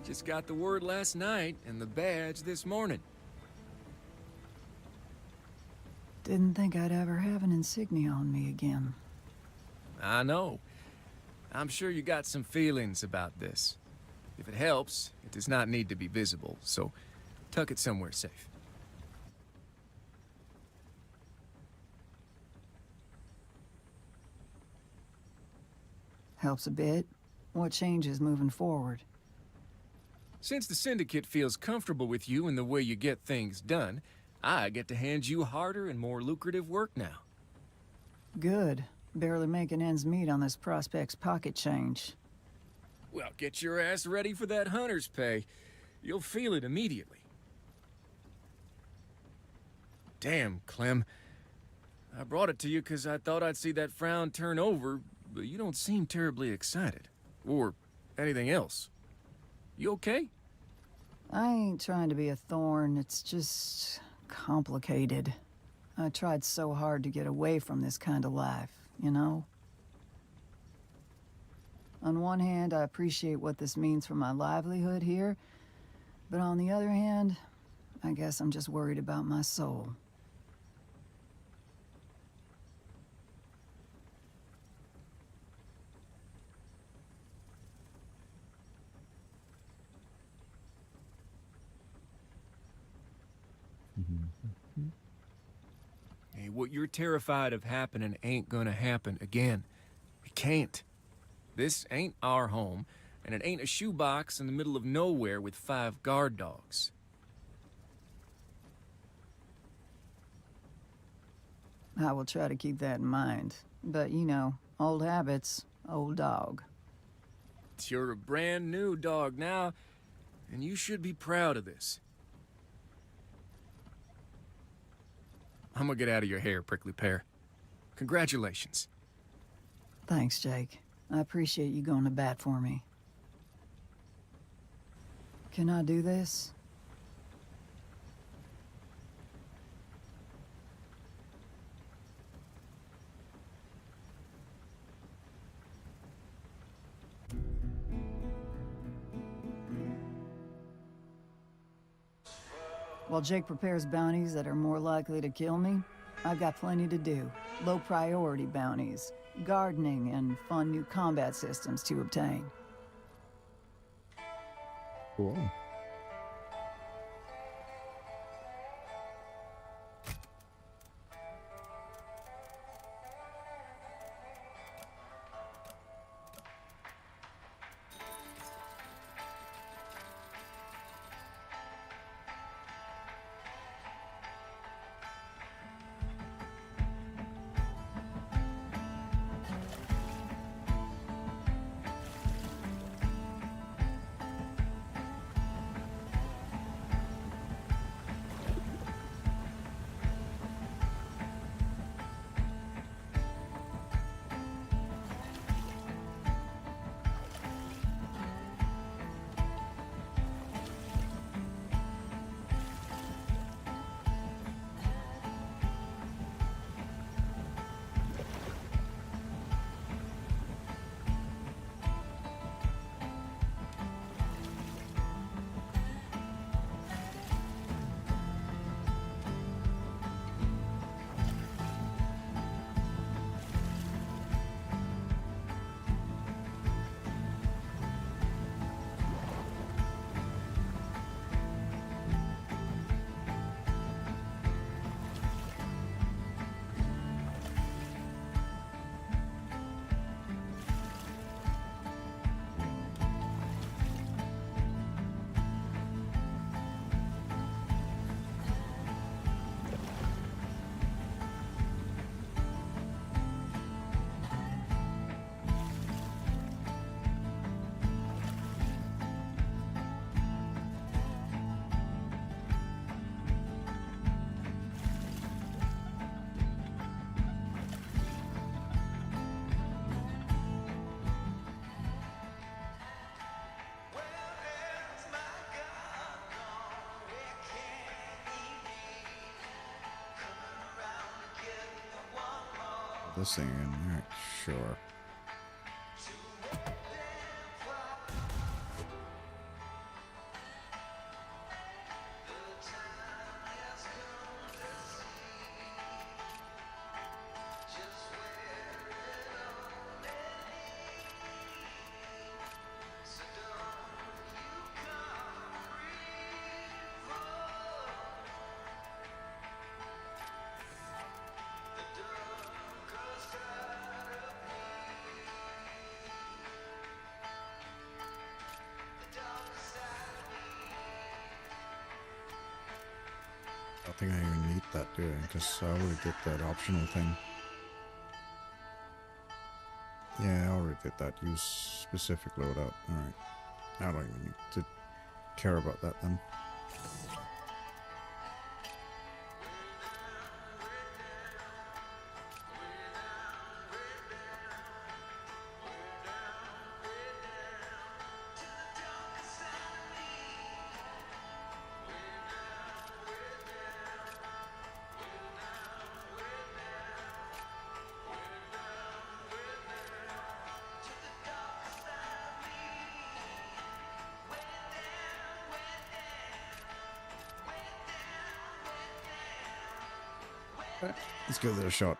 Just got the word last night and the badge this morning. Didn't think I'd ever have an insignia on me again. I know. I'm sure you got some feelings about this. If it helps, it does not need to be visible, so tuck it somewhere safe. Helps a bit. What changes moving forward? Since the Syndicate feels comfortable with you and the way you get things done, I get to hand you harder and more lucrative work now. Good. Barely making ends meet on this prospect's pocket change. Well, get your ass ready for that hunter's pay. You'll feel it immediately. Damn, Clem. I brought it to you because I thought I'd see that frown turn over, but you don't seem terribly excited. Or anything else. You okay? I ain't trying to be a thorn, it's just complicated. I tried so hard to get away from this kind of life, you know? On one hand, I appreciate what this means for my livelihood here, but on the other hand, I guess I'm just worried about my soul. Hey, what you're terrified of happening ain't gonna happen again. It can't. This ain't our home, and it ain't a shoebox in the middle of nowhere with 5 guard dogs. I will try to keep that in mind. But, you know, old habits, old dog. You're a brand new dog now, and you should be proud of this. I'm gonna get out of your hair, prickly pear. Congratulations. Thanks, Jake. I appreciate you going to bat for me. Can I do this? While Jake prepares bounties that are more likely to kill me, I've got plenty to do. Low priority bounties, gardening, and fun new combat systems to obtain. Cool. this thing in. Alright, sure. I think I even need that, do I? Because I already did that optional thing. Yeah, I already did that. Use specific loadout. Alright. I don't even need to care about that then. Let's give it a shot.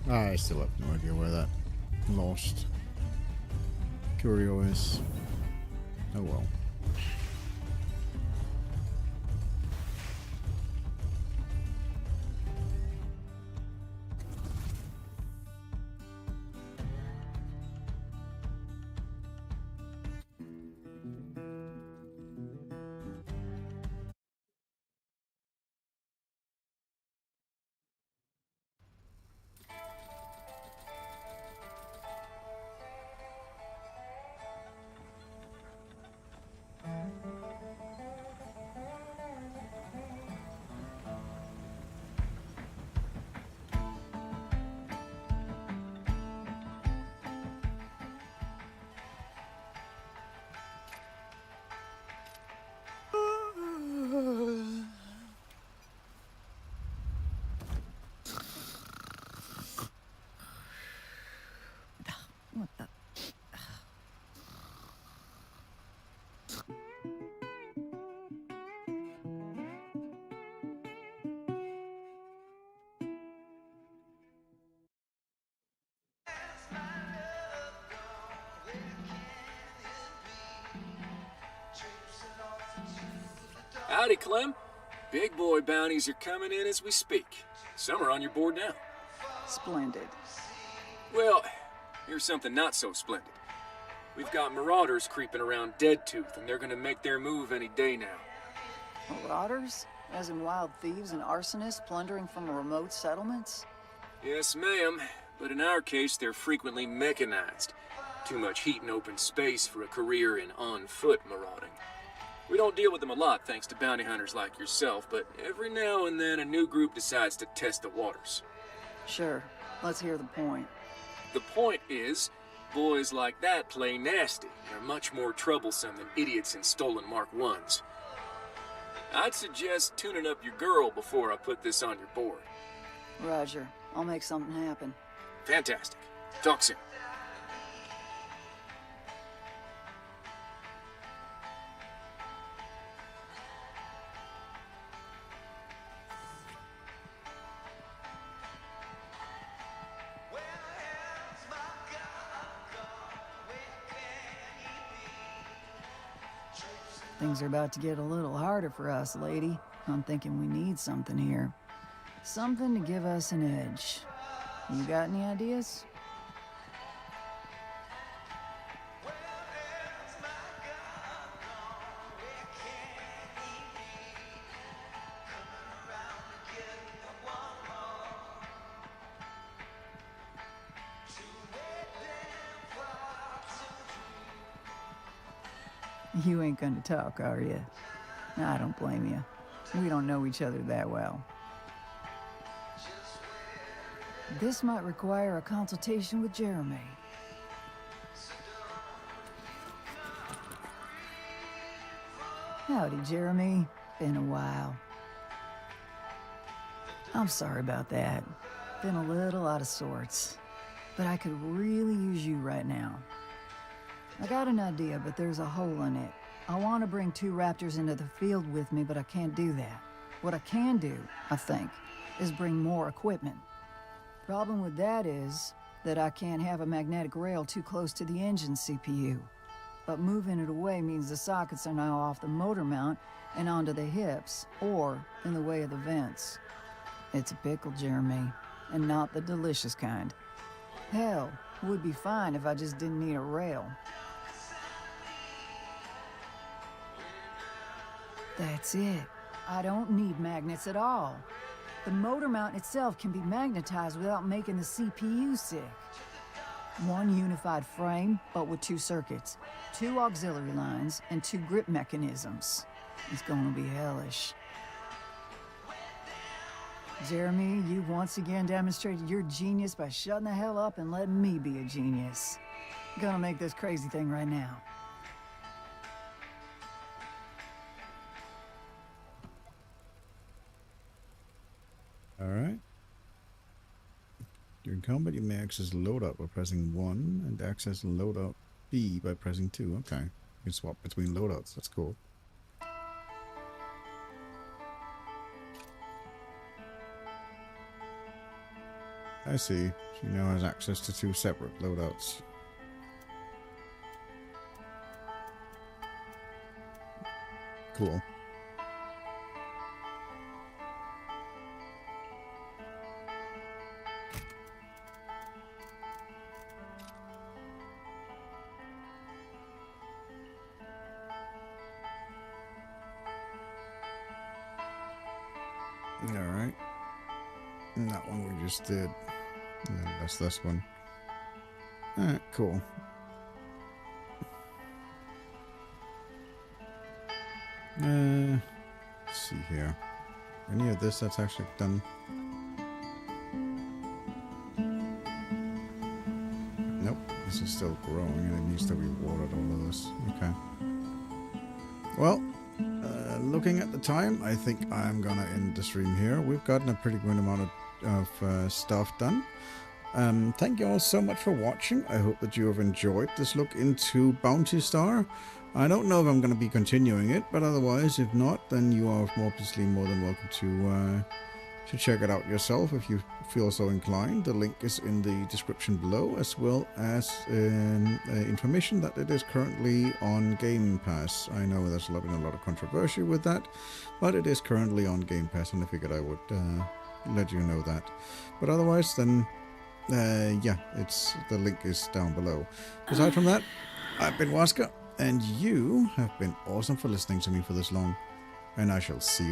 I still have no idea where that lost curio is. Oh well. What the? Howdy, Clem. Big boy bounties are coming in as we speak. Some are on your board now. Splendid. Well, here's something not so splendid. We've got marauders creeping around Deadtooth, and they're gonna make their move any day now. Marauders? As in wild thieves and arsonists plundering from remote settlements? Yes, ma'am. But in our case, they're frequently mechanized. Too much heat and open space for a career in on-foot marauding. We don't deal with them a lot thanks to bounty hunters like yourself, but every now and then a new group decides to test the waters. Sure. Let's hear the point. The point is, boys like that play nasty and are much more troublesome than idiots in stolen Mark Is. I'd suggest tuning up your girl before I put this on your board. Roger. I'll make something happen. Fantastic. Talk soon. Things are about to get a little harder for us, lady. I'm thinking we need something here. Something to give us an edge. You got any ideas? You ain't gonna talk, are you? I don't blame you. We don't know each other that well. This might require a consultation with Jeremy. Howdy, Jeremy. Been a while. I'm sorry about that. Been a little out of sorts. But I could really use you right now. I got an idea, but there's a hole in it. I want to bring 2 raptors into the field with me, but I can't do that. What I can do, I think, is bring more equipment. Problem with that is that I can't have a magnetic rail too close to the engine CPU. But moving it away means the sockets are now off the motor mount and onto the hips, or in the way of the vents. It's a pickle, Jeremy, and not the delicious kind. Hell, it would be fine if I just didn't need a rail. That's it. I don't need magnets at all. The motor mount itself can be magnetized without making the CPU sick. 1 unified frame, but with 2 circuits, 2 auxiliary lines, and 2 grip mechanisms. It's gonna be hellish. Jeremy, you once again demonstrated your genius by shutting the hell up and letting me be a genius. Gonna make this crazy thing right now. Alright. During combat, you may access loadout by pressing 1 and access loadout B by pressing 2. Okay. You can swap between loadouts. That's cool. I see. She now has access to 2 separate loadouts. Cool. Alright. And that one we just did. And that's this one. Alright, cool. Let's see here. Any of this that's actually done? Nope. This is still growing and it needs to be watered, all of this. Okay. Well, looking at the time, I think I'm gonna end the stream here. We've gotten a pretty good amount of stuff done. Thank you all so much for watching. I hope that you have enjoyed this look into Bounty Star. I don't know if I'm going to be continuing it, but otherwise, if not, then you are obviously more than welcome to check it out yourself if you feel so inclined. The link is in the description below, as well as information that it is currently on Game Pass. I know there's been a lot of controversy with that, but it is currently on Game Pass, and I figured I would let you know that. But otherwise, then, yeah, the link is down below. Aside from that, I've been Wazka, and you have been awesome for listening to me for this long, and I shall see you